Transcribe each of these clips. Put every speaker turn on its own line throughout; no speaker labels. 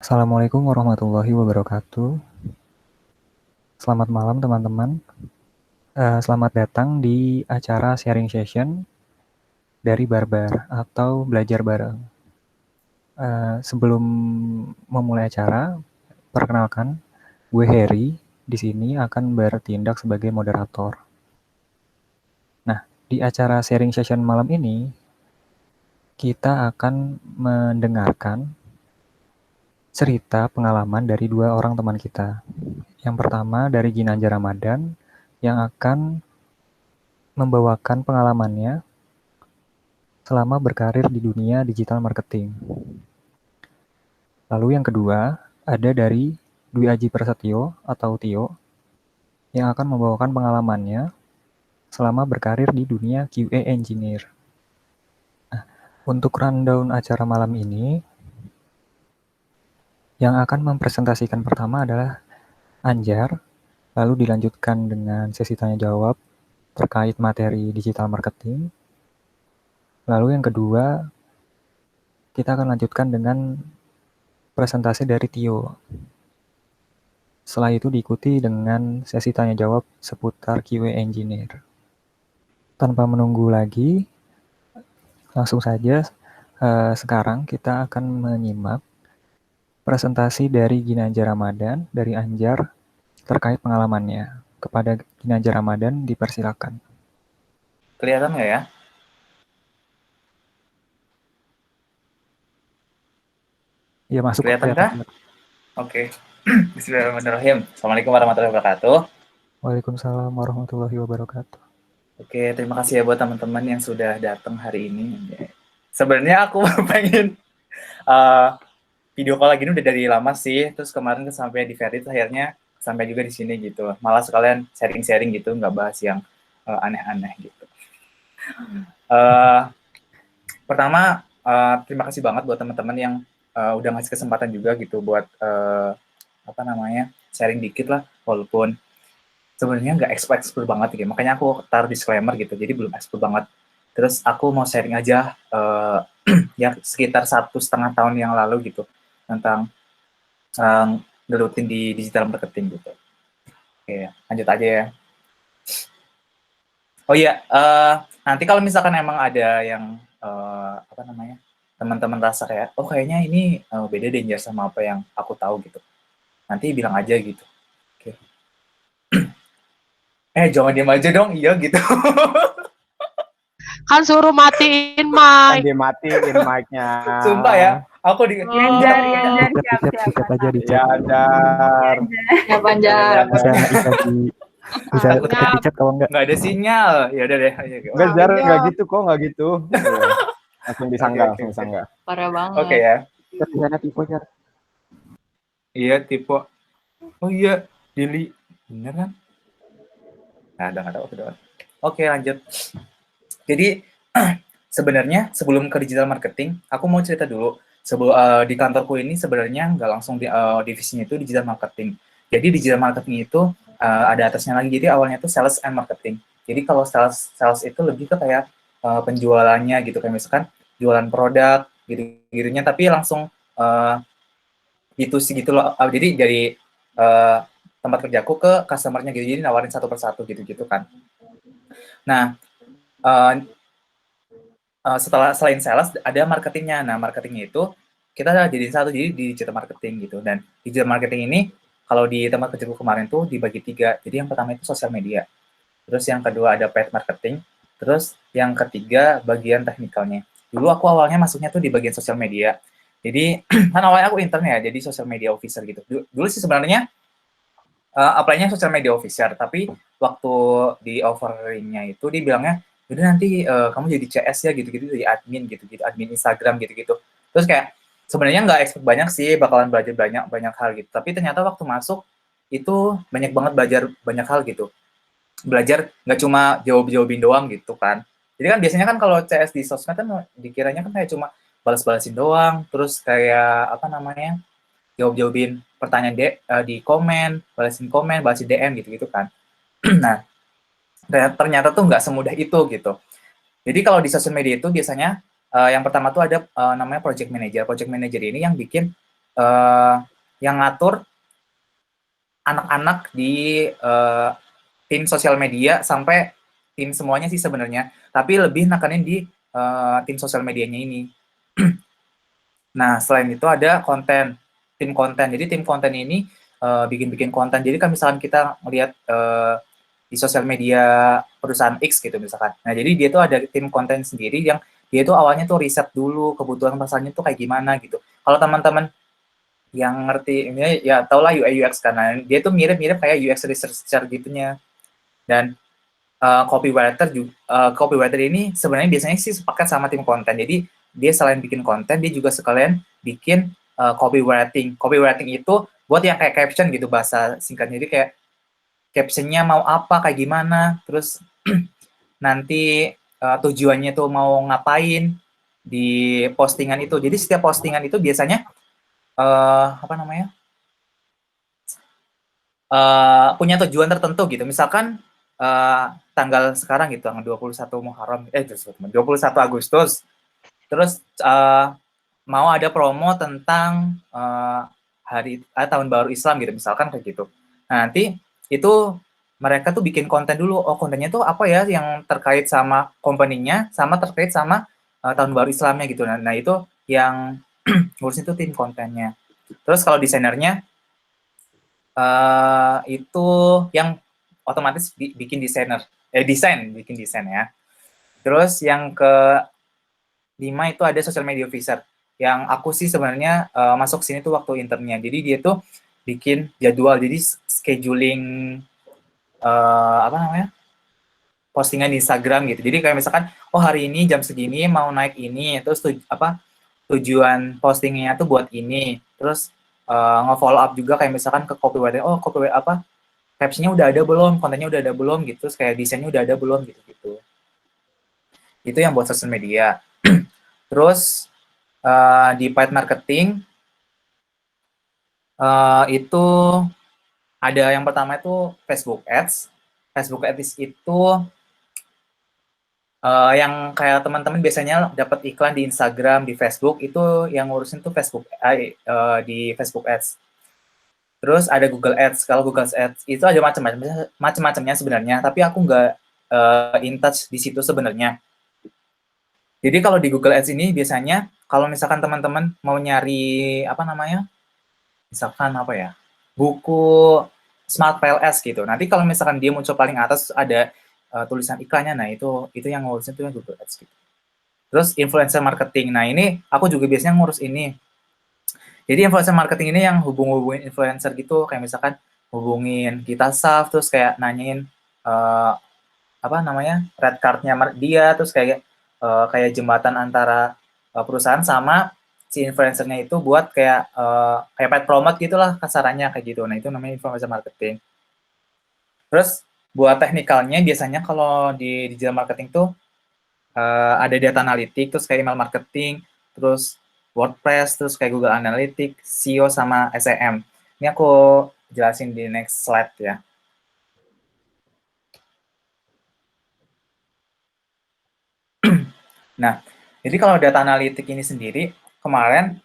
Assalamualaikum warahmatullahi wabarakatuh. Selamat malam teman-teman. Selamat datang di acara sharing session dari Barbar atau belajar bareng. Sebelum memulai acara, perkenalkan, gue Harry. Di sini akan bertindak sebagai moderator. Nah, di acara sharing session malam ini, kita akan mendengarkan cerita pengalaman dari dua orang teman kita. Yang pertama dari Ginanjar Ramadan yang akan membawakan pengalamannya selama berkarir di dunia digital marketing. Lalu yang kedua ada dari Dwi Aji Prasetyo atau Tio yang akan membawakan pengalamannya selama berkarir di dunia QA Engineer. Nah, untuk rundown acara malam ini, yang akan mempresentasikan pertama adalah Anjar, lalu dilanjutkan dengan sesi tanya jawab terkait materi digital marketing. Lalu yang kedua, kita akan lanjutkan dengan presentasi dari Tio. Setelah itu diikuti dengan sesi tanya jawab seputar QA Engineer. Tanpa menunggu lagi, langsung saja sekarang kita akan menyimak presentasi dari Ginanjar Ramadan dari Anjar terkait pengalamannya. Kepada Ginanjar Ramadan dipersilakan.
Kelihatan nggak ya?
Ya, masuk.
Kelihatan kah? Oke. Bismillahirrahmanirrahim. Assalamualaikum warahmatullahi wabarakatuh.
Waalaikumsalam warahmatullahi wabarakatuh.
Oke, terima kasih ya buat teman-teman yang sudah datang hari ini. Sebenarnya aku pengen video call lagi ini udah dari lama sih. Terus kemarin sampai di Ferit akhirnya sampai juga di sini gitu. Malah sekalian sharing-sharing gitu, nggak bahas yang aneh-aneh gitu. Pertama, terima kasih banget buat teman-teman yang udah ngasih kesempatan juga gitu buat sharing dikit lah, walaupun sebenarnya nggak expert banget gitu. Makanya aku taruh disclaimer gitu, jadi belum expert banget. Terus aku mau sharing aja ya sekitar 1,5 tahun yang lalu gitu tentang gelutin di digital marketing gitu. Oke, lanjut aja ya. Oh iya, nanti kalau misalkan emang ada yang teman-teman rasa kayak, oh kayaknya ini beda deh sama apa yang aku tahu gitu. Nanti bilang aja gitu. Oke. Jangan diam aja dong, iya gitu.
Kan suruh matiin
Kan
mic.
dimatiin mic-nya.
Sumpah ya, aku di
Yanjar
Siap aja dicek.
Ya, Dar.
Ya Banjar.
Bisa ketik di chat kalau enggak.
Nggak ada sinyal. Ya udah deh.
Enggak, Jar, enggak gitu kok, enggak gitu. Langsung disanggah,
Oke.
langsung disanggah.
Parah banget.
Oke ya.
Di sana tipe Jar.
Iya, tipe. Oh iya, Dili. Bener kan? Nah, udah nggak tahu. Oke, lanjut. Jadi, sebenarnya sebelum ke digital marketing, aku mau cerita dulu. Di kantorku ini sebenarnya nggak langsung divisinya itu digital marketing. Jadi digital marketing itu ada atasnya lagi. Jadi awalnya itu sales and marketing. Jadi kalau sales itu lebih ke kayak penjualannya gitu, kayak misalkan jualan produk gitu-gitunya, tapi langsung B2C gitu loh. Jadi dari tempat kerjaku ke customer-nya gitu, jadi nawarin satu persatu gitu-gitu kan. Nah, selain sales ada marketingnya. Nah, marketingnya itu kita jadiin satu, jadi di digital marketing gitu. Dan digital marketing ini kalau di tempat kerjaku kemarin tuh dibagi 3. Jadi yang pertama itu sosial media. Terus yang kedua ada paid marketing. Terus yang ketiga bagian teknikalnya. Dulu aku awalnya masuknya tuh di bagian sosial media. Jadi kan awalnya aku intern ya, jadi social media officer gitu. Dulu sih sebenarnya apply-nya social media officer, tapi waktu di offeringnya itu dia bilangnya, udah nanti kamu jadi CS ya gitu-gitu, jadi admin gitu-gitu, admin Instagram gitu-gitu. Terus kayak sebenarnya nggak expect banyak sih, bakalan belajar banyak hal gitu. Tapi ternyata waktu masuk itu banyak banget belajar banyak hal gitu. Belajar nggak cuma jawabin doang gitu kan. Jadi kan biasanya kan kalau CS di sosmed kan dikiranya kan kayak cuma balas-balasin doang, terus kayak jawab-jawabin pertanyaan di komen, balasin DM gitu-gitu kan. Nah, ternyata tuh nggak semudah itu gitu. Jadi kalau di sosial media itu biasanya yang pertama tuh ada namanya project manager. Project manager ini yang bikin yang ngatur anak-anak di tim sosial media sampai tim semuanya sih sebenarnya, tapi lebih nekanin di tim sosial medianya ini. Nah, selain itu ada konten, tim konten. Jadi tim konten ini bikin-bikin konten. Jadi kan misalkan kita melihat di sosial media perusahaan X gitu misalkan. Nah, jadi dia tuh ada tim konten sendiri yang dia tuh awalnya tuh riset dulu kebutuhan pasarnya tuh kayak gimana gitu. Kalau teman-teman yang ngerti ini ya tau lah UI UX karena dia tuh mirip-mirip kayak UX researcher gitunya. Dan copywriter ini sebenarnya biasanya sih sepakat sama tim konten. Jadi dia selain bikin konten, dia juga sekalian bikin copywriting. Copywriting itu buat yang kayak caption gitu bahasa singkatnya. Jadi kayak captionnya mau apa, kayak gimana, terus nanti tujuannya tuh mau ngapain di postingan itu. Jadi setiap postingan itu biasanya punya tujuan tertentu gitu. Misalkan tanggal sekarang gitu, tanggal 21 Muharram, 21 Agustus, terus mau ada promo tentang tahun baru Islam gitu, misalkan kayak gitu. Nah, nanti itu mereka tuh bikin konten dulu, oh kontennya tuh apa ya yang terkait sama company-nya, sama terkait sama tahun baru Islamnya gitu. Nah itu yang ngurusin itu tim kontennya. Terus kalau desainernya, itu yang otomatis bikin desain ya. Terus yang ke-5 itu ada social media officer. Yang aku sih sebenarnya masuk sini tuh waktu internnya. Jadi dia tuh bikin jadwal, jadi scheduling postingan di Instagram gitu. Jadi kayak misalkan, oh hari ini jam segini mau naik ini, terus tujuan postingnya tuh buat ini. Terus nge-follow up juga kayak misalkan ke copywriter, oh captionnya udah ada belum, kontennya udah ada belum gitu, terus kayak desainnya udah ada belum gitu. Itu yang buat social media. Terus di paid marketing itu ada yang pertama itu Facebook Ads. Facebook Ads itu yang kayak teman-teman biasanya dapat iklan di Instagram, di Facebook, itu yang ngurusin tuh di Facebook Ads. Terus ada Google Ads. Kalau Google Ads itu ada macam-macamnya sebenarnya, tapi aku nggak in touch di situ sebenarnya. Jadi kalau di Google Ads ini biasanya kalau misalkan teman-teman mau nyari misalkan buku Smart PLS gitu. Nanti kalau misalkan dia muncul paling atas ada tulisan iklannya, nah itu yang ngurusin tuh Google Ads gitu. Terus influencer marketing. Nah ini aku juga biasanya ngurus ini. Jadi influencer marketing ini yang hubungin influencer gitu, kayak misalkan hubungin kita staff, terus kayak nanyain red card-nya dia, terus kayak jembatan antara perusahaan sama si influencernya itu buat kayak paid promote gitulah kasarannya kayak gitu. Nah itu namanya influencer marketing. Terus buat teknikalnya biasanya kalau di digital marketing tuh ada data analitik, terus kayak email marketing, terus WordPress, terus kayak Google Analytics, SEO sama SEM. Ini aku jelasin di next slide ya. Nah, jadi kalau data analitik ini sendiri, kemarin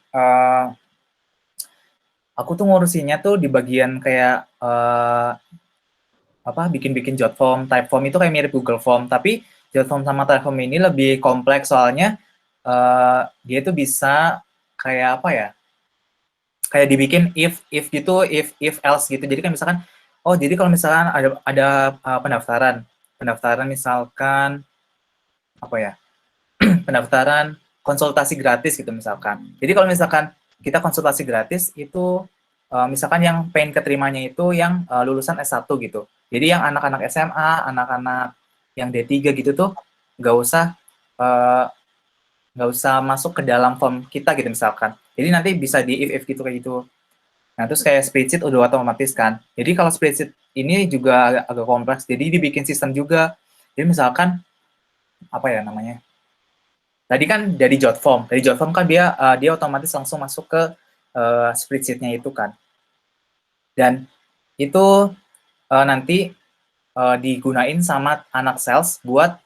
aku tuh ngurusinnya tuh di bagian kayak bikin-bikin jot form, type form itu kayak mirip Google Form, tapi jot form sama type form ini lebih kompleks soalnya dia tuh bisa kayak kayak dibikin if gitu, if else gitu. Jadi kan misalkan, oh jadi kalau misalkan ada pendaftaran misalkan pendaftaran konsultasi gratis gitu misalkan. Jadi kalau misalkan kita konsultasi gratis itu misalkan yang pengen keterimanya itu yang lulusan S1 gitu. Jadi yang anak-anak SMA, anak-anak yang D3 gitu tuh nggak usah masuk ke dalam form kita gitu misalkan. Jadi nanti bisa di if gitu kayak gitu. Nah, terus kayak spreadsheet udah otomatis kan. Jadi kalau spreadsheet ini juga agak kompleks, jadi dibikin sistem juga. Jadi misalkan tadi kan dari jot form kan dia otomatis langsung masuk ke spreadsheet-nya itu kan. Dan itu nanti digunain sama anak sales buat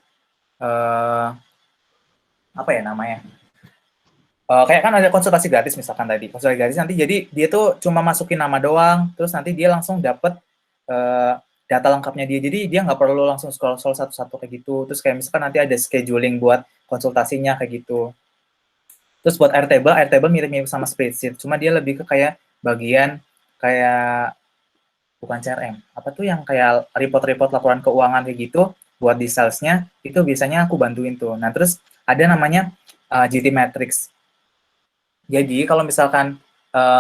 kayak kan ada konsultasi gratis misalkan tadi. Konsultasi gratis nanti jadi dia tuh cuma masukin nama doang, terus nanti dia langsung dapet data lengkapnya dia. Jadi dia nggak perlu langsung scroll-scroll satu-satu kayak gitu. Terus kayak misalkan nanti ada scheduling buat konsultasinya kayak gitu. Terus buat Airtable mirip-mirip sama spreadsheet, cuma dia lebih ke kayak bagian kayak bukan CRM, apa tuh yang kayak report-report laporan keuangan kayak gitu, buat di sales-nya, itu biasanya aku bantuin tuh. Nah, terus ada namanya GT Matrix. Jadi kalau misalkan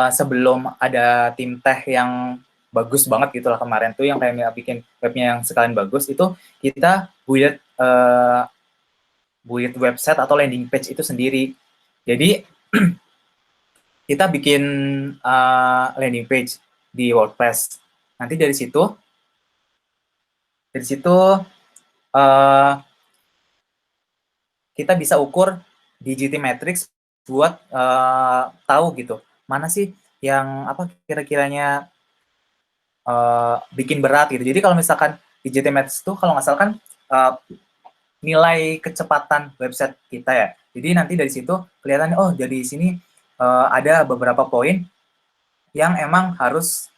sebelum ada tim tech yang bagus banget gitu lah kemarin tuh, yang kayak bikin webnya yang sekalian bagus, itu kita build website atau landing page itu sendiri. Jadi kita bikin landing page di WordPress. Nanti dari situ kita bisa ukur di GT Matrix buat tahu gitu mana sih yang apa kira-kiranya bikin berat gitu. Jadi kalau misalkan di GT Matrix itu kalau nggak salah kan nilai kecepatan website kita ya. Jadi nanti dari situ kelihatannya oh jadi di sini ada beberapa poin yang emang harus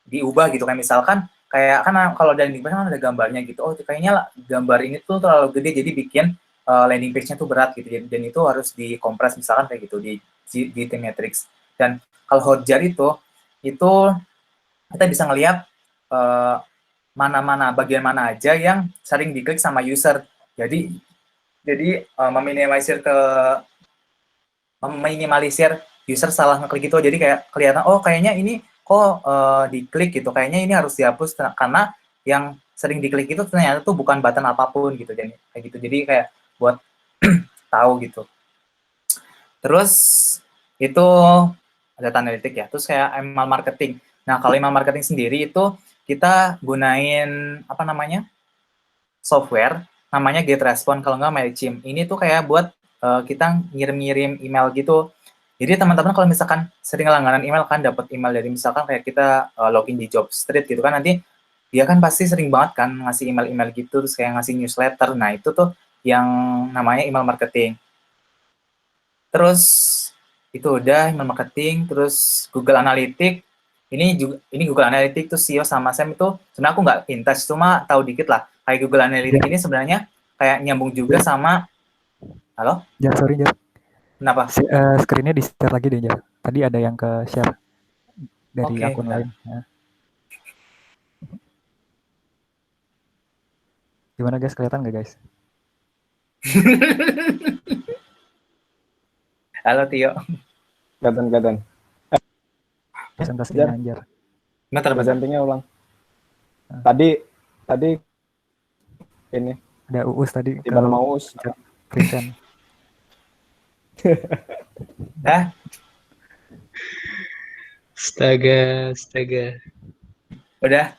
diubah gitu. Kayak misalkan kayak kan kalau dari landing page kan ada gambarnya gitu. Oh kayaknya gambar ini tuh terlalu gede jadi bikin landing page-nya tuh berat gitu. Dan itu harus dikompres misalkan kayak gitu di GT Matrix. Dan kalau Hotjar itu kita bisa ngelihat mana-mana bagian mana aja yang sering diklik sama user. Jadi meminimalisir user salah ngeklik itu. Jadi kayak kelihatan oh kayaknya ini kok diklik gitu. Kayaknya ini harus dihapus karena yang sering diklik itu ternyata tuh bukan button apapun gitu. Jadi kayak gitu. Jadi kayak buat tahu gitu. Terus itu data analitik ya. Terus kayak email marketing. Nah, kalau email marketing sendiri itu kita gunain apa namanya? Software namanya GetResponse, kalau nggak MailChimp. Ini tuh kayak buat kita ngirim-ngirim email gitu. Jadi teman-teman kalau misalkan sering langganan email kan dapat email dari misalkan kayak kita login di Jobstreet gitu kan, nanti dia kan pasti sering banget kan ngasih email-email gitu, terus kayak ngasih newsletter. Nah, itu tuh yang namanya email marketing. Terus itu udah email marketing, terus Google Analytics. Ini Google Analytics tuh CEO sama Sam itu sebenarnya aku nggak pintas, cuma tahu dikit lah. Kayak Google Analytics ini sebenarnya kayak nyambung juga sama halo?
Jar, sorry Jar.
Kenapa?
Screen-nya di-share lagi deh Jar. Tadi ada yang ke share dari
Oke,
akun
bentar.
lain. Ya. Gimana guys, kelihatan nggak guys?
Halo Tio.
Kelihatan.
Presentasinya Jar.
Bentar.
Presentasinya ulang. Tadi ini.
Ada Uus tadi.
Di mana mau Uus?
Present.
Astaga.
Udah?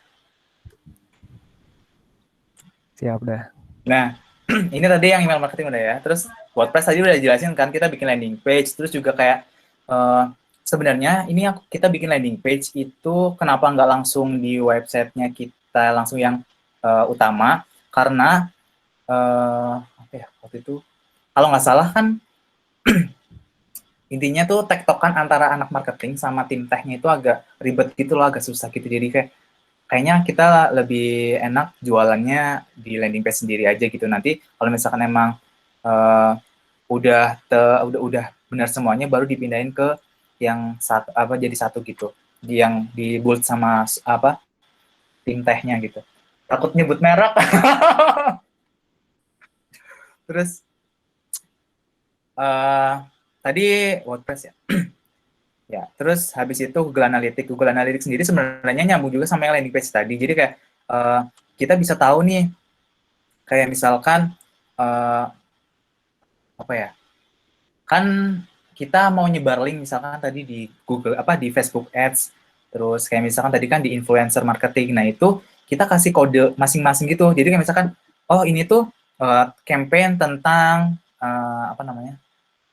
Siap dah.
Nah, ini tadi yang email marketing udah ya. Terus WordPress tadi udah jelasin kan kita bikin landing page, terus juga kayak sebenarnya ini kita bikin landing page itu kenapa nggak langsung di websitenya kita langsung yang utama, karena apa ya waktu itu kalau nggak salah kan intinya tuh tektokan antara anak marketing sama tim technya itu agak ribet gitu loh, agak susah gitu. Jadi kayaknya kita lebih enak jualannya di landing page sendiri aja gitu. Nanti kalau misalkan emang udah benar semuanya baru dipindahin ke yang jadi satu gitu, yang di build sama tim technya gitu. Takut nyebut merek. Terus tadi WordPress ya. Ya, terus habis itu Google Analytics sendiri sebenarnya nyambung juga sama landing page tadi. Jadi kayak kita bisa tahu nih, kayak misalkan apa ya? Kan kita mau nyebar link misalkan tadi di Google di Facebook Ads, terus kayak misalkan tadi kan di influencer marketing. Nah, itu kita kasih kode masing-masing gitu. Jadi kayak misalkan oh ini tuh campaign tentang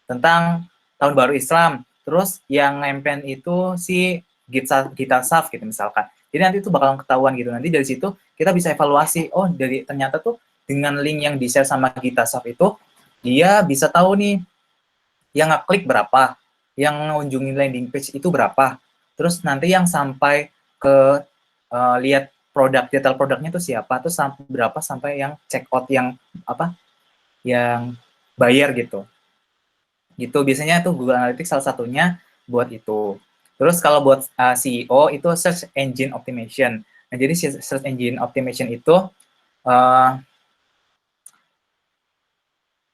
tentang tahun baru Islam. Terus yang campaign itu si Gita Saf gitu misalkan. Jadi nanti itu bakalan ketahuan gitu. Nanti dari situ kita bisa evaluasi. Oh, ternyata tuh dengan link yang di-share sama Gita Saf itu dia bisa tahu nih yang ngeklik berapa, yang ngunjungin landing page itu berapa, terus nanti yang sampai ke lihat detail produknya itu siapa, terus sampai berapa sampai yang check out yang apa, yang bayar gitu. Gitu biasanya tuh Google Analytics salah satunya buat itu. Terus kalau buat CEO itu Search Engine Optimization. Nah, jadi Search Engine Optimization itu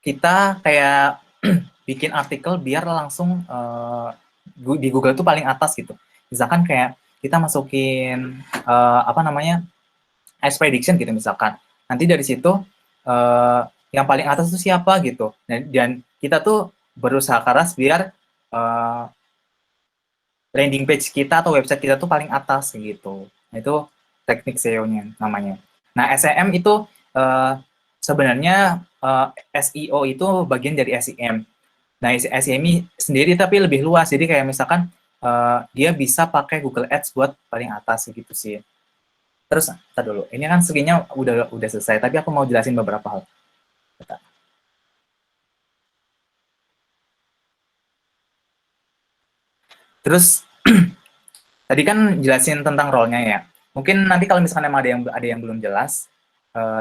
kita kayak bikin artikel biar langsung di Google itu paling atas gitu. Misalkan kayak kita masukin apa namanya Ice Prediction gitu misalkan. Nanti dari situ yang paling atas itu siapa gitu. Dan kita tuh berusaha keras biar landing page kita atau website kita tuh paling atas gitu. Itu teknik SEO-nya namanya. Nah, SEM itu sebenarnya SEO itu bagian dari SEM. Nah, SEM sendiri tapi lebih luas. Jadi kayak misalkan dia bisa pakai Google Ads buat paling atas gitu sih. Terus, ntar dulu. Ini kan seginya udah selesai, tapi aku mau jelasin beberapa hal. Bentar. Terus tadi kan jelasin tentang role-nya ya. Mungkin nanti kalau misalkan emang ada yang belum jelas,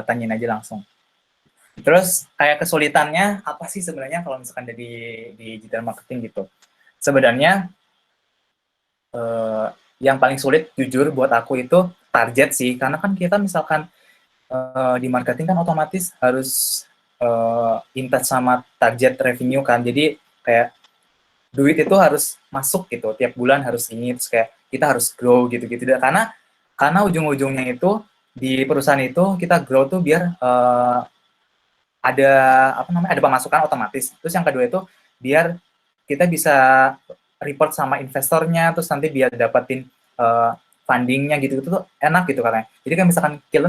tanyain aja langsung. Terus kayak kesulitannya apa sih sebenarnya kalau misalkan di digital marketing gitu? Sebenarnya yang paling sulit jujur buat aku itu target sih, karena kan kita misalkan di marketing kan otomatis harus interact sama target revenue kan. Jadi kayak duit itu harus masuk gitu, tiap bulan harus ini, terus kayak kita harus grow gitu-gitu. Karena ujung-ujungnya itu di perusahaan itu kita grow tuh biar ada apa namanya, ada pemasukan otomatis. Terus yang kedua itu biar kita bisa report sama investornya, terus nanti biar dapetin fundingnya gitu tuh enak gitu katanya. Jadi kan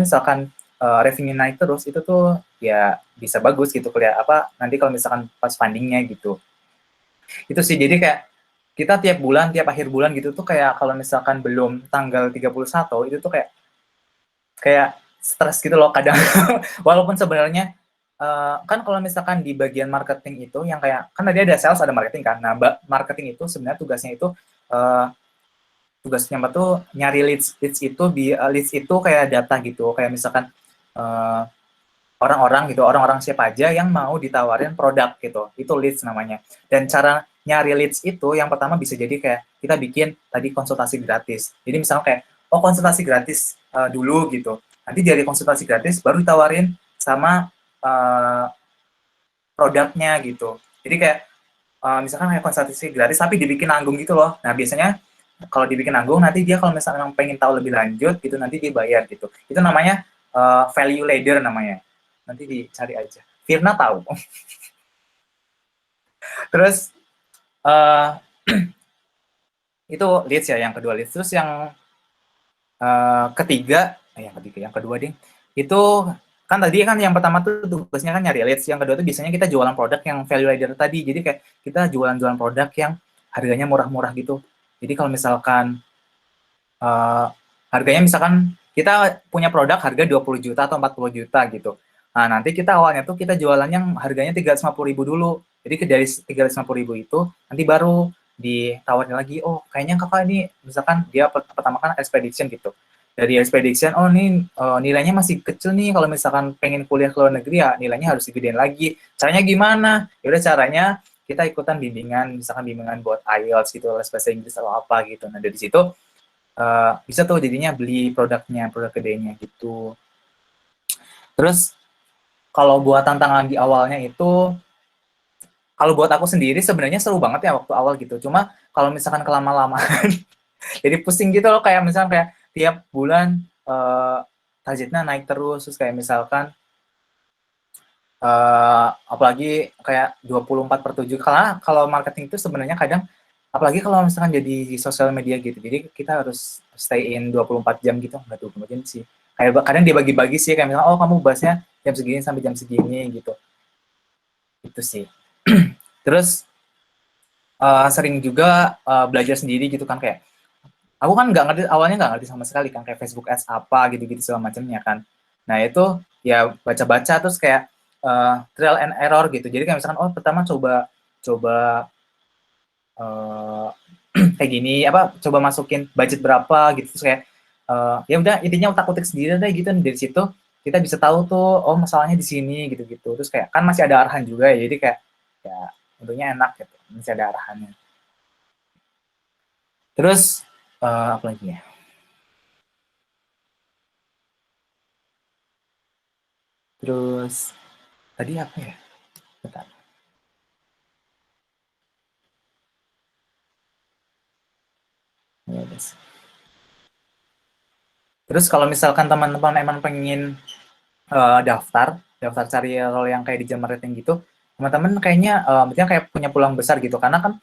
misalkan revenue naik terus itu tuh ya bisa bagus gitu kuliah apa nanti kalau misalkan pas fundingnya gitu. Itu sih jadi kayak kita tiap bulan, tiap akhir bulan gitu tuh kayak kalau misalkan belum tanggal 31 itu tuh kayak stres gitu loh kadang. Walaupun sebenarnya kan kalau misalkan di bagian marketing itu yang kayak kan tadi ada sales ada marketing kan. Nah, marketing itu sebenarnya tugasnya itu tugasnya tuh nyari leads leads itu kayak data gitu. Kayak misalkan orang-orang siapa aja yang mau ditawarin produk gitu. Itu leads namanya. Dan cara nyari leads itu yang pertama bisa jadi kayak kita bikin tadi konsultasi gratis. Jadi misalnya kayak konsultasi gratis dulu gitu. Nanti dari konsultasi gratis baru ditawarin sama produknya gitu. Jadi kayak misalkan kayak konsultasi gratis tapi dibikin nanggung gitu loh. Nah, biasanya kalau dibikin nanggung nanti dia kalau misalnya pengen tahu lebih lanjut gitu nanti dia bayar gitu. Itu namanya value ladder namanya. Nanti dicari aja. Firna tahu. Terus itu leads ya, yang kedua leads. Terus yang yang kedua deh. Itu kan tadi kan yang pertama tuh tugasnya kan nyari leads, yang kedua tuh biasanya kita jualan produk yang value ladder tadi. Jadi kayak kita jualan produk yang harganya murah-murah gitu. Jadi kalau misalkan harganya misalkan kita punya produk harga 20 juta atau 40 juta gitu. Nah, nanti kita awalnya tuh kita jualan yang harganya 350.000 dulu. Jadi dari 350.000 itu nanti baru ditawarin lagi, oh kayaknya kakak ini misalkan dia pertama kan expedition gitu. Dari expedition, oh ini nilainya masih kecil nih, kalau misalkan pengen kuliah ke luar negeri ya nilainya harus digedein lagi. Caranya gimana? Ya udah caranya kita ikutan bimbingan, misalkan bimbingan buat IELTS gitu, les bahasa Inggris atau apa gitu. Nah dari situ bisa tuh jadinya beli produk gedenya gitu. Terus kalau buat tantangan di awalnya itu, kalau buat aku sendiri sebenarnya seru banget ya waktu awal gitu. Cuma kalau misalkan kelama-lamaan, jadi pusing gitu loh, kayak misalkan kayak tiap bulan targetnya naik terus kayak misalkan apalagi kayak 24/7, karena kalau marketing itu sebenarnya kadang apalagi kalau misalkan jadi di sosial media gitu, jadi kita harus stay in 24 jam gitu, nggak 24 jam sih, kayak kadang dibagi-bagi sih, kayak misalnya oh kamu bahasnya jam segini sampai jam segini gitu, itu sih. Terus sering juga belajar sendiri gitu kan, kayak aku kan awalnya nggak ngerti sama sekali kan, kayak Facebook Ads apa gitu-gitu segala macamnya kan. Nah itu ya baca-baca terus kayak trial and error gitu. Jadi kayak misalkan pertama coba coba kayak gini, coba masukin budget berapa gitu, terus kayak ya udah intinya utak-utik sendiri deh gitu. Dari situ kita bisa tahu tuh, oh masalahnya di sini gitu-gitu. Terus kayak kan masih ada arahan juga ya, jadi kayak ya tentunya enak gitu, masih ada arahannya. Terus apa lagi ya? Terus tadi apa ya? Bentar. Ya, terus kalau misalkan teman-teman emang pengen daftar cari role yang kayak digital marketing gitu, teman-teman kayaknya maksudnya kayak punya peluang besar gitu, karena kan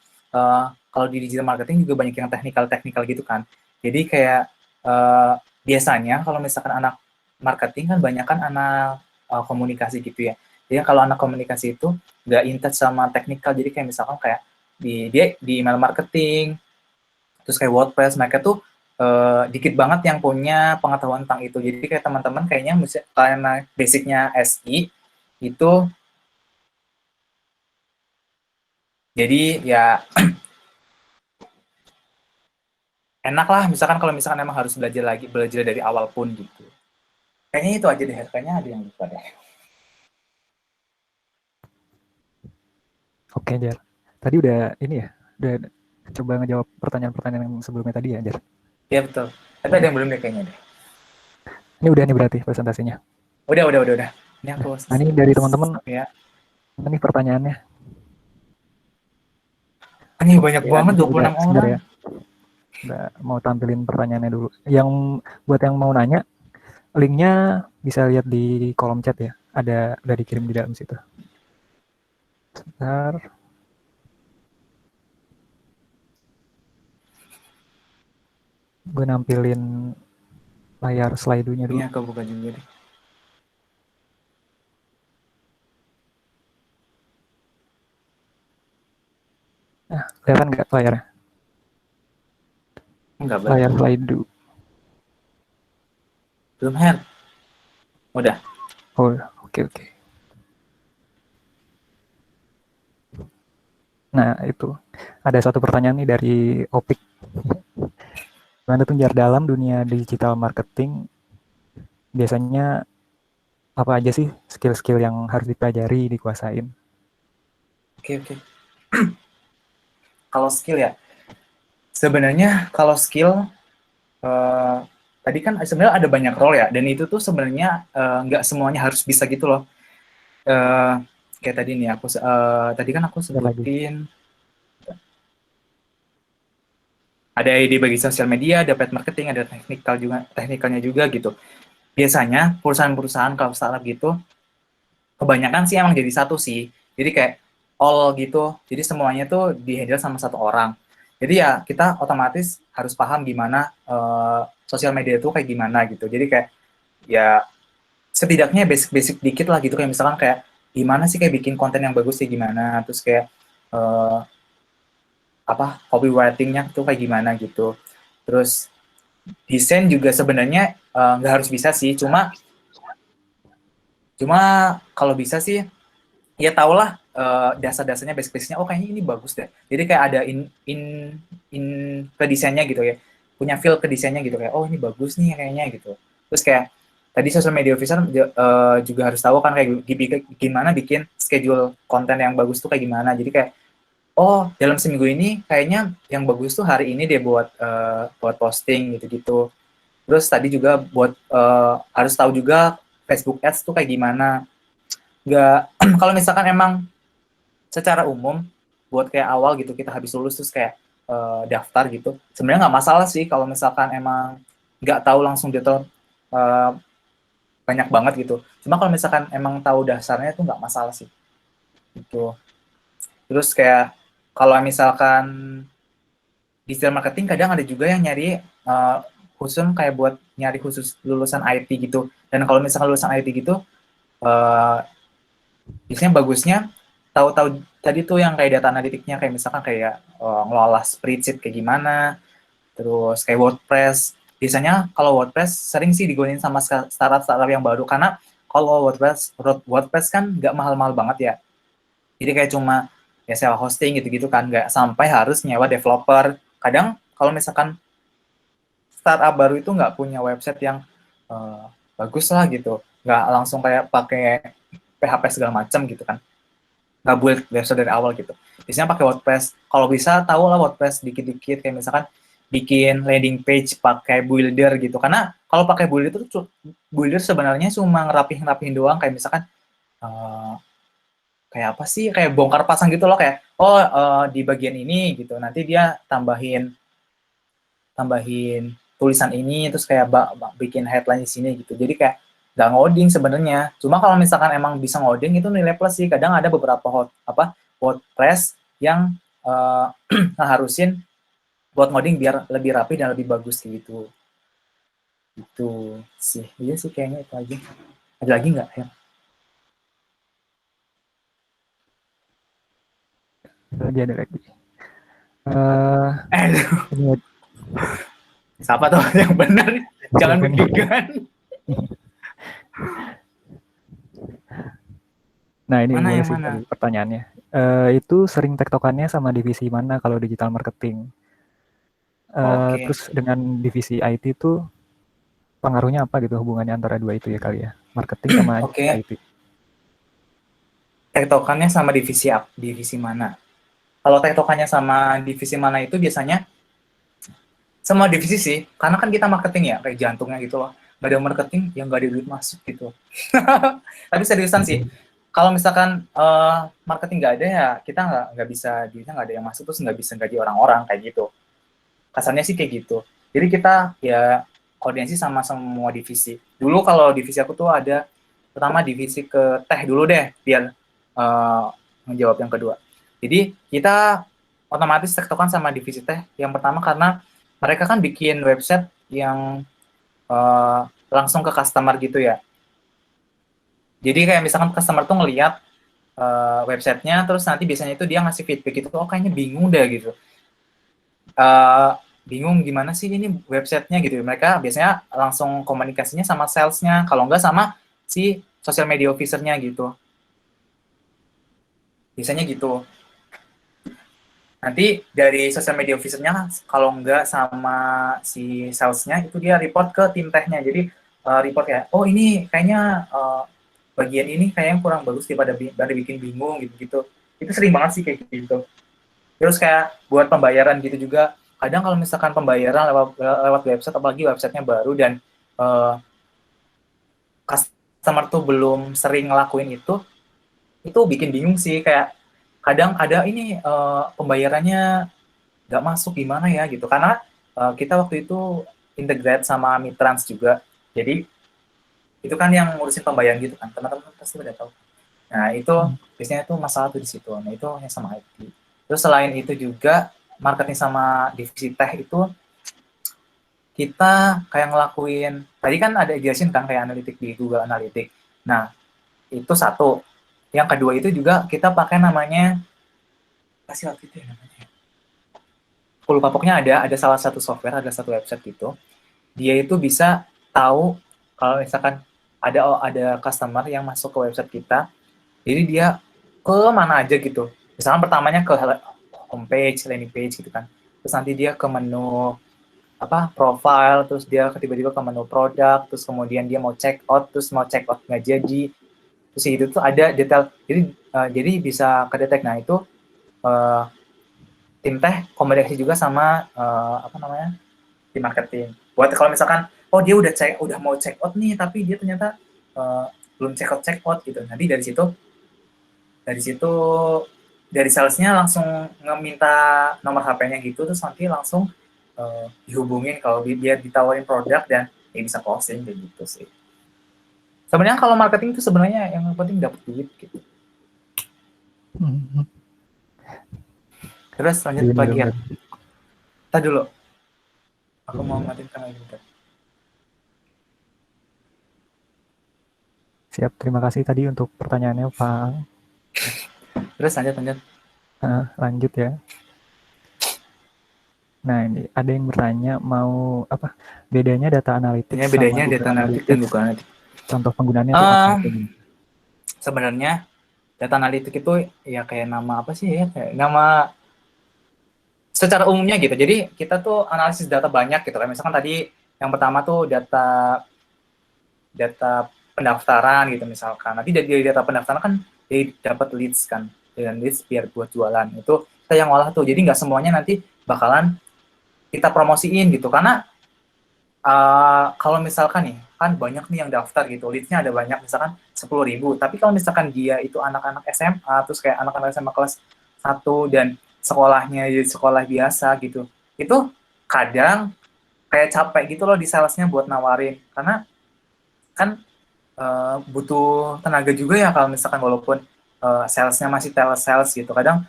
kalau di digital marketing juga banyak yang teknikal gitu kan. Jadi kayak biasanya kalau misalkan anak marketing kan banyak kan anak komunikasi gitu ya. Jadi kalau anak komunikasi itu nggak in touch sama teknikal, jadi kayak misalkan kayak dia di email marketing, terus kayak WordPress, mereka tuh dikit banget yang punya pengetahuan tentang itu. Jadi kayak teman-teman kayaknya karena basicnya SI itu, jadi ya enak lah misalkan kalau misalkan emang harus belajar dari awal pun gitu. Kayaknya itu aja deh, kayaknya ada yang lupa deh.
Oke, Jar. Tadi udah ini ya, udah coba ngejawab pertanyaan-pertanyaan yang sebelumnya tadi ya, Jar?
Iya betul. Tapi ada yang belum deh kayaknya deh.
Ini udah nih berarti presentasinya.
Udah. Ini aku
Nah, ini dari teman-teman,
ya.
ini pertanyaannya.
Ini banyak
Ya,
banget,
ini
26
udah sebentar
orang.
ya. Udah mau tampilin pertanyaannya dulu. Yang buat yang mau nanya, linknya bisa lihat di kolom chat ya. Ada udah dikirim di dalam situ. Sebentar. Gue nampilin layar slide-nya dulu.
Ini aku buka juga deh.
Nah, kelihatan nggak layarnya?
Enggak,
Layar slide dulu.
belum Her. Udah.
Oh, oke. Nah, itu. Ada satu pertanyaan nih dari Opik. Gimana tuh Jar, dalam dunia digital marketing, biasanya apa aja sih skill-skill yang harus dipelajari, dikuasain?
Oke. Kalau skill ya, sebenarnya kalau skill tadi kan sebenarnya ada banyak role ya, dan itu tuh sebenarnya nggak semuanya harus bisa gitu loh. Kayak tadi nih aku tadi kan aku sebutin ada di bagi sosial media, ada paid marketing, ada teknikalnya juga gitu. Biasanya perusahaan-perusahaan kalau startup gitu kebanyakan sih emang jadi satu sih. Jadi kayak all gitu. Jadi semuanya tuh dihandle sama satu orang. Jadi ya kita otomatis harus paham gimana sosial media itu kayak gimana gitu. Jadi kayak ya setidaknya basic-basic dikit lah gitu, kayak misalkan kayak gimana sih kayak bikin konten yang bagus sih gimana, terus kayak copywriting-nya tuh kayak gimana gitu. Terus desain juga sebenarnya nggak harus bisa sih, cuma kalau bisa sih ya tahulah dasar-dasarnya, basic-basicnya. Oh kayaknya ini bagus deh. Jadi kayak ada in ke desainnya gitu ya, punya feel ke desainnya gitu, kayak oh ini bagus nih kayaknya gitu. Terus kayak tadi social media officer juga harus tahu kan kayak gimana bikin schedule konten yang bagus tuh kayak gimana. Jadi kayak oh dalam seminggu ini kayaknya yang bagus tuh hari ini dia buat posting gitu-gitu. Terus tadi juga buat harus tahu juga Facebook Ads tuh kayak gimana. Nggak kalau misalkan emang secara umum buat kayak awal gitu, kita habis lulus terus kayak daftar gitu, sebenarnya nggak masalah sih kalau misalkan emang nggak tahu langsung detail banyak banget gitu. Cuma kalau misalkan emang tahu dasarnya tuh nggak masalah sih gitu. Terus kayak kalau misalkan digital marketing kadang ada juga yang nyari khusus kayak buat nyari khusus lulusan IT gitu. Dan kalau misalkan lulusan IT gitu biasanya bagusnya tahu-tahu tadi tuh yang kayak data analitiknya, kayak misalkan kayak ngelola spreadsheet kayak gimana, terus kayak WordPress. Biasanya kalau WordPress sering sih digunain sama startup yang baru, karena kalau WordPress kan nggak mahal-mahal banget ya. Jadi kayak cuma ya sewa hosting gitu-gitu kan, nggak sampai harus nyewa developer. Kadang kalau misalkan startup baru itu nggak punya website yang bagus lah gitu, nggak langsung kayak pakai PHP segala macam gitu kan, nggak build website dari awal gitu. Biasanya pakai WordPress. Kalau bisa tahu lah WordPress dikit-dikit, kayak misalkan bikin landing page pakai Builder gitu. Karena kalau pakai Builder itu Builder sebenarnya cuma ngerapihin doang, kayak misalkan kayak apa sih, kayak bongkar pasang gitu loh, kayak di bagian ini gitu, nanti dia tambahin tulisan ini, terus kayak bikin headline di sini gitu. Jadi kayak nggak ngoding sebenarnya. Cuma kalau misalkan emang bisa ngoding itu nilai plus sih. Kadang ada beberapa WordPress yang harusin buat ngoding biar lebih rapi dan lebih bagus gitu. Itu sih. Iya sih kayaknya itu aja. Ada lagi nggak ya?
Ada lagi.
Siapa tuh yang benar? Jangan deg-degan.
Nah, ini
mana
boleh
yang
sih
mana?
Pertanyaannya. Itu sering tektokannya sama divisi mana kalau digital marketing?
Oke.
Terus dengan divisi IT itu pengaruhnya apa gitu, hubungannya antara dua itu ya kali ya? Marketing sama
Oke.
IT.
Tektokannya sama divisi mana? Kalau tektokannya sama divisi mana itu biasanya semua divisi sih, karena kan kita marketing ya, kayak jantungnya gitu loh. Gak ada marketing, yang gak ada duit masuk gitu. Tapi seriusan sih, kalau misalkan marketing nggak ada ya, kita nggak bisa, duitnya nggak ada yang masuk, terus nggak bisa gaji orang-orang, kayak gitu. Kasarnya sih kayak gitu. Jadi kita ya koordinasi sama semua divisi. Dulu kalau divisi aku tuh ada, pertama divisi ke teh dulu deh, biar menjawab yang kedua. Jadi kita otomatis tektokan sama divisi teh. Yang pertama karena mereka kan bikin website yang langsung ke customer gitu ya. Jadi kayak misalkan customer tuh ngeliat websitenya, terus nanti biasanya itu dia ngasih feedback gitu, oh kayaknya bingung deh gitu. Bingung gimana sih ini websitenya gitu. Mereka biasanya langsung komunikasinya sama salesnya, kalau enggak sama si social media officer-nya gitu. Biasanya gitu. Nanti dari social media officer-nya, kalau enggak sama si sales-nya, itu dia report ke tim tehnya. Jadi report ya, oh ini kayaknya bagian ini kayaknya kurang bagus daripada bikin bingung gitu-gitu. Itu sering banget sih kayak gitu. Terus kayak buat pembayaran gitu juga, kadang kalau misalkan pembayaran lewat website, apalagi websitenya baru dan customer tuh belum sering ngelakuin itu bikin bingung sih. Kayak kadang ada ini pembayarannya nggak masuk gimana ya gitu, karena kita waktu itu integrate sama Mitrans juga, jadi itu kan yang ngurusin pembayaran gitu kan, teman-teman pasti udah tahu. Nah itu biasanya tuh masalah tuh di situ. Nah itu yang sama IT. Terus selain itu juga marketing sama divisi teh itu kita kayak ngelakuin, tadi kan ada jelasin kan kayak analitik di Google Analytics. Nah itu satu. Yang kedua itu juga kita pakai namanya apa sih waktu itu ya namanya? Aku lupa, pokoknya ada salah satu software, ada satu website gitu. Dia itu bisa tahu kalau misalkan ada customer yang masuk ke website kita, jadi dia ke mana aja gitu. Misalkan pertamanya ke homepage, landing page gitu kan. Terus nanti dia ke menu profile, terus dia tiba-tiba ke menu produk, terus kemudian dia mau check out, terus mau check out nggak jadi. Terus itu tuh ada detail. Jadi bisa kedetek. Nah itu tim teh komunikasi juga sama tim marketing. Buat kalau misalkan dia udah mau check out nih, tapi dia ternyata belum check out gitu. Nanti dari situ dari salesnya langsung ngeminta nomor HP-nya gitu, terus nanti langsung dihubungin kalau dia ditawarin produk dan bisa closing kayak gitu sih. Sebenarnya kalau marketing itu sebenarnya yang penting dapat duit gitu. Terus lanjut lagi ya. Tadi dulu. Aku mau ngatin kamera juga.
Siap, terima kasih tadi untuk pertanyaannya, Pak.
Terus lanjut.
Lanjut ya. Nah, ini ada yang bertanya mau apa? Bedanya data analytics sama
Google Analytics dan Google Analytics.
Contoh penggunaannya itu apa?
Sebenarnya data analitik itu ya kayak nama apa sih ya? Kayak nama secara umumnya gitu. Jadi kita tuh analisis data banyak gitu. Kayak misalkan tadi yang pertama tuh data pendaftaran gitu misalkan. Nanti dari data pendaftaran kan jadi dapat leads kan. Dan leads biar buat jualan. Itu kita yang olah tuh. Jadi nggak semuanya nanti bakalan kita promosiin gitu. Karena kalau misalkan nih, kan banyak nih yang daftar gitu, leads-nya ada banyak, misalkan 10.000, tapi kalau misalkan dia itu anak-anak SMA, terus kayak anak-anak SMA kelas 1 dan sekolahnya di sekolah biasa gitu, itu kadang kayak capek gitu loh di salesnya buat nawarin, karena kan butuh tenaga juga ya kalau misalkan walaupun salesnya masih telesales gitu, kadang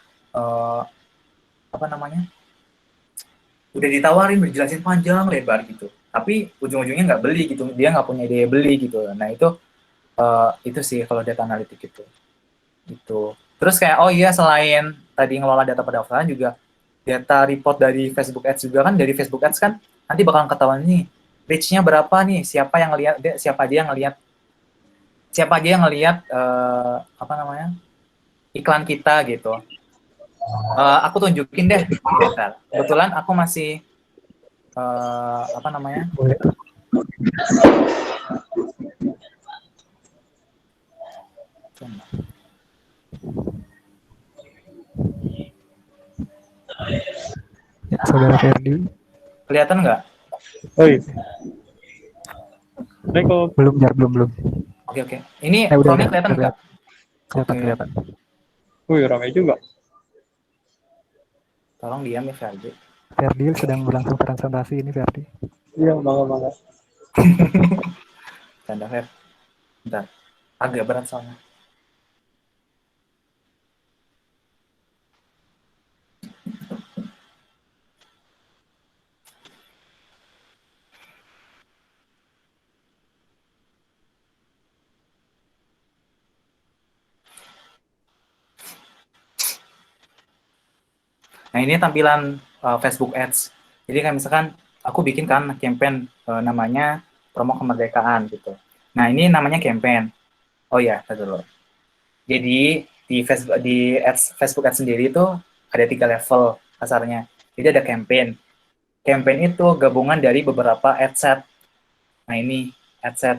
apa namanya, udah ditawarin, berjelasin panjang lebar gitu, tapi ujung-ujungnya nggak beli gitu, dia nggak punya ide beli gitu. Nah itu sih kalau data analitik itu. Terus kayak oh iya, selain tadi ngelola data pendaftaran juga data report dari Facebook Ads juga kan. Dari Facebook Ads kan nanti bakal ketahuan nih reach-nya berapa nih, siapa yang lihat, siapa aja yang ngelihat apa namanya, iklan kita gitu. Aku tunjukin deh, bentar. Kebetulan aku masih apa namanya,
Boleh. Ya, Saudara Ferdi.
kelihatan nggak?
Oh iya. Assalamualaikum.
Belum, Jar, belum.
Oke. Ini
udah,
Chrome-nya kelihatan nggak?
Kelihatan.
Wih, ramai juga.
Tolong diam ya, Ferdi.
Ferdi sedang berlangsung presentasi ini, Ferdi.
Iya, bangga.
Tanda Fer. Bentar. Agak berat soalnya. Nah, ini tampilan Facebook Ads. Jadi kan misalkan aku bikin kan campaign namanya promo kemerdekaan gitu. Nah, ini namanya campaign. Oh ya, dulu. Jadi di Facebook Ads sendiri itu ada 3 level kasarnya. Jadi ada campaign. Campaign itu gabungan dari beberapa ad set. Nah, ini ad set.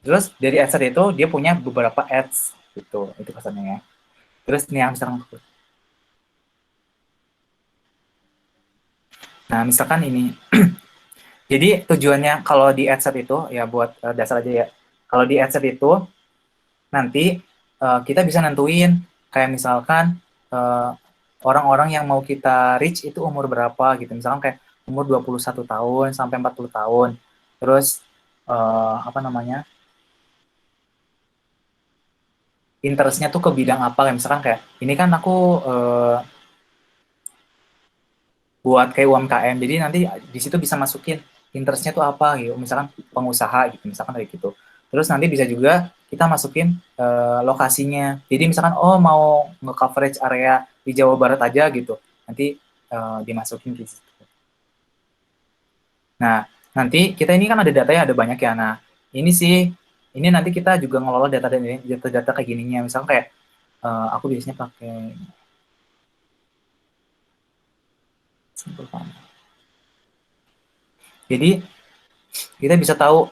Terus dari ad set itu dia punya beberapa ads gitu. Itu kasarnya ya. Terus nih yang sekarang. Nah, misalkan ini. Jadi tujuannya kalau di ad set itu ya buat dasar aja ya. Kalau di ad set itu nanti kita bisa nentuin kayak misalkan orang-orang yang mau kita reach itu umur berapa gitu. Misalkan kayak umur 21 tahun sampai 40 tahun. Terus apa namanya? Interest-nya tuh ke bidang apa, kayak misalkan kayak ini kan aku buat kayak UMKM, jadi nanti di situ bisa masukin interest-nya tuh apa gitu, misalkan pengusaha gitu, misalkan kayak gitu. Terus nanti bisa juga kita masukin lokasinya, jadi misalkan oh mau nge-coverage area di Jawa Barat aja gitu, nanti dimasukin di situ. Nah, nanti kita ini kan ada datanya, ada banyak ya. Nah, ini nanti kita juga ngelola data kayak gininya, misalkan kayak aku biasanya pakai jadi kita bisa tahu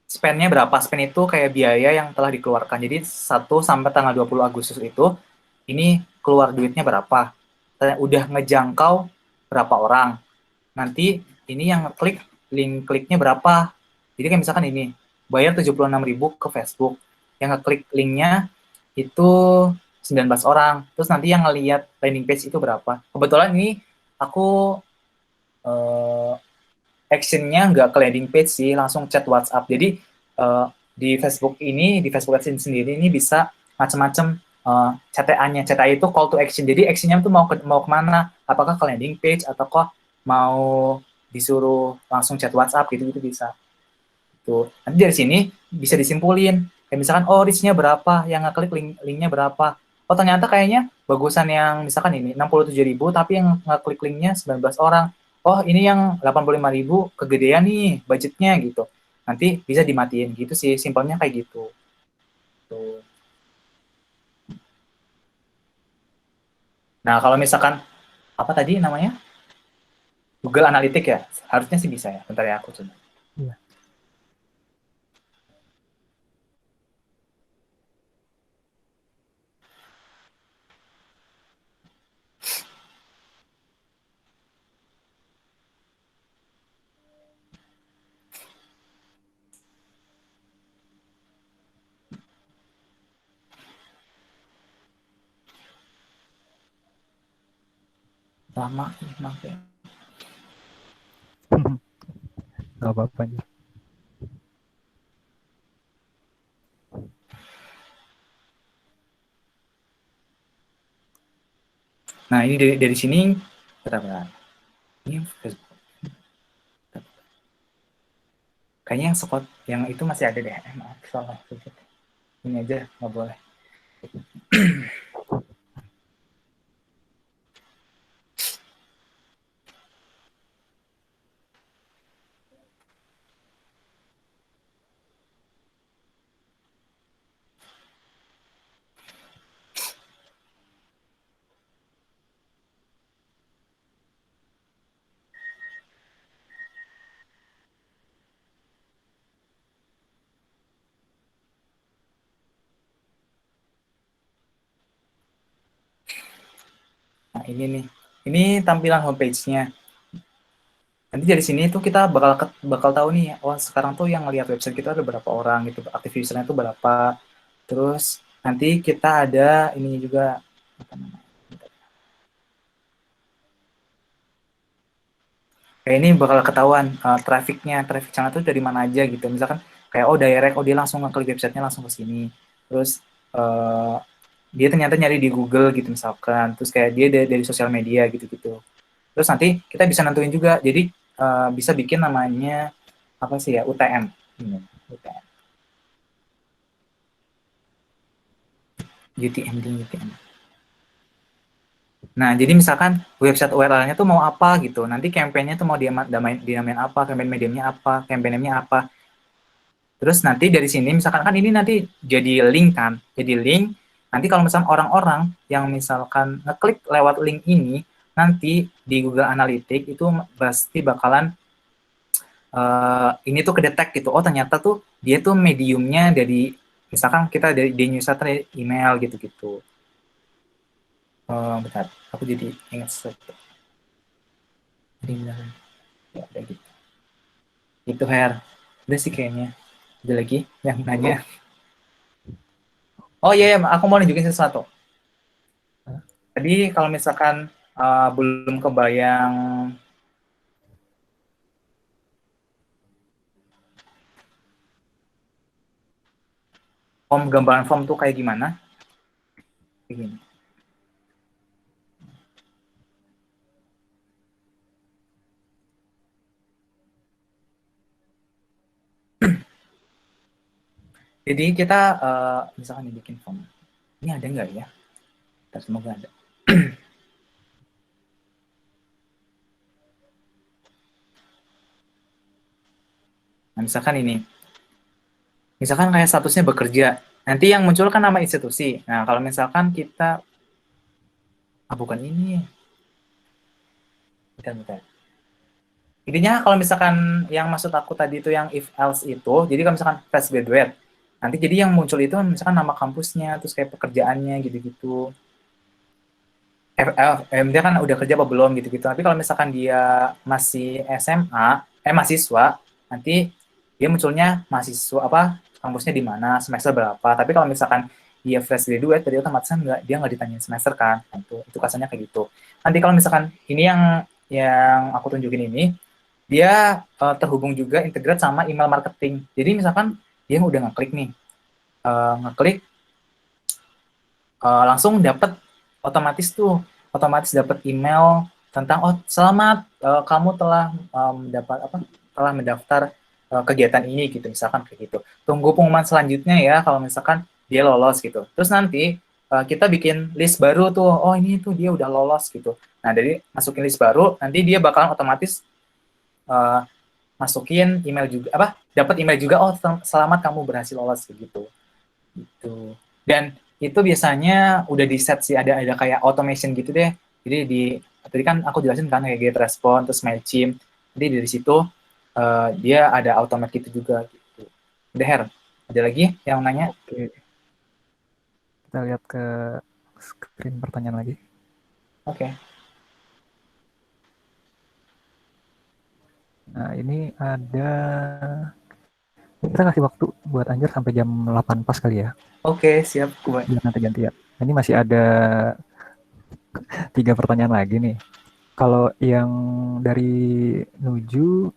spend-nya berapa. Spend itu kayak biaya yang telah dikeluarkan. Jadi 1 sampai tanggal 20 Agustus itu ini keluar duitnya berapa. Udah ngejangkau berapa orang. Nanti ini yang klik link kliknya berapa. Jadi kayak misalkan ini bayar 76.000 ke Facebook. Yang ngeklik linknya itu 19 orang. Terus nanti yang ngelihat landing page itu berapa. Kebetulan ini aku action-nya nggak ke landing page sih, langsung chat WhatsApp. Jadi di Facebook Ads sendiri ini bisa macam-macam CTA-nya. CTA itu call to action. Jadi action-nya tuh mau kemana? Apakah ke landing page atau kok mau disuruh langsung chat WhatsApp gitu bisa. Tuh. Nanti dari sini bisa disimpulin. Kayak misalkan oh reach-nya berapa, yang ngeklik link-nya berapa. Oh ternyata kayaknya bagusan yang misalkan ini 67.000 tapi yang ngeklik linknya 19 orang. Oh ini yang 85.000 kegedean nih budgetnya gitu. Nanti bisa dimatiin gitu sih, simpelnya kayak gitu. Tuh. Nah, kalau misalkan apa tadi namanya? Google Analytics ya, harusnya sih bisa ya. Bentar ya, aku coba.
Iya.
Lama, maaf ya.
Nggak apa-apa aja.
Nah, ini dari sini, bentar. Ini Facebook. Kayaknya yang spot, yang itu masih ada deh. Maaf, salah. Ini aja, nggak boleh. Nah, ini nih. Ini tampilan homepage-nya. Nanti dari sini tuh kita bakal tahu nih, oh sekarang tuh yang ngelihat website kita ada berapa orang gitu, aktif usernya tuh berapa. Terus nanti kita ada ini juga apa namanya? Kayak ini bakal ketahuan trafficnya, traffic channel tuh dari mana aja gitu. Misalkan kayak oh direct, oh dia langsung ngeklik websitenya langsung ke sini. Terus dia ternyata nyari di Google gitu misalkan. Terus kayak dia dari sosial media gitu-gitu. Terus nanti kita bisa nentuin juga. Jadi bisa bikin namanya apa sih ya, UTM. UTM. UTM. Nah, jadi misalkan website URL-nya tuh mau apa gitu. Nanti campaign-nya tuh mau dinamain apa, campaign mediumnya apa, campaign name-nya apa. Terus nanti dari sini misalkan kan ini nanti jadi link kan. Jadi link, nanti kalau misalkan orang-orang yang misalkan ngeklik lewat link ini, nanti di Google Analytics itu pasti bakalan ini tuh kedetek gitu. Oh, ternyata tuh dia tuh mediumnya dari misalkan kita dari newsletter email gitu-gitu. Bentar, aku jadi ingat sesuatu. Ya, udah gitu. Itu Her. Udah sih kayaknya. Ada lagi yang nanya. Oh iya, aku mau nunjukin sesuatu. Tadi kalau misalkan belum kebayang gambaran form tuh kayak gimana? Begini. Jadi kita misalkan bikin form. Ini ada nggak ya? Semoga ada. Nah, misalkan ini. Misalkan kayak statusnya bekerja. Nanti yang muncul kan nama institusi. Nah, kalau misalkan kita bukan ini. Bentar. Intinya kalau misalkan yang maksud aku tadi itu yang if else itu, jadi kalau misalkan fresh graduate, nanti jadi yang muncul itu misalkan nama kampusnya, terus kayak pekerjaannya gitu-gitu. Dia kan udah kerja apa belum gitu-gitu. Tapi kalau misalkan dia masih SMA, mahasiswa, nanti dia munculnya mahasiswa apa, kampusnya di mana, semester berapa. Tapi kalau misalkan dia fresh graduate, tadi otomatis dia nggak ditanyain semester kan. Nah, itu kasarnya kayak gitu. Nanti kalau misalkan ini yang aku tunjukin ini, dia terhubung juga integrate sama email marketing. Jadi misalkan dia udah ngeklik nih, langsung dapat otomatis dapat email tentang oh selamat kamu telah telah mendaftar kegiatan ini gitu, misalkan kayak gitu. Tunggu pengumuman selanjutnya ya kalau misalkan dia lolos gitu. Terus nanti kita bikin list baru tuh, oh ini tuh dia udah lolos gitu. Nah, dari masukin list baru, nanti dia bakalan otomatis masukin email juga dapat email juga, oh selamat kamu berhasil lolos gitu. Gitu. Dan itu biasanya udah di set sih, ada kayak automation gitu deh. Jadi tadi kan aku jelasin kan kayak GetResponse terus Mailchimp. Jadi dari situ dia ada automate gitu juga gitu. Udah Her, ada lagi yang nanya?
Oke. Kita lihat ke screen pertanyaan lagi.
Oke.
Nah, ini ada, kita kasih waktu buat Anjir sampai jam 8 pas kali ya.
Oke, siap. Gue.
Biar nanti gantian. Ini masih ada 3 pertanyaan lagi nih. Kalau yang dari Nuju,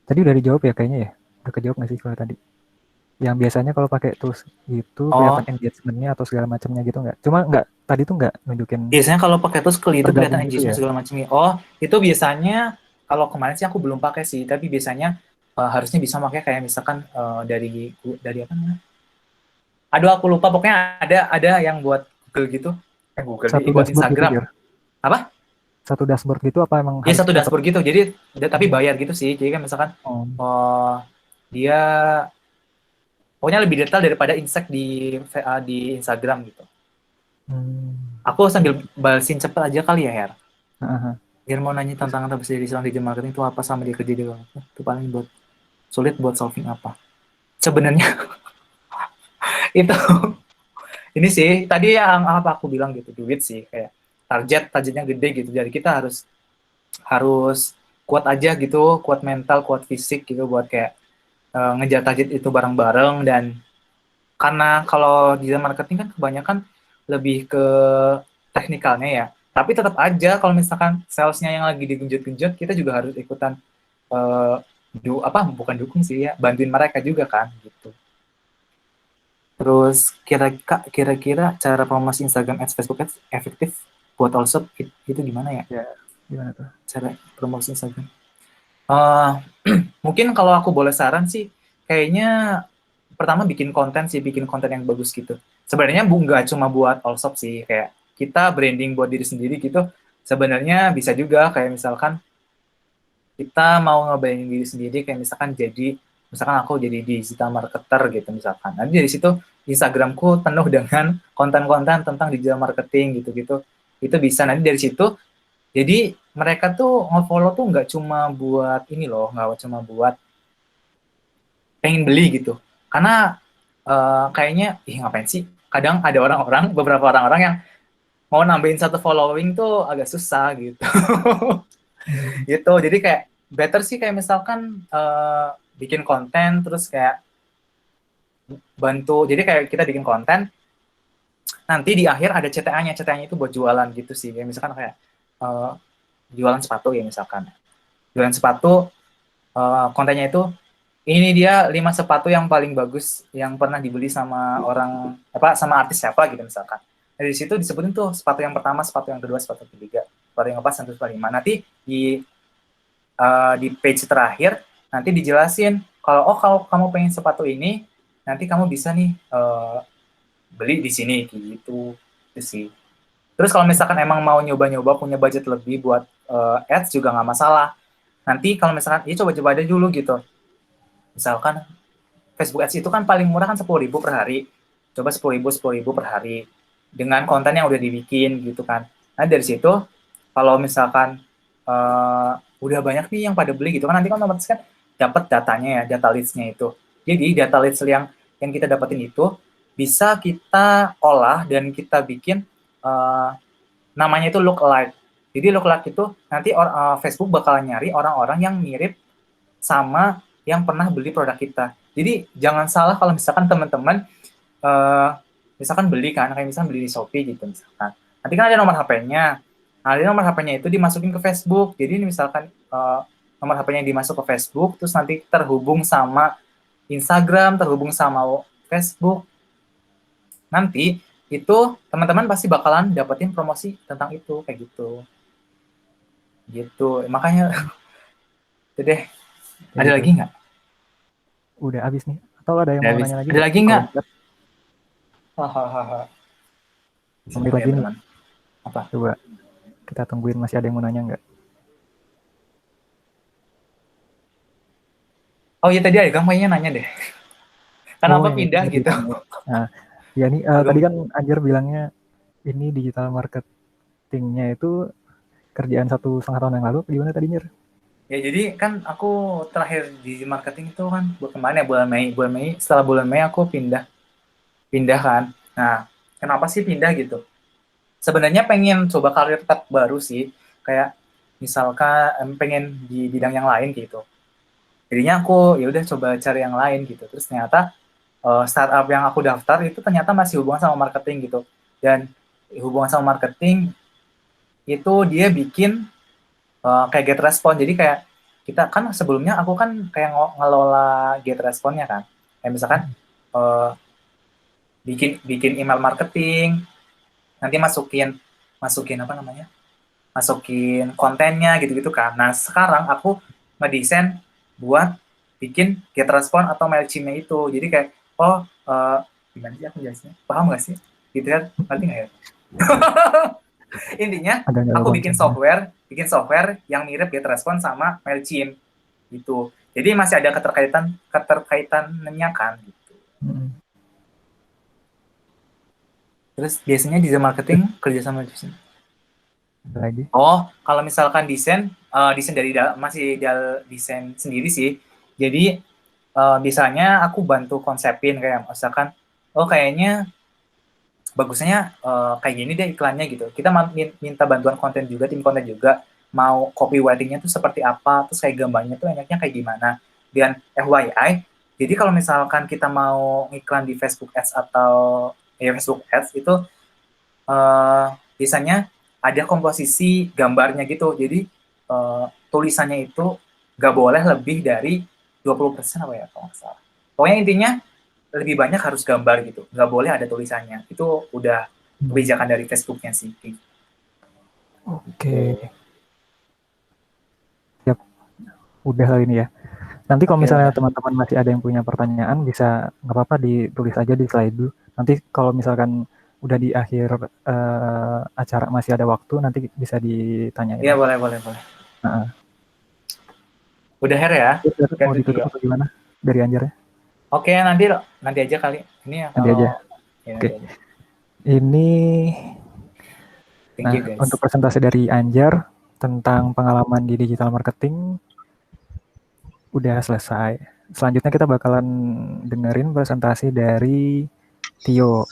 tadi udah dijawab ya kayaknya ya? Udah kejawab nggak sih kalau tadi? Yang biasanya kalau pakai tools gitu, kelihatan engagement-nya atau segala macamnya gitu nggak? Cuma nggak, tadi tuh nggak nunjukin.
Biasanya kalau pakai tools itu kelihatan
gitu
engagement
ya?
segala macamnya. Oh, itu biasanya kalau kemarin sih aku belum pakai sih, tapi biasanya harusnya bisa pakai kayak misalkan dari apa namanya? Aduh, aku lupa. Pokoknya ada yang buat Google gitu. Google
Satu
buat
dashboard gitu,
Instagram.
Dir?
Apa?
Satu dashboard gitu apa emang
Ya
harus
satu
tetap?
dashboard gitu. Jadi tapi bayar gitu sih. Jadi kan misalkan dia pokoknya lebih detail daripada insight di Instagram gitu. Aku sambil balesin cepet aja kali ya, Her. Biar mau nanya tantangan terbesar dari seorang digital marketing itu apa sama dia kerja di luar. Itu paling buat sulit buat solving apa. Sebenarnya itu ini sih tadi yang apa aku bilang gitu, duit sih, kayak targetnya gede gitu. Jadi kita harus kuat aja gitu, kuat mental, kuat fisik gitu buat kayak ngejar target itu bareng-bareng. Dan karena kalau digital marketing kan kebanyakan lebih ke teknikalnya ya, tapi tetap aja kalau misalkan salesnya yang lagi digenjot-genjot, kita juga harus ikutan bukan dukung sih ya, bantuin mereka juga kan gitu. Terus kira-kira cara promosi Instagram Ads, Facebook Ads efektif buat also itu gimana ya?
Ya, gimana tuh?
Cara promosi Instagram. Mungkin kalau aku boleh saran sih, kayaknya pertama bikin konten yang bagus gitu. Sebenarnya nggak cuma buat all shop sih, kayak kita branding buat diri sendiri gitu. Sebenarnya bisa juga kayak misalkan kita mau nge-branding diri sendiri, kayak misalkan aku jadi digital marketer gitu misalkan. Nanti dari situ Instagramku penuh dengan konten-konten tentang digital marketing gitu-gitu. Itu bisa nanti dari situ. Jadi mereka tuh nge-follow tuh nggak cuma buat ini loh, nggak cuma buat pengen beli gitu. Karena kayaknya, ngapain sih? Kadang ada beberapa orang-orang yang mau nambahin satu following tuh agak susah gitu. Gitu, jadi kayak better sih kayak misalkan bikin konten, terus kayak bantu, jadi kayak kita bikin konten, nanti di akhir ada CTA-nya itu buat jualan gitu sih. Kayak misalkan kayak jualan sepatu ya misalkan. Jualan sepatu, kontennya itu, ini dia 5 sepatu yang paling bagus yang pernah dibeli sama sama artis siapa gitu misalkan. Dari situ disebutin tuh sepatu yang pertama, sepatu yang kedua, sepatu ketiga, sepatu yang keempat, sepatu kelima. Nanti di page terakhir nanti dijelasin kalau kamu pengen sepatu ini, nanti kamu bisa nih beli di sini gitu sih. Terus kalau misalkan emang mau nyoba-nyoba punya budget lebih buat ads juga nggak masalah. Nanti kalau misalkan ya coba-coba aja dulu gitu. Misalkan Facebook Ads itu kan paling murah kan 10.000 per hari. Coba 10.000 per hari dengan konten yang udah dibikin gitu kan. Nah dari situ kalau misalkan udah banyak nih yang pada beli gitu kan, nanti kan otomatis kan dapat datanya ya, data leads-nya itu. Jadi data leads yang kita dapetin itu bisa kita olah dan kita bikin namanya itu lookalike. Jadi lookalike itu nanti Facebook bakal nyari orang-orang yang mirip sama yang pernah beli produk kita. Jadi jangan salah kalau misalkan teman-teman misalkan beli kan, kayak misalkan beli di Shopee gitu misalkan. Nanti kan ada nomor HP-nya. Nah, di nomor HP-nya itu dimasukin ke Facebook. Jadi ini misalkan nomor HP-nya dimasuk ke Facebook, terus nanti terhubung sama Instagram, terhubung sama Facebook. Nanti itu teman-teman pasti bakalan dapetin promosi tentang itu, kayak gitu. Gitu. Makanya itu deh. Ada lagi nggak?
Udah habis nih. Atau ada yang mau nanya lagi?
Ada lagi nggak?
Sampai lagi nih.
Apa?
Coba kita tungguin masih ada yang mau nanya nggak?
Oh iya tadi ada kayaknya nanya deh. Kenapa
yang
pindah
itu
gitu?
Nah, ya ini tadi kan Anjar bilangnya ini digital marketingnya itu kerjaan 1,5 tahun yang lalu, gimana tadi Nyer?
Ya jadi kan aku terakhir di marketing itu kan kemarin ya bulan Mei. Setelah bulan Mei aku pindah kan. Nah, kenapa sih pindah gitu? Sebenarnya pengen coba karir tetap baru sih, kayak misalkan pengen di bidang yang lain gitu. Jadinya aku ya udah coba cari yang lain gitu. Terus ternyata startup yang aku daftar itu ternyata masih hubungan sama marketing gitu. Dan hubungan sama marketing itu dia bikin kayak GetResponse. Jadi kayak kita kan sebelumnya aku kan kayak ngelola GetResponse-nya kan. Kayak misalkan bikin email marketing, nanti masukin apa namanya? Masukin kontennya gitu-gitu kan. Nah, sekarang aku ngedesain buat bikin GetResponse atau MailChimp-nya itu. Jadi kayak gimana sih aku jelasnya? Paham nggak sih? Gitu kan? Ngerti nggak ya? Intinya aku bikin software yang mirip GetResponse sama MailChimp gitu. Jadi masih ada keterkaitannya kan gitu. Terus biasanya desain marketing kerja sama desain.
Lagi.
Oh, kalau misalkan desain dari masih desain sendiri sih. Jadi biasanya aku bantu konsepin kayak misalkan kayaknya bagusnya kayak gini deh iklannya gitu. Kita minta bantuan konten juga, tim konten juga, mau copywriting-nya tuh seperti apa, terus kayak gambarnya tuh enaknya kayak gimana. Dan FYI, jadi kalau misalkan kita mau iklan di Facebook Ads atau Facebook Ads itu biasanya ada komposisi gambarnya gitu. Jadi tulisannya itu nggak boleh lebih dari 20% apa ya kalau nggak salah. Pokoknya intinya lebih banyak harus gambar gitu, nggak boleh ada tulisannya. Itu udah kebijakan dari Facebooknya sih.
Oke. Yap, udah kali ini ya. Nanti kalau misalnya teman-teman masih ada yang punya pertanyaan, bisa nggak apa-apa ditulis aja di slide dulu. Nanti kalau misalkan udah di akhir acara masih ada waktu, nanti bisa ditanyain.
Iya, boleh. Udah Her ya?
Mau ditutup atau gimana? Dari Anjar ya?
Oke, nanti aja kali. Ini ya.
Nanti aja.
Ya,
Oke. Ini
Thank you, guys.
untuk presentasi dari Anjar tentang pengalaman di digital marketing udah selesai. Selanjutnya kita bakalan dengerin presentasi dari Tio.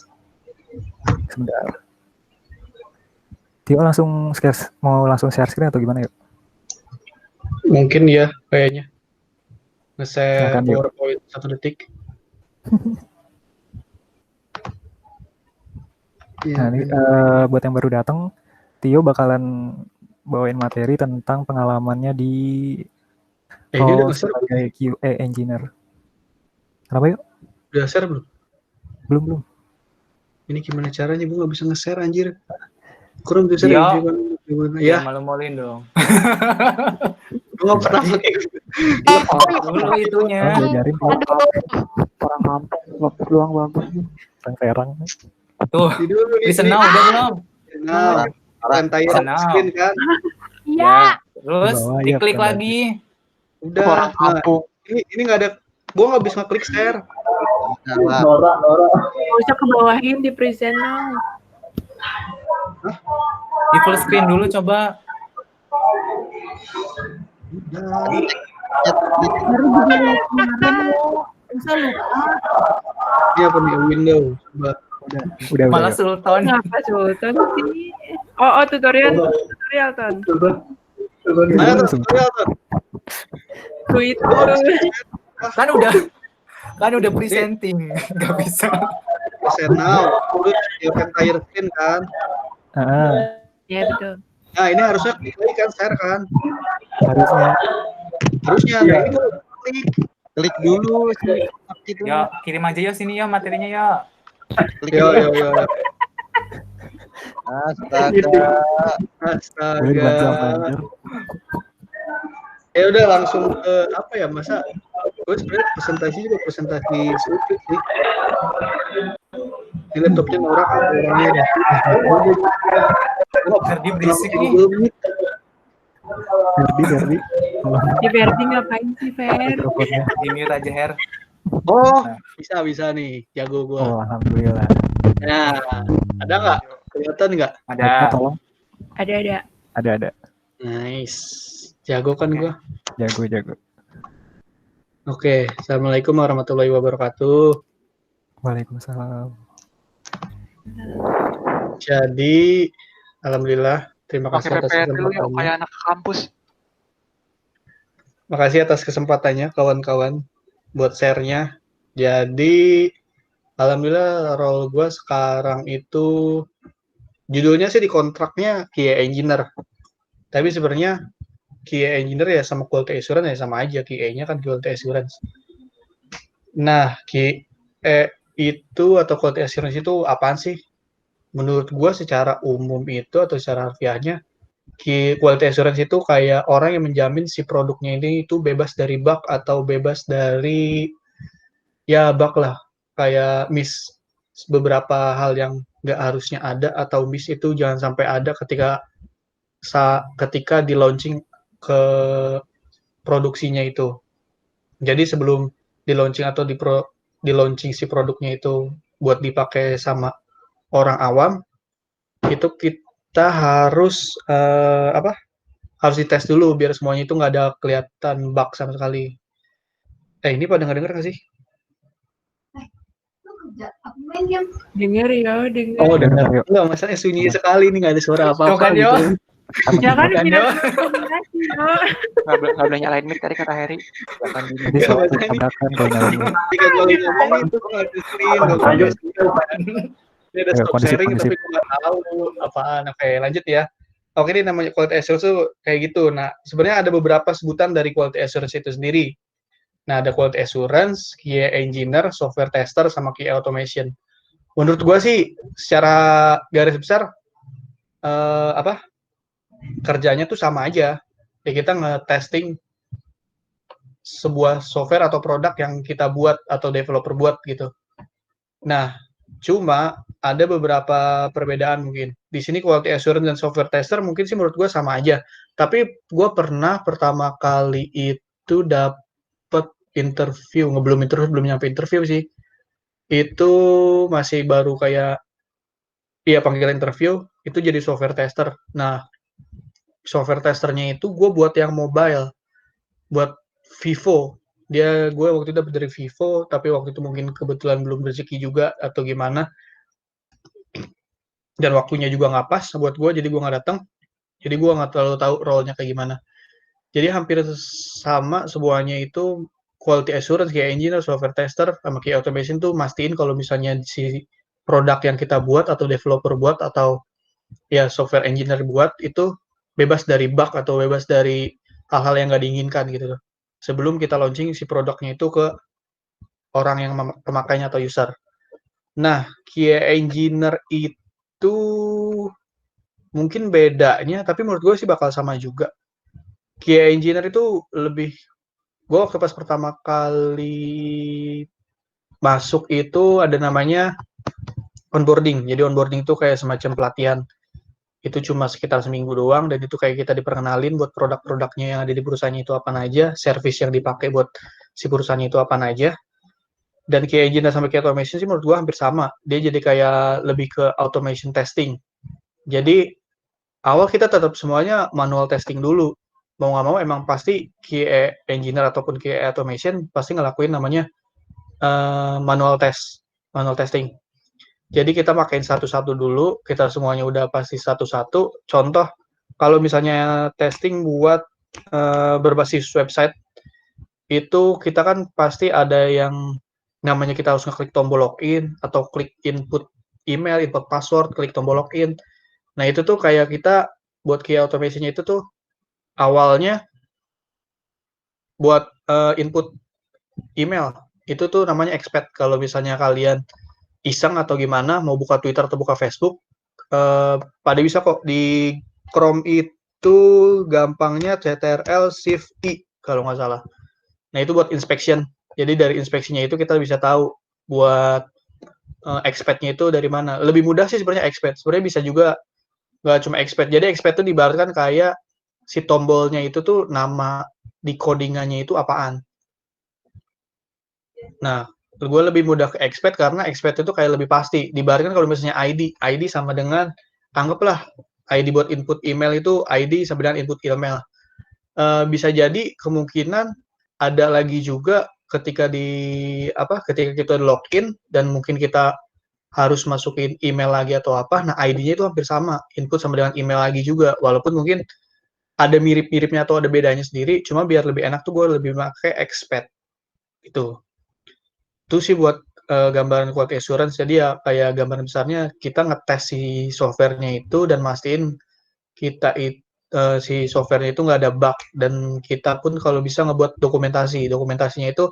Sebentar. Tio mau langsung share screen atau gimana yuk?
Mungkin ya, kayaknya.
Silakan,
PowerPoint 1 detik.
Nah, ini buat yang baru datang, Tio bakalan bawain materi tentang pengalamannya di sebagai QA engineer. Kenapa yuk?
Udah share belum?
Belum.
Ini gimana caranya? Gue nggak bisa nge-share anjir. Kurang bisa share
ya. Malu-maluin dong.
Gue nggak pernah pakai.
Dulu itunya.
Diajarin
Orang mampus, waktu luang bagus nih.
Serang.
Tuh, listen now udah belum?
Nah, entire screen kan?
Iya. Terus diklik lagi.
Udah. Orang kampung. Ini nggak ada. Gue nggak bisa klik share.
Nora. Bisa ke bawahin di present now.
Di full screen dulu coba.
Baru juga kemarin bisa lupa.
Ini apa nih window?
Udah.
Malah Sultan.
Kenapa Sultan sih? Oh tutorial Ton.
Ayo tutorial Ton.
Twitter.
Kan udah presenting, nggak bisa.
Present now, udah entire screen kan?
Ya betul.
Nah ini harusnya klik kan share kan?
Harusnya.
Nah ini klik dulu gitu.
Ya kirim aja ya sini ya materinya ya.
Yo. Astaga. Ya udah langsung ke apa ya, masa gue sebenarnya presentasi sedikit sih. Di laptopnya Nora orangnya ya.
Ferdi berisik nih.
Ferdi.
Di Ferdi ngapain sih Fer?
Di mute aja Her.
Oh,
Nah.
bisa nih, jago gua.
Oh, alhamdulillah.
Nah, ada nggak? Kelihatan nggak?
Ada.
Tolong.
Ada.
Ada.
Nice, jago kan gua.
Jago.
Oke, assalamualaikum warahmatullahi wabarakatuh.
Waalaikumsalam.
Jadi, alhamdulillah, terima kasih
Pakai
atas
PPT lu yuk,
kesempatannya.
kayak anak kampus.
Makasih atas kesempatannya, kawan-kawan, buat share-nya. Jadi, alhamdulillah, role gue sekarang itu judulnya sih di kontraknya QA Engineer. Tapi sebenarnya QA Engineer ya sama Quality Assurance ya sama aja. QA-nya kan Quality Assurance. Nah, QA itu atau Quality Assurance itu apaan sih? Menurut gue secara umum itu atau secara harfiahnya, Quality Assurance itu kayak orang yang menjamin si produknya ini itu bebas dari bug atau bebas dari ya bug lah. Kayak miss beberapa hal yang nggak harusnya ada atau miss itu jangan sampai ada ketika di launching ke produksinya itu. Jadi sebelum di launching atau di launching si produknya itu buat dipakai sama orang awam, itu kita harus harus dites dulu biar semuanya itu nggak ada kelihatan bug sama sekali. Ini pada denger nggak sih?
Denger ya, denger.
Oh,
Dengar,
dengar.
yuk.
Enggak, masalahnya sunyi sekali nih, nggak ada suara apa-apa
Coba,
gitu.
Yo.
Ya kan
Bukan,
biar
Yo.
komunikasi, yo.
Nggak boleh nyalain mic tadi kata Heri. Jangan di
Jadi
Iya,
suatu
makanya.
tabrakan kalau nyalain mic.
Ketika gue lagi ngomong itu gue nggak ada screen, gue nggak ada screen. Ini ada
Ayo,
stop
kondisi.
sharing tapi gue nggak tahu apaan. Oke, lanjut ya. Oke, ini namanya quality assurance tuh kayak gitu. Nah, sebenarnya ada beberapa sebutan dari quality assurance itu sendiri. Nah, ada quality assurance, QA engineer, software tester, sama QA automation. Menurut gue sih, secara garis besar, kerjanya tuh sama aja. Ya kita nge-testing sebuah software atau produk yang kita buat atau developer buat gitu. Nah, cuma ada beberapa perbedaan mungkin. Di sini quality assurance dan software tester mungkin sih menurut gue sama aja. Tapi gue pernah pertama kali itu dapet interview, belum nyampe interview sih. Itu masih baru kayak, panggilan interview, itu jadi software tester. Nah, software testernya itu gue buat yang mobile, buat Vivo. Gue waktu itu dapet dari Vivo, tapi waktu itu mungkin kebetulan belum rezeki juga atau gimana. Dan waktunya juga nggak pas buat gue, jadi gue nggak datang. Jadi gue nggak terlalu tahu role-nya kayak gimana. Jadi hampir sama semuanya itu quality assurance, kayak engineer, software tester, sama kayak automation tuh mastiin kalau misalnya si produk yang kita buat atau developer buat atau ya software engineer buat itu bebas dari bug atau bebas dari hal-hal yang nggak diinginkan gitu loh. Sebelum kita launching si produknya itu ke orang yang pemakainya atau user. Nah, QA engineer itu mungkin bedanya, tapi menurut gue sih bakal sama juga. QA engineer itu lebih, gue waktu pas pertama kali masuk itu ada namanya onboarding. Jadi onboarding itu kayak semacam pelatihan. Itu cuma sekitar seminggu doang, dan itu kayak kita diperkenalin buat produk-produknya yang ada di perusahaan itu apa aja, service yang dipakai buat si perusahaan itu apa aja. Dan QA engineer sama QA automation sih menurut gue hampir sama. Dia jadi kayak lebih ke automation testing. Jadi awal kita tetap semuanya manual testing dulu. Mau nggak mau emang pasti QA engineer ataupun QA automation pasti ngelakuin namanya manual testing. Jadi kita pakein satu-satu dulu, kita semuanya udah pasti satu-satu. Contoh, kalau misalnya testing buat berbasis website, itu kita kan pasti ada yang namanya kita harus ngeklik tombol login, atau klik input email, input password, klik tombol login. Nah, itu tuh kayak kita buat QA automation-nya itu tuh awalnya buat input email. Itu tuh namanya expect. Kalau misalnya kalian iseng atau gimana, mau buka Twitter atau buka Facebook, pada bisa kok. Di Chrome itu gampangnya CTRL Shift I kalau nggak salah. Nah, itu buat inspection. Jadi dari inspeksinya itu kita bisa tahu buat expect-nya itu dari mana. Lebih mudah sih sebenarnya expect. Sebenarnya bisa juga nggak cuma expect. Jadi expect itu diibaratkan kayak si tombolnya itu tuh nama di codingannya itu apaan. Nah, gue lebih mudah ke expect karena expect itu kayak lebih pasti. Dibandingkan kalau misalnya ID sama dengan anggaplah ID buat input email itu ID sama dengan input email. Bisa jadi kemungkinan ada lagi juga ketika ketika kita login dan mungkin kita harus masukin email lagi atau apa, nah ID-nya itu hampir sama, input sama dengan email lagi juga, walaupun mungkin ada mirip-miripnya atau ada bedanya sendiri, cuma biar lebih enak tuh gue lebih pakai expect itu. Itu sih buat gambaran quality assurance. Jadi ya kayak gambaran besarnya kita ngetes si softwarenya itu dan mastiin si softwarenya itu nggak ada bug dan kita pun kalau bisa ngebuat dokumentasi. Dokumentasinya itu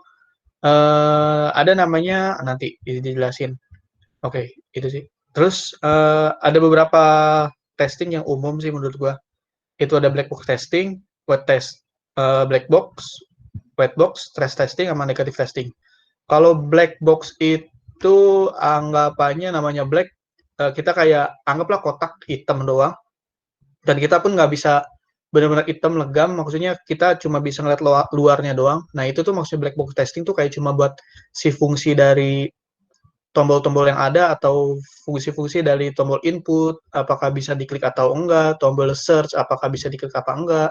ada namanya nanti dijelasin. Oke, itu sih. Terus ada beberapa testing yang umum sih menurut gua. Itu ada black box testing, black box, white box, stress testing, sama negative testing. Kalau black box itu anggapannya namanya black, kita kayak anggaplah kotak hitam doang, dan kita pun nggak bisa benar-benar hitam legam, maksudnya kita cuma bisa ngeliat luarnya doang. Nah itu tuh maksudnya black box testing tuh kayak cuma buat si fungsi dari tombol-tombol yang ada atau fungsi-fungsi dari tombol input, apakah bisa diklik atau enggak, tombol search apakah bisa diklik apa enggak,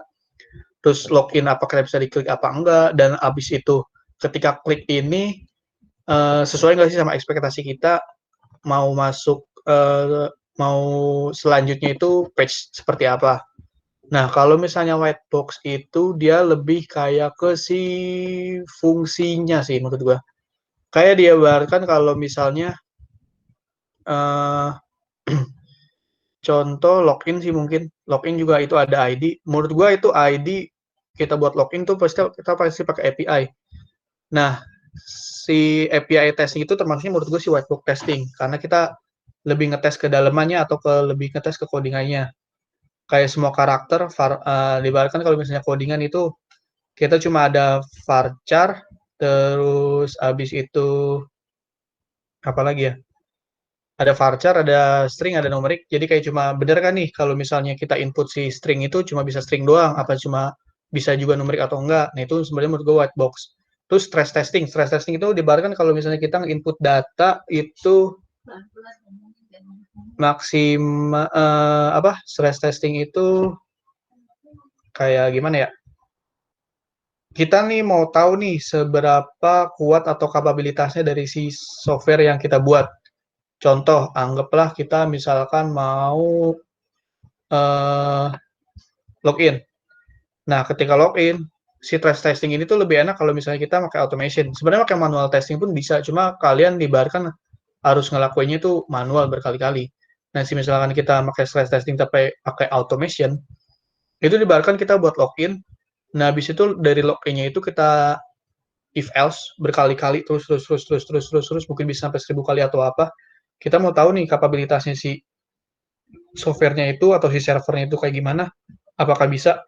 terus login apakah bisa diklik apa enggak, dan abis itu ketika klik ini sesuai nggak sih sama ekspektasi kita mau masuk mau selanjutnya itu page seperti apa. Nah kalau misalnya white box itu dia lebih kayak ke si fungsinya sih menurut gua. Kayak diabarkan kalau misalnya contoh login sih mungkin. Login juga itu ada ID. Menurut gua itu ID kita buat login tuh kita pasti pakai API. Nah, si API testing itu termasuknya menurut gue si white box testing karena kita lebih ngetes ke dalamannya atau lebih ngetes ke codingannya. Kayak semua karakter diibaratkan kalau misalnya codingan itu kita cuma ada varchar, terus abis itu apa lagi ya? Ada varchar, ada string, ada numerik. Jadi kayak cuma bener kan nih kalau misalnya kita input si string itu cuma bisa string doang, apa cuma bisa juga numerik atau enggak. Nah itu sebenarnya menurut gue white box. Terus stress testing itu diibaratkan kalau misalnya kita input data itu stress testing itu kayak gimana ya? Kita nih mau tahu nih seberapa kuat atau kapabilitasnya dari si software yang kita buat. Contoh, anggaplah kita misalkan mau login. Nah, ketika login, si stress testing ini tuh lebih enak kalau misalnya kita pakai automation. Sebenarnya pakai manual testing pun bisa, cuma kalian diibaratkan harus ngelakuinnya itu manual berkali-kali. Nah, misalkan kita pakai stress testing tapi pakai automation, itu diibaratkan kita buat login. Nah, habis itu dari loginnya itu kita if else berkali-kali terus mungkin bisa sampai 1000 kali atau apa. Kita mau tahu nih kapabilitasnya si softwarenya itu atau si servernya itu kayak gimana, apakah bisa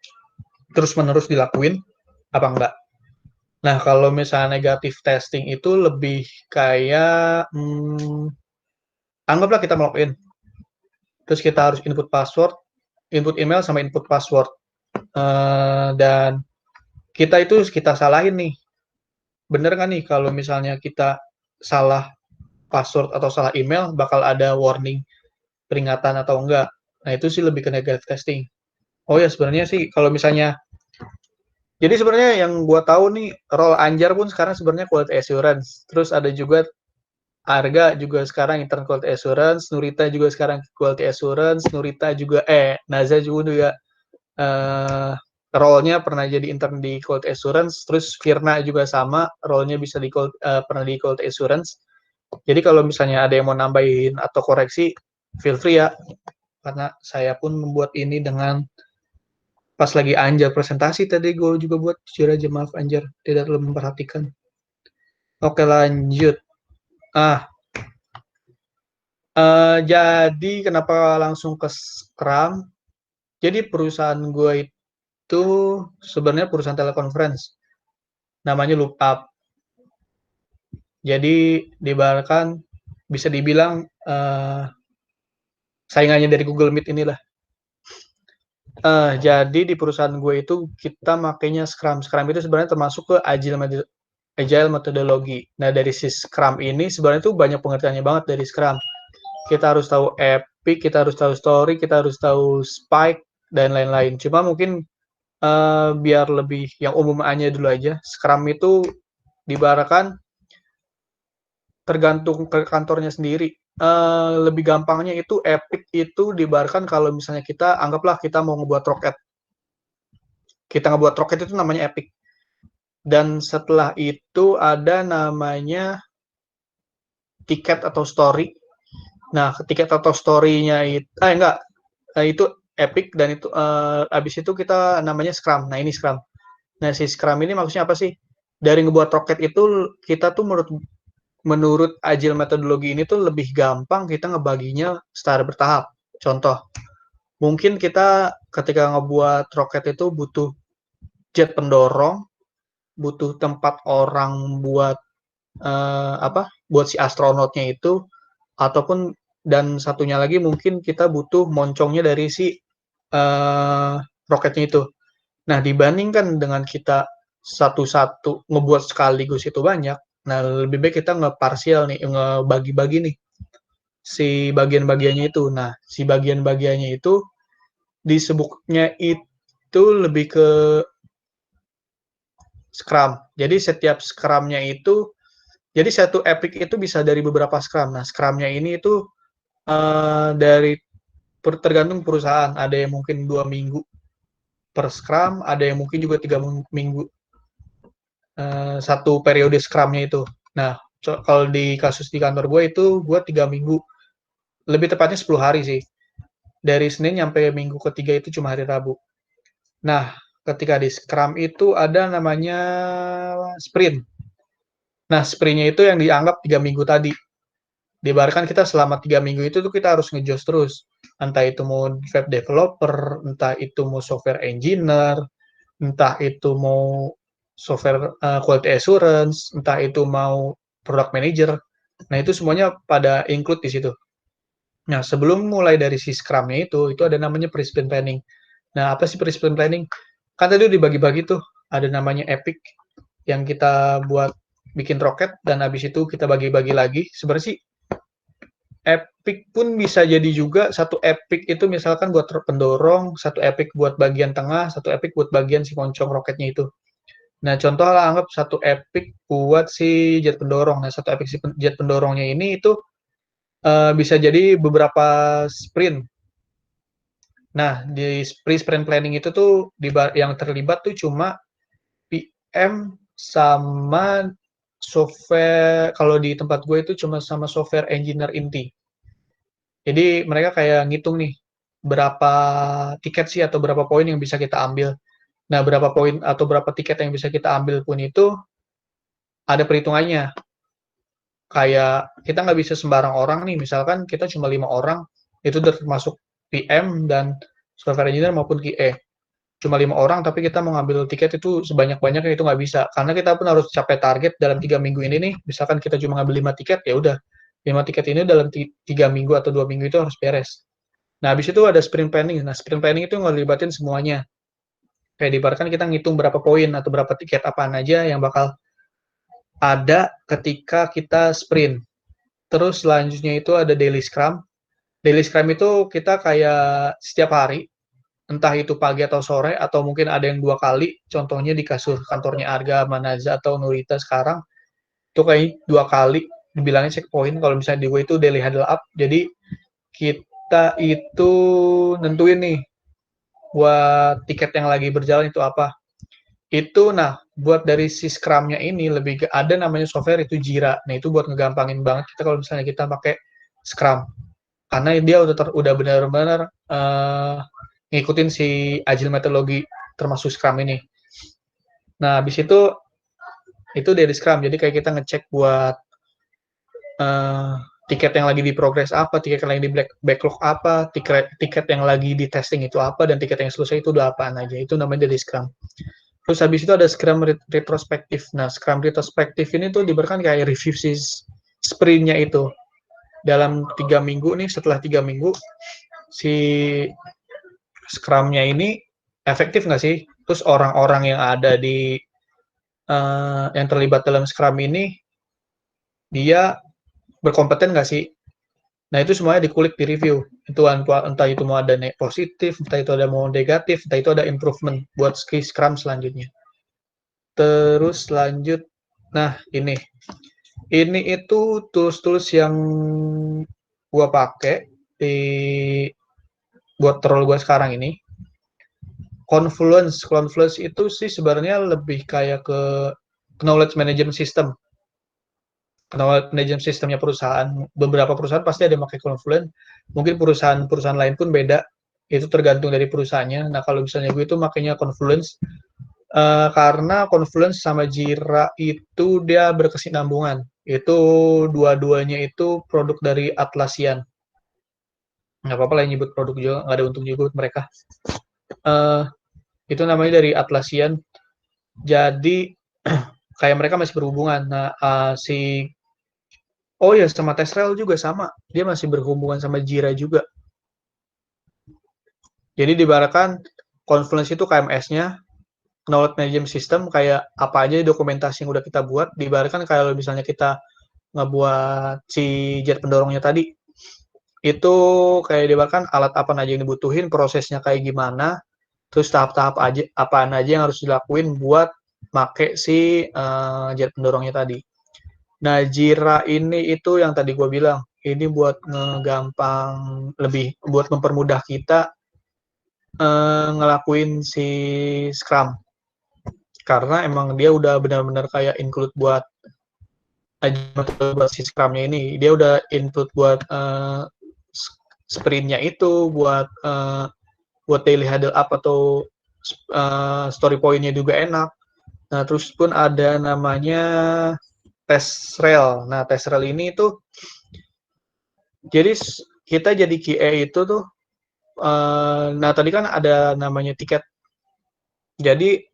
terus-menerus dilakuin apa enggak. Nah, kalau misalnya negatif testing itu lebih kayak anggaplah kita login. Terus kita harus input password, input email sama input password. Dan kita salahin nih. Bener kan nih kalau misalnya kita salah password atau salah email bakal ada warning peringatan atau enggak. Nah, itu sih lebih ke negative testing. Oh ya, sebenarnya sih kalau misalnya jadi sebenarnya yang gua tahu nih role Anjar pun sekarang sebenarnya quality assurance. Terus ada juga Arga juga sekarang intern quality assurance, Nurita juga sekarang quality assurance, Naza juga role-nya pernah jadi intern di quality assurance, terus Firna juga sama, role-nya bisa pernah di quality assurance. Jadi kalau misalnya ada yang mau nambahin atau koreksi, feel free ya. Karena saya pun membuat ini dengan pas lagi Anjar presentasi tadi gue juga buat, jujur aja maaf Anjar, tidak terlalu memperhatikan. Oke lanjut. Jadi kenapa langsung ke Scrum? Jadi perusahaan gue itu sebenarnya perusahaan teleconference. Namanya Lookup. Jadi diibaratkan bisa dibilang saingannya dari Google Meet inilah. Jadi di perusahaan gue itu kita makainya Scrum. Scrum itu sebenarnya termasuk ke agile methodology. Nah, dari si Scrum ini sebenarnya tuh banyak pengertiannya banget dari Scrum. Kita harus tahu epic, kita harus tahu story, kita harus tahu spike, dan lain-lain. Cuma mungkin biar lebih yang umum aja dulu aja. Scrum itu diibaratkan tergantung ke kantornya sendiri. Lebih gampangnya itu epic itu diibaratkan kalau misalnya kita anggaplah kita mau ngebuat roket. Kita ngebuat roket itu namanya epic. Dan setelah itu ada namanya tiket atau story. Nah, tiket atau story-nya itu itu epic dan itu habis itu kita namanya Scrum. Nah, ini Scrum. Nah, si Scrum ini maksudnya apa sih? Dari ngebuat roket itu kita tuh menurut agile metodologi ini tuh lebih gampang kita ngebaginya secara bertahap. Contoh, mungkin kita ketika ngebuat roket itu butuh jet pendorong, butuh tempat orang buat buat si astronotnya itu, ataupun dan satunya lagi mungkin kita butuh moncongnya dari si roketnya itu. Nah, dibandingkan dengan kita satu-satu ngebuat sekaligus itu banyak, nah lebih baik kita ngeparsial nih, ngebagi-bagi nih si bagian-bagiannya itu. Nah, si bagian-bagiannya itu disebutnya itu lebih ke Scrum. Jadi setiap Scrum-nya itu, jadi satu epic itu bisa dari beberapa Scrum. Nah, Scrum-nya ini itu dari tergantung perusahaan. Ada yang mungkin 2 minggu per Scrum, ada yang mungkin juga 3 minggu satu periode Scrum-nya itu. Nah, kalau di kasus di kantor gue itu gue 3 minggu, lebih tepatnya 10 hari sih. Dari Senin sampai minggu ketiga itu cuma hari Rabu. Nah, ketika di Scrum itu ada namanya sprint. Nah, sprint-nya itu yang dianggap 3 minggu tadi. Diibaratkan kita selama 3 minggu itu tuh kita harus ngejos terus. Entah itu mau web developer, entah itu mau software engineer, entah itu mau software quality assurance, entah itu mau product manager. Nah, itu semuanya pada include di situ. Nah, sebelum mulai dari si Scrum-nya itu ada namanya pre-sprint planning. Nah, apa sih pre-sprint planning? Kan tadi udah dibagi-bagi tuh, ada namanya epic yang kita buat bikin roket, dan habis itu kita bagi-bagi lagi. Sebenarnya sih epic pun bisa jadi juga satu epic itu misalkan buat pendorong, satu epic buat bagian tengah, satu epic buat bagian si moncong roketnya itu. Nah, contoh lah anggap satu epic buat si jet pendorong. Nah, satu epic si jet pendorongnya ini itu bisa jadi beberapa sprint. Nah, di sprint planning itu tuh yang terlibat tuh cuma PM sama software, kalau di tempat gue itu cuma sama software engineer inti. Jadi mereka kayak ngitung nih, berapa tiket sih atau berapa poin yang bisa kita ambil. Nah, berapa poin atau berapa tiket yang bisa kita ambil pun itu ada perhitungannya. Kayak kita nggak bisa sembarang orang nih, misalkan kita cuma 5 orang, itu termasuk PM dan software engineer maupun QA. Cuma 5 orang, tapi kita mau ngambil tiket itu sebanyak-banyaknya itu nggak bisa. Karena kita pun harus capai target dalam 3 minggu ini nih, misalkan kita cuma ngambil 5 tiket, ya udah 5 tiket ini dalam 3 minggu atau 2 minggu itu harus beres. Nah, habis itu ada sprint planning. Nah, sprint planning itu ngelibatin semuanya. Kayak diibaratkan kita ngitung berapa poin atau berapa tiket apaan aja yang bakal ada ketika kita sprint. Terus selanjutnya itu ada daily scrum. Daily scrum itu kita kayak setiap hari, entah itu pagi atau sore, atau mungkin ada yang 2 kali, contohnya di kasur kantornya Arga, Manaza, atau Nurita sekarang, itu kayak 2 kali, dibilangnya checkpoint, kalau misalnya di gue itu daily huddle up, jadi kita itu nentuin nih, buat tiket yang lagi berjalan itu apa. Itu, nah, buat dari si Scrum-nya ini lebih ada namanya software itu Jira. Nah, itu buat ngegampangin banget kita kalau misalnya kita pakai Scrum. Karena dia udah benar-benar ngikutin si agile metodologi termasuk Scrum ini. Nah, habis itu dari Scrum. Jadi kayak kita ngecek buat tiket yang lagi di progress apa, tiket yang lagi di backlog apa, tiket yang lagi di testing itu apa, dan tiket yang selesai itu udah apaan aja. Itu namanya dari Scrum. Terus habis itu ada Scrum retrospektif. Nah, Scrum retrospektif ini tuh diberikan kayak review si sprint-nya itu. Dalam 3 minggu nih, setelah 3 minggu, si Scrum-nya ini efektif nggak sih? Terus orang-orang yang ada di yang terlibat dalam Scrum ini, dia berkompeten nggak sih? Nah, itu semuanya dikulik, di-review. Entah itu mau ada positif, entah itu ada mau negatif, entah itu ada improvement buat Scrum selanjutnya. Terus lanjut, nah ini itu tools-tools yang gua pakai buat role gua sekarang ini. Confluence itu sih sebenarnya lebih kayak ke knowledge management system. Knowledge management sistemnya perusahaan. Beberapa perusahaan pasti ada yang pakai Confluence. Mungkin perusahaan lain pun beda. Itu tergantung dari perusahaannya. Nah, kalau misalnya gue itu makanya Confluence karena Confluence sama Jira itu dia berkesinambungan. Itu dua-duanya itu produk dari Atlassian. Nggak apa-apa lah nyebut produk juga, nggak ada untung juga buat mereka. Itu namanya dari Atlassian. Jadi kayak mereka masih berhubungan. Nah, oh ya, sama TestRail juga sama. Dia masih berhubungan sama Jira juga. Jadi diibaratkan Confluence itu KMS-nya, Knowledge Management System, kayak apa aja dokumentasi yang udah kita buat. Diibaratkan kalau misalnya kita ngebuat si jet pendorongnya tadi, itu kayak diibaratkan alat apa aja yang dibutuhin, prosesnya kayak gimana, terus tahap-tahap aja apaan aja yang harus dilakuin buat make si jet pendorongnya tadi. Nah, Jira ini itu yang tadi gue bilang, ini buat buat mempermudah kita ngelakuin si Scrum. Karena emang dia udah benar-benar kayak include buat si Scrum-nya ini. Dia udah include buat sprint-nya itu, buat daily huddle up atau story point-nya juga enak. Nah, terus pun ada namanya TestRail. Nah, TestRail ini tuh jadi kita jadi QA itu tuh nah tadi kan ada namanya tiket. Jadi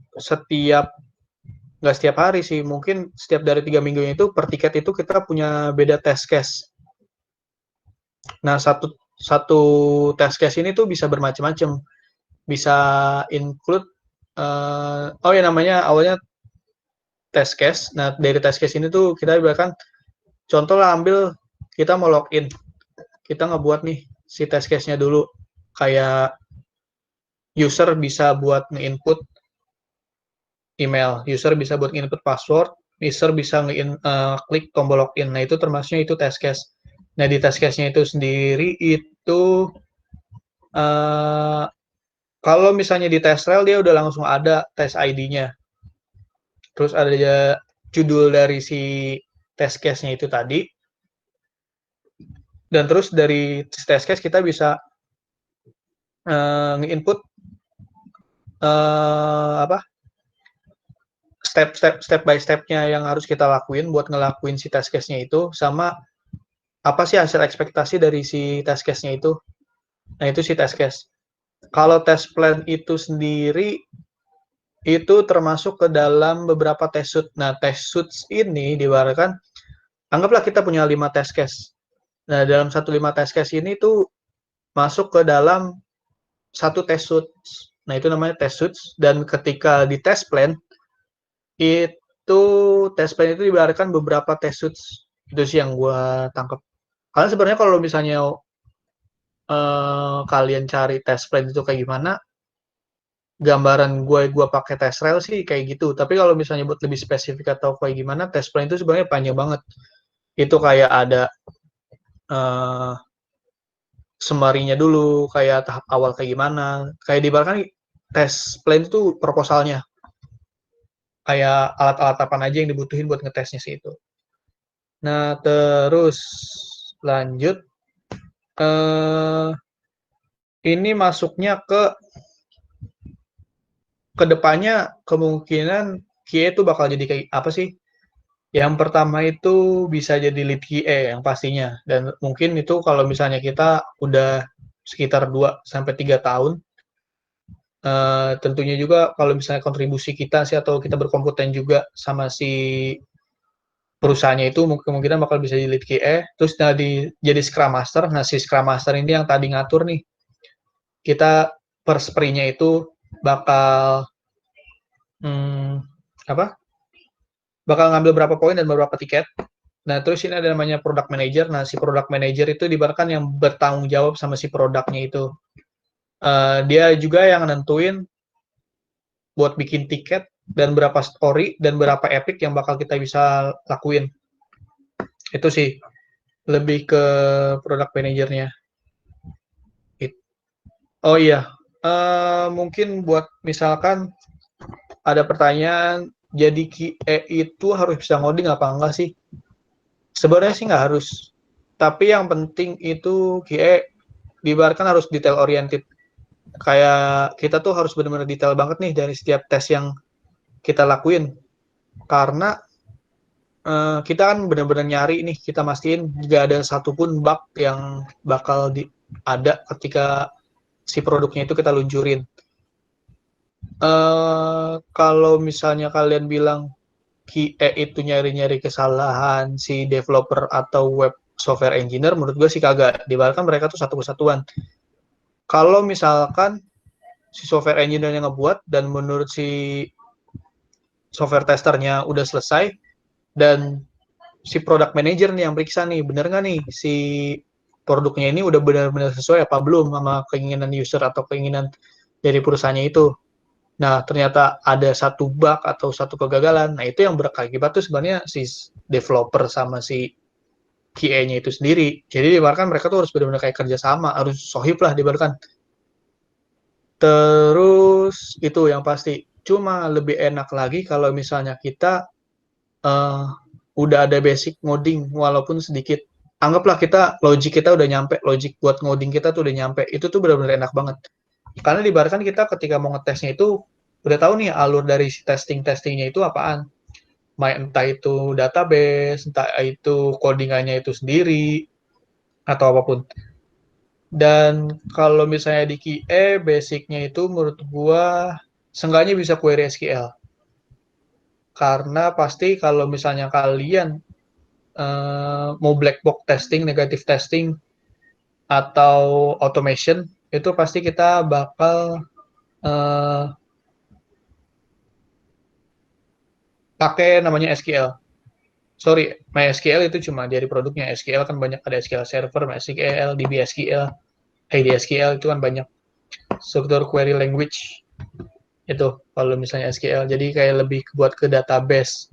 nggak setiap hari sih, mungkin setiap dari 3 minggunya itu per tiket itu kita punya beda test case. Nah, satu test case ini tuh bisa bermacam-macam. Bisa include oh ya namanya awalnya test case. Nah, dari test case ini tuh kita ibaratkan contoh lah, ambil kita mau login. Kita ngebuat nih si test case-nya dulu. Kayak user bisa buat nge-input email, user bisa buat nge-input password, user bisa klik tombol login. Nah, itu termasuknya itu test case. Nah, di test case-nya itu sendiri itu kalau misalnya di TestRail dia udah langsung ada test ID-nya. Terus ada judul dari si test case-nya itu tadi. Dan terus dari test case kita bisa nge-input step by step-nya yang harus kita lakuin buat ngelakuin si test case-nya itu, sama apa sih hasil ekspektasi dari si test case-nya itu. Nah, itu si test case. Kalau test plan itu sendiri itu termasuk ke dalam beberapa test suite. Nah, test suites ini diibaratkan anggaplah kita punya 5 test case. Nah, dalam 5 test case ini tuh masuk ke dalam satu test suite. Nah, itu namanya test suites. Dan ketika di test plan, itu test plan itu diibaratkan beberapa test suites. Itu sih yang gue tangkap. Karena sebenarnya kalau misalnya kalian cari test plan itu kayak gimana, gambaran gue pakai TestRail sih kayak gitu. Tapi kalau misalnya buat lebih spesifik atau kayak gimana, test plan itu sebenarnya panjang banget. Itu kayak ada summary-nya dulu, kayak tahap awal kayak gimana. Kayak diibaratkan test plan itu proposalnya. Kayak alat-alat apa aja yang dibutuhin buat ngetesnya sih itu. Nah, terus lanjut. Ini masuknya ke depannya kemungkinan QA itu bakal jadi kayak apa sih? Yang pertama itu bisa jadi lead QA yang pastinya. Dan mungkin itu kalau misalnya kita udah sekitar 2-3 tahun, tentunya juga kalau misalnya kontribusi kita sih atau kita berkompeten juga sama si perusahaannya itu kemungkinan bakal bisa jadi lead QA. Terus jadi Scrum Master. Nah, si Scrum Master ini yang tadi ngatur nih. Kita per sprint-nya itu bakal bakal ngambil berapa poin dan beberapa tiket. Nah, terus ini ada namanya product manager. Nah, si product manager itu diibaratkan yang bertanggung jawab sama si produknya itu. Dia juga yang nentuin buat bikin tiket dan berapa story dan berapa epic yang bakal kita bisa lakuin. Itu sih lebih ke product manajernya. Oh iya, mungkin buat misalkan ada pertanyaan, jadi QA itu harus bisa ngoding apa enggak sih? Sebenarnya sih nggak harus. Tapi yang penting itu QA diibaratkan harus detail oriented. Kayak kita tuh harus benar-benar detail banget nih dari setiap tes yang kita lakuin. Karena kita kan benar-benar nyari nih, kita mastiin nggak ada satupun bug yang bakal ada ketika si produknya itu kita luncurin. Kalau misalnya kalian bilang QA itu nyari-nyari kesalahan si developer atau web software engineer, menurut gue sih kagak. Diibaratkan mereka tuh satu kesatuan. Kalau misalkan si software engineer yang ngebuat dan menurut si software testernya udah selesai dan si product manager nih yang periksa nih, bener nggak nih si produknya ini udah benar-benar sesuai apa belum sama keinginan user atau keinginan dari perusahaannya itu. Nah, ternyata ada satu bug atau satu kegagalan. Nah, itu yang berakibat tuh sebenarnya si developer sama si QA-nya itu sendiri. Jadi diibaratkan mereka tuh harus benar-benar kayak kerja sama, harus sohib lah diibaratkan. Terus itu yang pasti. Cuma lebih enak lagi kalau misalnya kita udah ada basic ngoding walaupun sedikit. Anggaplah logic kita udah nyampe, logic buat ngoding kita tuh udah nyampe. Itu tuh benar-benar enak banget. Karena diibaratkan kita ketika mau ngetesnya itu udah tahu nih alur dari testingnya itu apaan. Entah itu database, entah itu codingannya itu sendiri, atau apapun. Dan kalau misalnya di QA, basicnya itu menurut gua seenggaknya bisa query SQL. Karena pasti kalau misalnya kalian mau black box testing, negative testing, atau automation, itu pasti kita bakal pakai namanya SQL. Sorry, MySQL itu cuma dari produknya. SQL kan banyak, ada SQL Server, MySQL, DBSQL, IDSQL itu kan banyak. Struktur query language itu kalau misalnya SQL. Jadi kayak lebih buat ke database.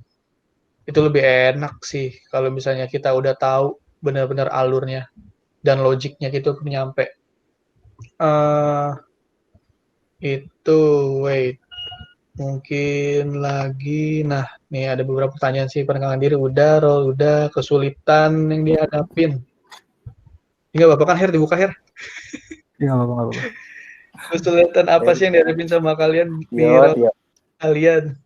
Itu lebih enak sih kalau misalnya kita udah tahu benar-benar alurnya dan logiknya gitu nyampe. Itu wait. Mungkin lagi, nah nih ada beberapa pertanyaan sih. Penekanan diri udah, role udah, kesulitan yang dihadapin. Enggak apa-apa kan, Her, dibuka, Her.
Iya, nggak apa-apa.
Kesulitan apa sih yang dihadapin sama kalian viral kalian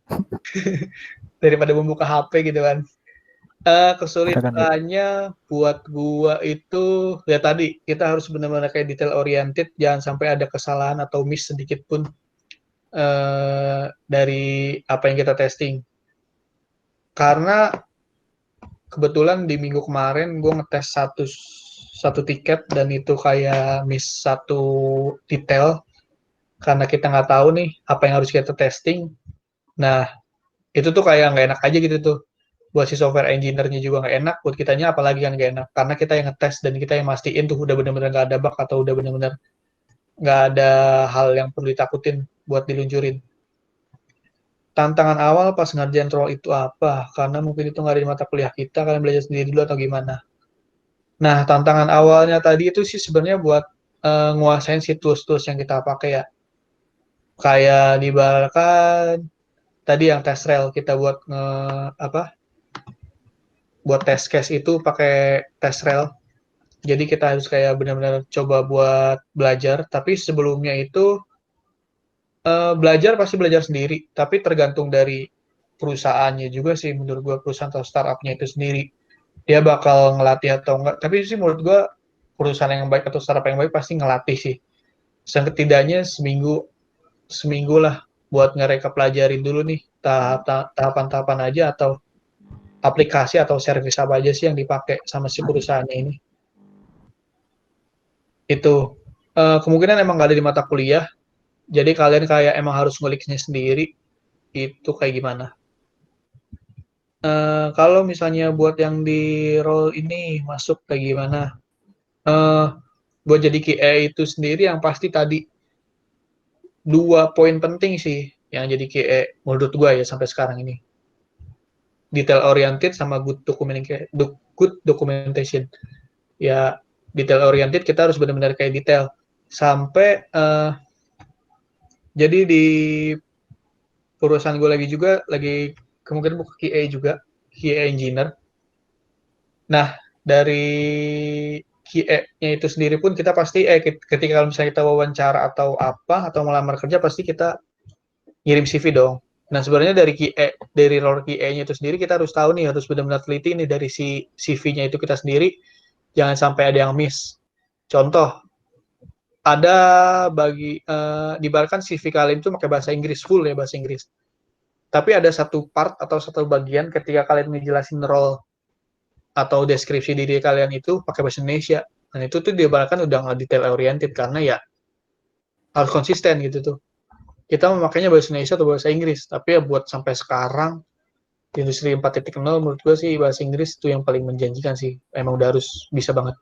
daripada membuka HP gitu kan? Kesulitannya buat gua itu ya tadi kita harus benar-benar kayak detail oriented, jangan sampai ada kesalahan atau miss sedikit pun dari apa yang kita testing. Karena kebetulan di minggu kemarin gue ngetes satu tiket dan itu kayak miss satu detail karena kita nggak tahu nih apa yang harus kita testing. Nah, itu tuh kayak nggak enak aja gitu tuh. Buat si software engineer-nya juga nggak enak, buat kitanya apalagi kan nggak enak. Karena kita yang ngetes dan kita yang mastiin tuh udah benar-benar nggak ada bug atau udah benar-benar nggak ada hal yang perlu ditakutin buat diluncurin. Tantangan awal pas ngerjain role itu apa? Karena mungkin itu nggak ada di mata kuliah kita, kalian belajar sendiri dulu atau gimana? Nah, tantangan awalnya tadi itu sih sebenarnya buat nguasain si tools-tools yang kita pakai ya. Kayak diibaratkan tadi yang test rel kita buat buat test case itu pakai test rel. Jadi kita harus kayak benar-benar coba buat belajar. Tapi sebelumnya itu belajar pasti belajar sendiri, tapi tergantung dari perusahaannya juga sih menurut gue, perusahaan atau startupnya itu sendiri. Dia bakal ngelatih atau enggak. Tapi sih menurut gue perusahaan yang baik atau startup yang baik pasti ngelatih sih. Setidaknya seminggu lah buat ngereka pelajarin dulu nih tahapan-tahapan aja atau aplikasi atau service apa aja sih yang dipakai sama si perusahaannya ini. Itu kemungkinan emang nggak ada di mata kuliah. Jadi kalian kayak emang harus nguliknya sendiri, itu kayak gimana? Kalau misalnya buat yang di role ini masuk kayak gimana? Buat jadi QA itu sendiri yang pasti tadi 2 poin penting sih yang jadi QA menurut gua ya sampai sekarang ini. Detail oriented sama good documentation. Ya, detail oriented kita harus benar-benar kayak detail. Sampai jadi di perusahaan gue lagi kemungkinan buka QA juga, QA engineer. Nah, dari QA-nya itu sendiri pun kita pasti ketika kalau misalnya kita wawancara atau apa atau melamar kerja pasti kita ngirim CV dong. Nah, sebenarnya dari role QA-nya itu sendiri kita harus tahu nih, harus benar-benar teliti nih dari si CV-nya itu kita sendiri, jangan sampai ada yang miss. Contoh, ada diibaratkan CV kalian itu pakai bahasa Inggris full ya, bahasa Inggris. Tapi ada satu part atau satu bagian ketika kalian ngejelasin role atau deskripsi diri kalian itu pakai bahasa Indonesia. Dan itu tuh diibaratkan udah nggak detail oriented karena ya harus konsisten gitu tuh. Kita memakainya bahasa Indonesia atau bahasa Inggris, tapi ya buat sampai sekarang di industri 4.0 menurut gue sih bahasa Inggris itu yang paling menjanjikan sih. Emang udah harus bisa banget.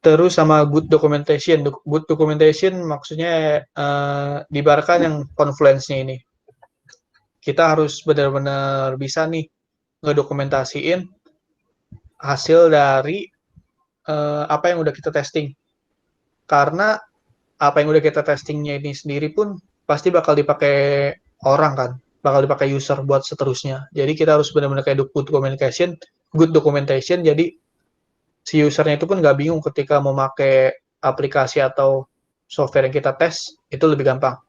Terus sama good documentation. Good documentation maksudnya diibaratkan yang confluence-nya ini. Kita harus benar-benar bisa nih ngedokumentasiin hasil dari apa yang udah kita testing. Karena apa yang udah kita testingnya ini sendiri pun pasti bakal dipakai orang kan, bakal dipakai user buat seterusnya. Jadi kita harus benar-benar kayak good documentation. Jadi si usernya itu pun nggak bingung ketika mau pakai aplikasi atau software yang kita tes, itu lebih gampang.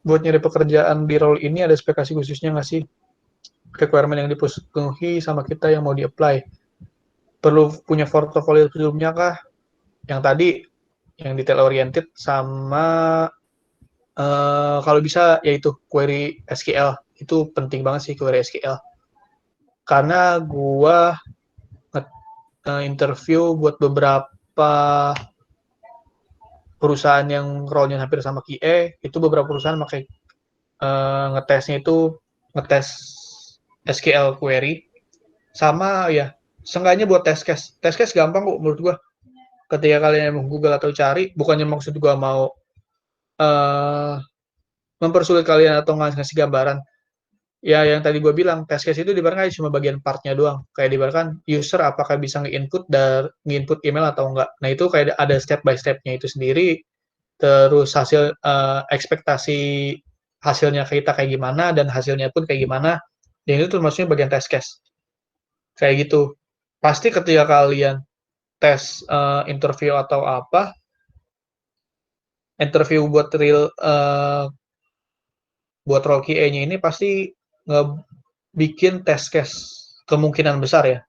Buat nyari pekerjaan di role ini ada spesifikasi khususnya nggak sih? Requirement yang dipenuhi sama kita yang mau di-apply. Perlu punya portofolio sebelumnya kah? Yang tadi, yang detail oriented sama kalau bisa yaitu query SQL. Itu penting banget sih query SQL. Karena gua interview buat beberapa perusahaan yang role-nya hampir sama QA, itu beberapa perusahaan pakai ngetesnya itu ngetes SQL query sama ya seenggaknya buat test case gampang kok menurut gua ketika kalian emang Google atau cari, bukannya maksud gua mau mempersulit kalian atau ngasih gambaran. Ya yang tadi gue bilang, test case itu diibaratkan cuma bagian partnya doang. Kayak diibaratkan user apakah bisa nge-input email atau enggak. Nah itu kayak ada step by step-nya itu sendiri, terus hasil ekspektasi hasilnya kita kayak gimana, dan hasilnya pun kayak gimana, dan itu termasuknya bagian test case. Kayak gitu. Pasti ketika kalian tes interview atau apa, interview buat buat role QA-nya ini pasti bikin test case kemungkinan besar ya.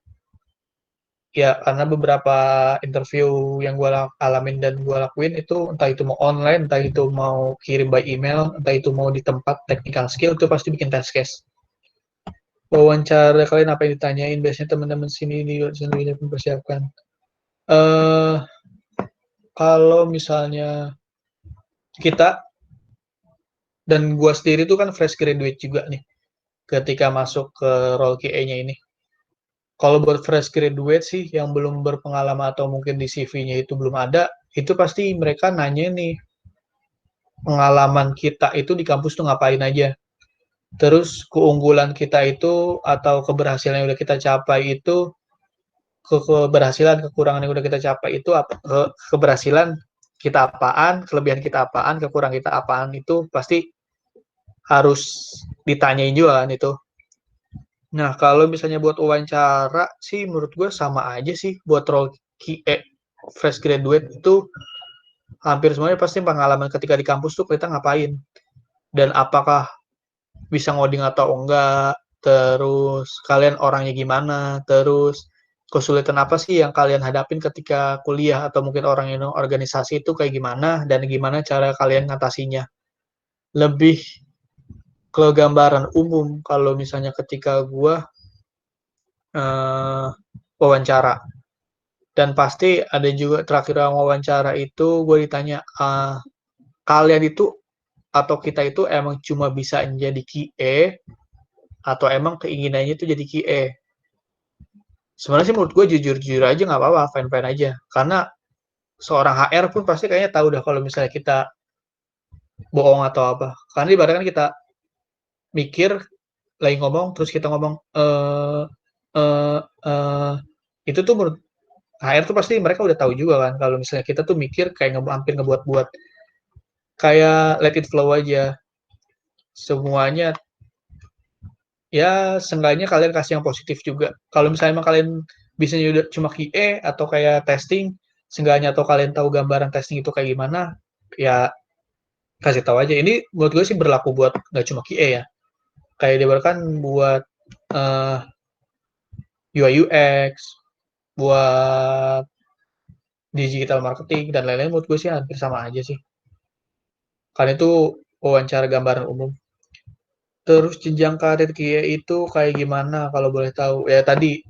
Ya, karena beberapa interview yang gue alamin dan gue lakuin itu entah itu mau online, entah itu mau kirim by email, entah itu mau di tempat technical skill, itu pasti bikin test case. Wawancara kalian apa yang ditanyain? Biasanya teman-teman sini di sini mempersiapkan. Kalau misalnya kita dan gue sendiri tuh kan fresh graduate juga nih ketika masuk ke role QA-nya ini. Kalau buat fresh graduate sih yang belum berpengalaman atau mungkin di CV-nya itu belum ada, itu pasti mereka nanya nih pengalaman kita itu di kampus tuh ngapain aja. Terus keunggulan kita itu atau keberhasilan yang udah kita capai itu, keberhasilan, kekurangan yang udah kita capai itu apa, keberhasilan kita apaan, kelebihan kita apaan, kekurangan kita apaan, itu pasti harus ditanyain juga kan itu. Nah, kalau misalnya buat wawancara sih menurut gue sama aja sih buat role QA fresh graduate itu hampir semuanya pasti pengalaman ketika di kampus tuh kita ngapain dan apakah bisa ngoding atau enggak, terus kalian orangnya gimana, terus kesulitan apa sih yang kalian hadapin ketika kuliah atau mungkin orang yang organisasi itu kayak gimana dan gimana cara kalian ngatasinya. Lebih ke gambaran umum kalau misalnya ketika gue wawancara. Dan pasti ada juga terakhir wawancara itu gue ditanya, kalian itu atau kita itu emang cuma bisa jadi QA atau emang keinginannya itu jadi QA. Sebenarnya sih menurut gue jujur-jujur aja nggak apa-apa, fine-fine aja. Karena seorang HR pun pasti kayaknya tahu dah kalau misalnya kita bohong atau apa. Karena ibaratnya kan kita mikir, lagi ngomong, terus kita ngomong, eh, eh, itu tuh menurut HR tuh pasti mereka udah tahu juga kan, kalau misalnya kita tuh mikir kayak hampir ngebuat-buat. Kayak let it flow aja. Semuanya, ya seenggaknya kalian kasih yang positif juga. Kalau misalnya emang kalian bisanya udah cuma QA atau kayak testing, seenggaknya atau kalian tahu gambaran testing itu kayak gimana, ya kasih tahu aja. Ini menurut gue sih berlaku buat nggak cuma QA ya. Kayak diberkan buat UI UX, buat digital marketing dan lain-lain, menurut gue sih hampir sama aja sih. Karena itu wawancara gambaran umum. Terus jenjang karir QA itu kayak gimana kalau boleh tahu? Ya tadi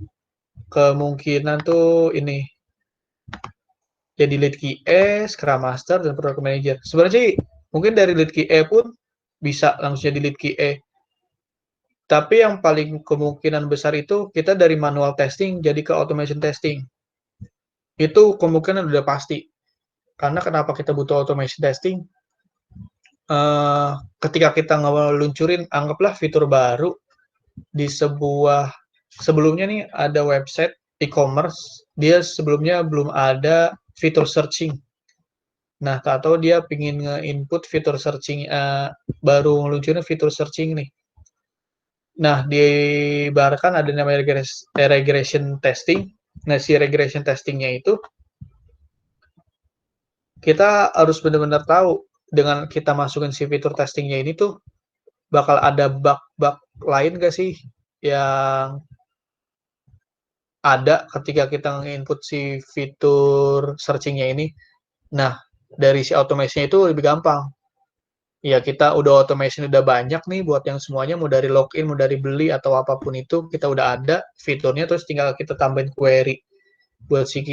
kemungkinan tuh ini jadi lead QA, Scrum Master, dan Product Manager. Sebenarnya sih mungkin dari lead QA pun bisa langsung jadi lead QA. Tapi yang paling kemungkinan besar itu kita dari manual testing jadi ke automation testing. Itu kemungkinan udah pasti. Karena kenapa kita butuh automation testing? Ketika kita ngeluncurin, anggaplah fitur baru di sebuah, sebelumnya nih ada website e-commerce, dia sebelumnya belum ada fitur searching. Nah, atau dia pingin nge-input fitur searching, baru ngeluncurin fitur searching nih. Nah, diibaratkan ada namanya regression testing. Nah, si regression testingnya itu kita harus benar-benar tahu dengan kita masukin si fitur testingnya ini tuh bakal ada bug-bug lain gak sih yang ada ketika kita nge-input si fitur searchingnya ini. Nah, dari si automation itu lebih gampang. Ya, kita udah automation udah banyak nih buat yang semuanya, mau dari login, mau dari beli, atau apapun itu, kita udah ada fiturnya, terus tinggal kita tambahin query buat si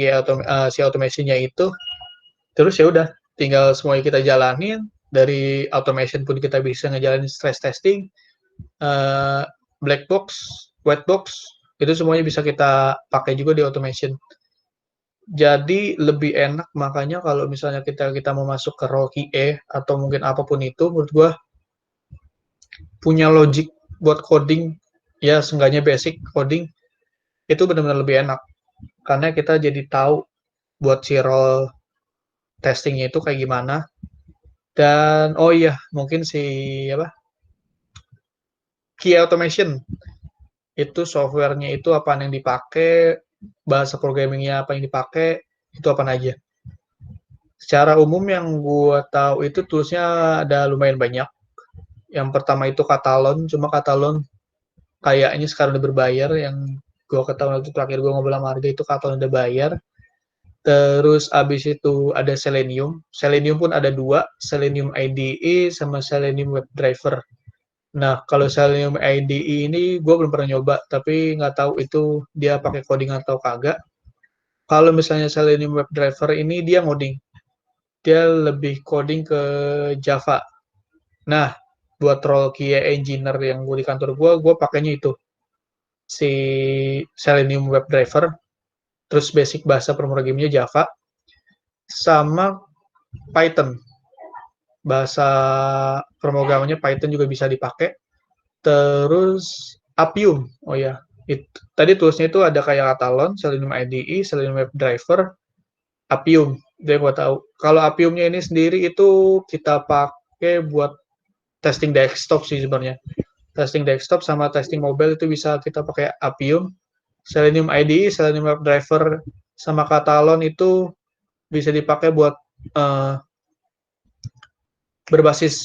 automationnya itu. Terus ya udah, tinggal semuanya kita jalanin. Dari automation pun kita bisa ngejalanin stress testing, black box, white box, itu semuanya bisa kita pakai juga di automation. Jadi lebih enak, makanya kalau misalnya kita mau masuk ke role QA atau mungkin apapun itu, menurut gua punya logic buat coding, ya seenggaknya basic coding, itu benar-benar lebih enak. Karena kita jadi tahu buat si role testingnya itu kayak gimana. Dan oh iya, mungkin si QA automation itu softwarenya itu apa yang dipakai, bahasa programmingnya apa yang dipakai, itu apa aja. Secara umum yang gue tahu itu toolsnya ada lumayan banyak. Yang pertama itu Catalon, cuma Catalon kayaknya sekarang udah berbayar. Yang gue ketahui itu terakhir gue ngobrol sama harga itu Catalon udah bayar. Terus abis itu ada Selenium. Selenium pun ada dua, Selenium IDE sama Selenium WebDriver. Nah, kalau Selenium IDE ini gue belum pernah nyoba, tapi nggak tahu itu dia pakai coding atau kagak. Kalau misalnya Selenium WebDriver ini dia ngoding. Dia lebih coding ke Java. Nah, buat role QA engineer yang gue di kantor gue pakainya itu. Si Selenium WebDriver, terus basic bahasa pemrogrammingnya Java, sama Python. Bahasa pemrogramannya Python juga bisa dipakai. Terus Appium, oh ya, tadi toolsnya itu ada kayak Catalon, Selenium IDE, Selenium WebDriver, Appium. Itu yang gue tahu. Kalau Appiumnya ini sendiri itu kita pakai buat testing desktop sih sebenarnya. Testing desktop sama testing mobile itu bisa kita pakai Appium. Selenium IDE, Selenium WebDriver, sama Catalon itu bisa dipakai buat berbasis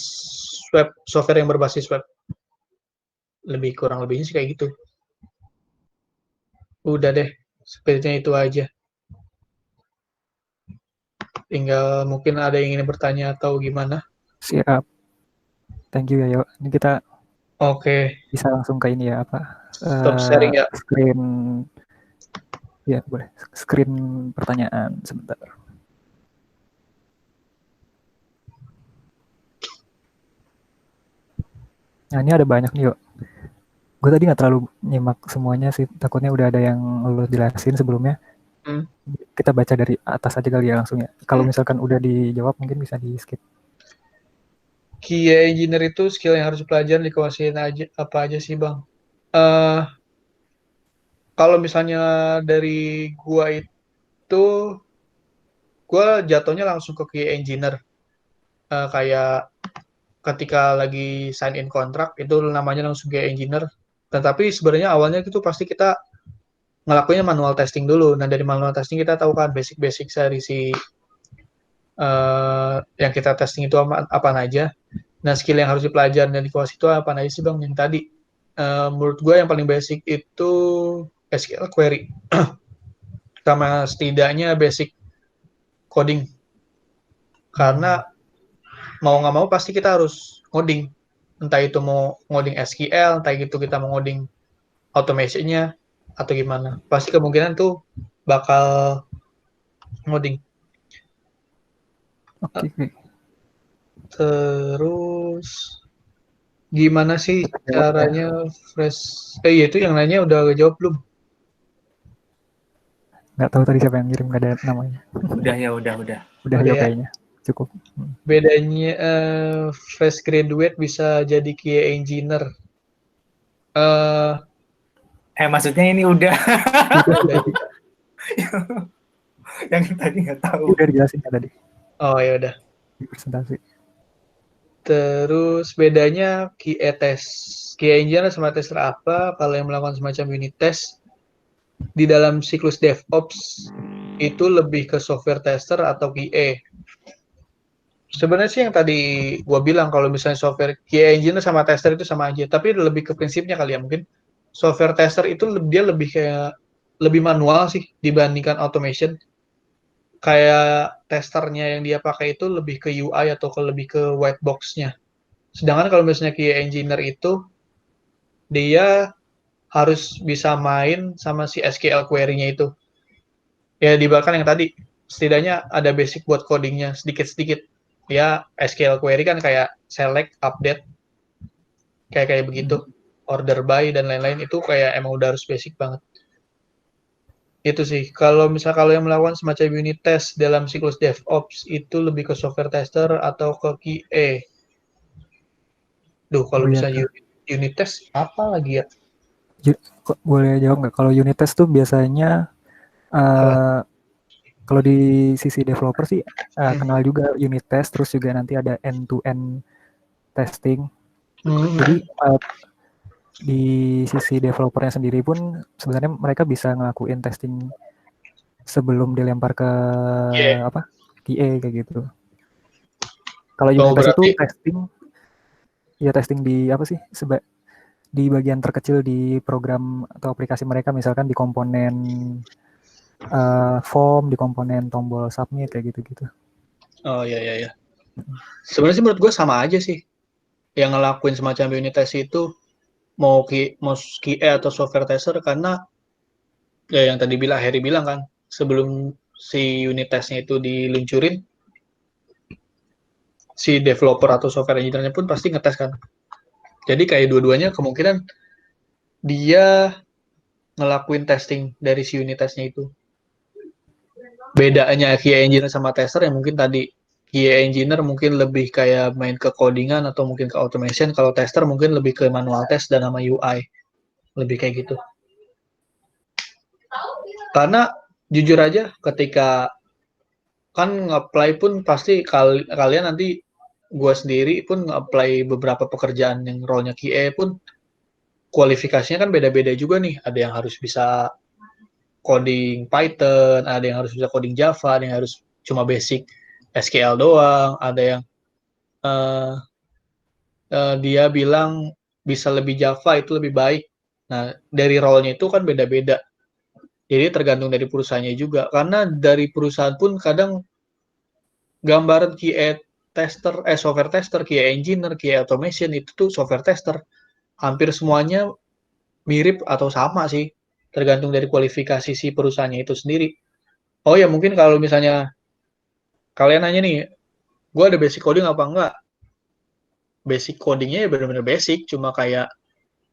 web, software yang berbasis web. Lebih kurang lebihnya sih kayak gitu. Udah deh, sepertinya itu aja. Tinggal mungkin ada yang ingin bertanya atau gimana.
Siap. Thank you ya, Yo. Ini kita bisa langsung ke ini ya,
Stop sharing ya.
Screen, ya boleh. Screen pertanyaan sebentar. Nah, ini ada banyak nih, Yo. Gue tadi nggak terlalu nyimak semuanya sih, takutnya udah ada yang lo jelasin sebelumnya. Kita baca dari atas aja kali ya langsung ya. Kalau misalkan udah dijawab mungkin bisa di skip.
QA engineer itu skill yang harus dipelajari dikuasain aja apa aja sih bang? Kalau misalnya dari gua itu, gua jatuhnya langsung ke QA engineer. Kayak ketika lagi sign in kontrak itu namanya langsung QA engineer. Tetapi sebenarnya awalnya itu pasti kita ngelakuinnya manual testing dulu. Nah dari manual testing kita tahu kan basic-basic dari si yang kita testing itu apa aja. Nah skill yang harus dipelajari dan dikuasai itu apa aja sih bang? Yang tadi menurut gue yang paling basic itu SQL query sama setidaknya basic coding. Karena mau nggak mau pasti kita harus ngoding. Entah itu mau ngoding SQL, entah itu kita mau ngoding automation-nya atau gimana. Pasti kemungkinan tuh bakal ngoding.
Oke.
Terus gimana sih caranya fresh? Iya itu yang nanya udah jawab belum?
Nggak tahu tadi siapa yang ngirim, nggak ada namanya.
Udah ya.
Udah
Udah
ya
ya.
kayaknya. Cukup.
Bedanya fresh graduate bisa jadi QA engineer.
Maksudnya ini udah.
Udah.
Yang tadi nggak tahu.
Udah dijelasin ya tadi
Oh ya udah.
di presentasi.
Terus bedanya QA test. QA engineer sama tester apa? Kalau yang melakukan semacam unit test di dalam siklus DevOps itu lebih ke software tester atau QA. Sebenarnya sih yang tadi gua bilang kalau misalnya software QA engineer sama tester itu sama aja, tapi lebih ke prinsipnya kali ya mungkin. Software tester itu dia lebih kayak lebih manual sih dibandingkan automation. Kayak testernya yang dia pakai itu lebih ke UI atau lebih ke white box-nya. Sedangkan kalau misalnya QA engineer itu dia harus bisa main sama si SQL query-nya itu. Ya dibahkan yang tadi setidaknya ada basic buat codingnya sedikit-sedikit. Ya SQL query kan kayak select, update, kayak begitu, order by dan lain-lain itu kayak emang udah harus basic banget. Itu sih. Kalau yang melakukan semacam unit test dalam siklus DevOps itu lebih ke software tester atau ke QA. Duh, kalau misalnya unit test apa lagi ya?
Boleh jawab nggak? Kalau unit test tuh biasanya kalau di sisi developer sih kenal juga unit test, terus juga nanti ada end-to-end testing. Jadi di sisi developernya sendiri pun sebenarnya mereka bisa ngelakuin testing sebelum dilempar ke QA kayak gitu. Kalau unit test itu testing di apa sih? Di bagian terkecil di program atau aplikasi mereka, misalkan di komponen form, di komponen tombol submit kayak gitu-gitu.
Oh iya. Sebenarnya sih menurut gue sama aja sih. Yang ngelakuin semacam unit test itu mau QA atau software tester karena ya yang tadi Harry bilang kan sebelum si unit testnya itu diluncurin si developer atau software engineer-nya pun pasti ngetes kan. Jadi kayak dua-duanya kemungkinan dia ngelakuin testing dari si unit testnya itu. Bedanya QA engineer sama tester yang mungkin tadi QA engineer mungkin lebih kayak main ke codingan atau mungkin ke automation, kalau tester mungkin lebih ke manual test dan sama UI. Lebih kayak gitu. Karena jujur aja ketika kan nge-apply pun pasti kalian nanti gue sendiri pun nge-apply beberapa pekerjaan yang role-nya QA pun kualifikasinya kan beda-beda juga nih. Ada yang harus bisa coding Python, ada yang harus bisa coding Java, ada yang harus cuma basic SQL doang, ada yang dia bilang bisa lebih Java itu lebih baik. Nah, dari role-nya itu kan beda-beda. Jadi tergantung dari perusahaannya juga. Karena dari perusahaan pun kadang gambaran QA tester, software tester, QA engineer, QA automation itu tuh software tester. Hampir semuanya mirip atau sama sih. Tergantung dari kualifikasi si perusahaannya itu sendiri. Oh ya mungkin kalau misalnya kalian nanya nih, gue ada basic coding apa enggak? Basic codingnya ya benar-benar basic, cuma kayak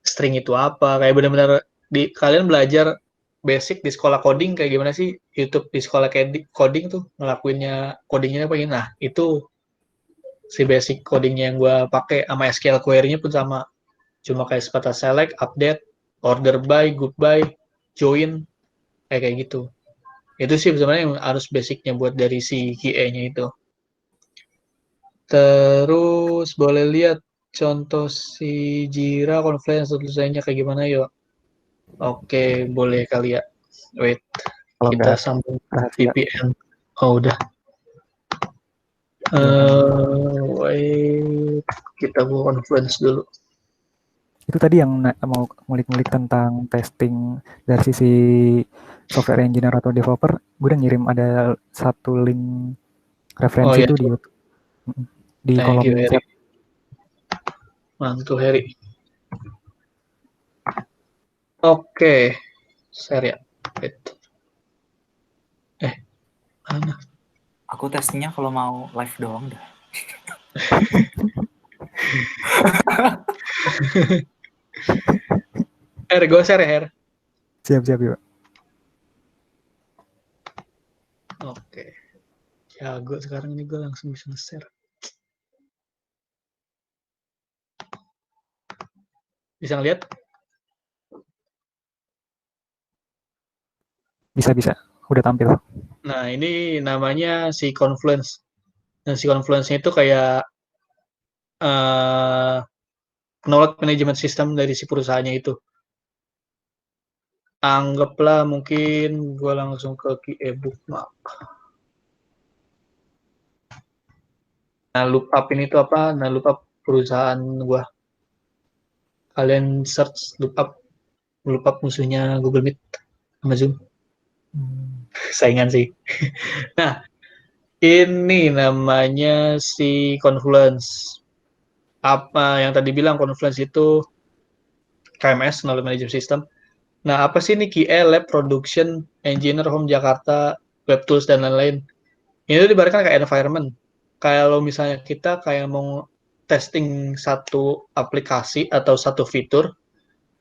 string itu apa, kayak benar-benar kalian belajar basic di sekolah coding kayak gimana sih, YouTube di sekolah coding tuh ngelakuinnya codingnya apa ini. Nah, itu si basic codingnya yang gue pakai sama SQL query-nya pun sama. Cuma kayak sebatas select, update, order by, group by, join, kayak gitu. Itu sih sebenarnya yang harus basicnya buat dari si QA-nya itu. Terus boleh lihat contoh si Jira, Confluence, tulisannya kayak gimana yuk. Oke, boleh kali ya. Wait,
Kalau
kita
nggak
sambung
rahasia.
VPN. Oh, udah. Wait, kita buka Confluence dulu.
Itu tadi yang mau ngulik-ngulik tentang testing dari sisi software engineer atau developer, gue udah ngirim ada satu link referensi itu di YouTube. Di kolom chat.
Mantul, Heri. Oke, share ya. Wait. Mana?
Aku testingnya kalau mau live doang dah.
Gue share ya, Her.
Siap-siap yuk.
Oke. Jago sekarang ini gue langsung bisa nge-share. Bisa ngeliat?
Bisa. Udah tampil.
Nah, ini namanya si Confluence. Dan si Confluence-nya itu kayak knowledge management system dari si perusahaannya itu. Anggaplah mungkin gue langsung ke QA bookmark. Nah, lookup ini tuh apa? Nah, lookup perusahaan gue. Kalian search lookup musuhnya Google Meet sama Zoom. Saingan sih. Nah, ini namanya si Confluence. Apa yang tadi bilang Confluence itu KMS, Knowledge Management System. Nah, apa sih ini QA, Lab, Production, Engineer, Home Jakarta, Web Tools, dan lain-lain. Ini tuh diibaratkan kayak environment. Kalau misalnya kita kayak mau testing satu aplikasi atau satu fitur,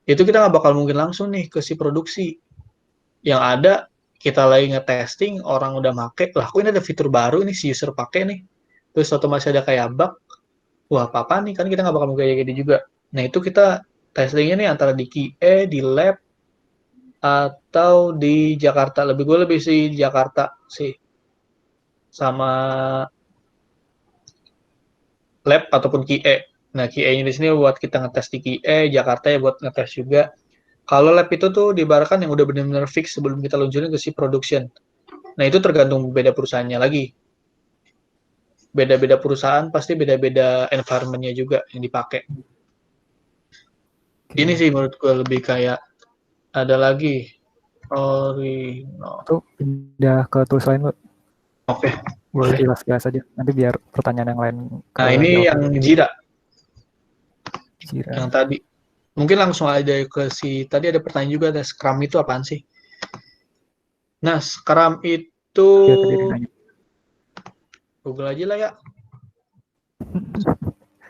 itu kita nggak bakal mungkin langsung nih ke si produksi. Yang ada, kita lagi nge-testing, orang udah make, lah kok ini ada fitur baru nih, si user pakai nih. Terus otomatis ada kayak bug, wah apa nih, kan kita nggak bakal mungkin kayak gitu juga. Nah, itu kita testingnya nih antara di QA, di lab, atau di Jakarta. Gue lebih sih Jakarta sih. Sama lab ataupun QA. Nah, QA-nya di sini buat kita ngetes di QA, Jakarta ya buat ngetes juga. Kalau lab itu tuh diibaratkan yang udah benar-benar fix sebelum kita luncurin ke si production. Nah, itu tergantung beda perusahaannya lagi. Beda-beda perusahaan pasti beda-beda environment-nya juga yang dipakai. Ini sih menurut gue lebih kayak ada lagi
Itu pindah ke tools lain lo.
Oke, boleh.
Sekilas aja. Nanti biar pertanyaan yang lain.
Nah, ini yang Jira.
Jira.
Yang tadi. Mungkin langsung aja ke si tadi ada pertanyaan juga, ada Scrum itu apaan sih? Nah, Scrum itu Google aja lah ya.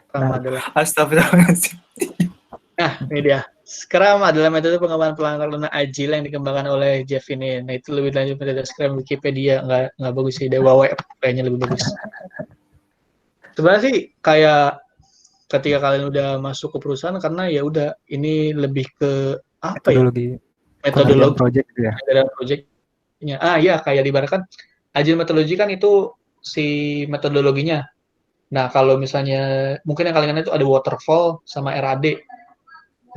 Scrum adalah
Astagfirullahaladzim.
Nah, ini dia. Scrum adalah metode pengembangan pelaksanaan agile yang dikembangkan oleh Jeff ini. Nah, itu lebih lanjut metode Scrum Wikipedia. Nggak bagus sih. Dewa kayaknya lebih bagus. Sebenarnya sih kayak ketika kalian udah masuk ke perusahaan, karena ya udah ini lebih ke apa metodologi
project ya.
Projectnya. Ya kayak diibaratkan agile metodologi kan itu si metodologinya. Nah, kalau misalnya mungkin yang kalian itu ada waterfall sama RAD.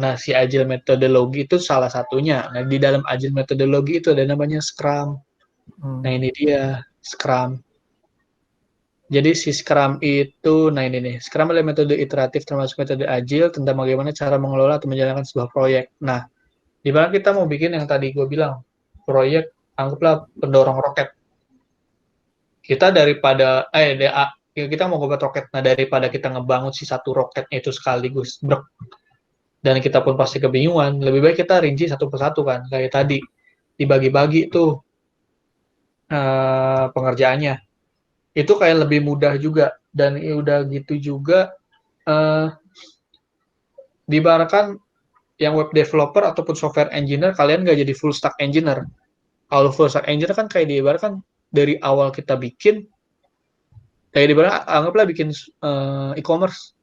Nah, si agile metodologi itu salah satunya. Nah, di dalam agile metodologi itu ada namanya Scrum. Nah, ini dia Scrum. Jadi si Scrum itu, nah ini nih, Scrum adalah metode iteratif termasuk metode agile tentang bagaimana cara mengelola atau menjalankan sebuah proyek. Nah, di mana kita mau bikin yang tadi gue bilang, proyek, anggaplah pendorong roket. Kita daripada, kita mau ngebuat roket, nah daripada kita ngebangun si satu roketnya itu sekaligus, dan kita pun pasti kebingungan, lebih baik kita rinci satu persatu kan, kayak tadi, dibagi-bagi tuh pengerjaannya. Itu kayak lebih mudah juga, dan udah gitu juga diibaratkan yang web developer ataupun software engineer, kalian nggak jadi full stack engineer. Kalau full stack engineer kan kayak diibaratkan dari awal kita bikin, kayak diibaratkan anggaplah bikin e-commerce.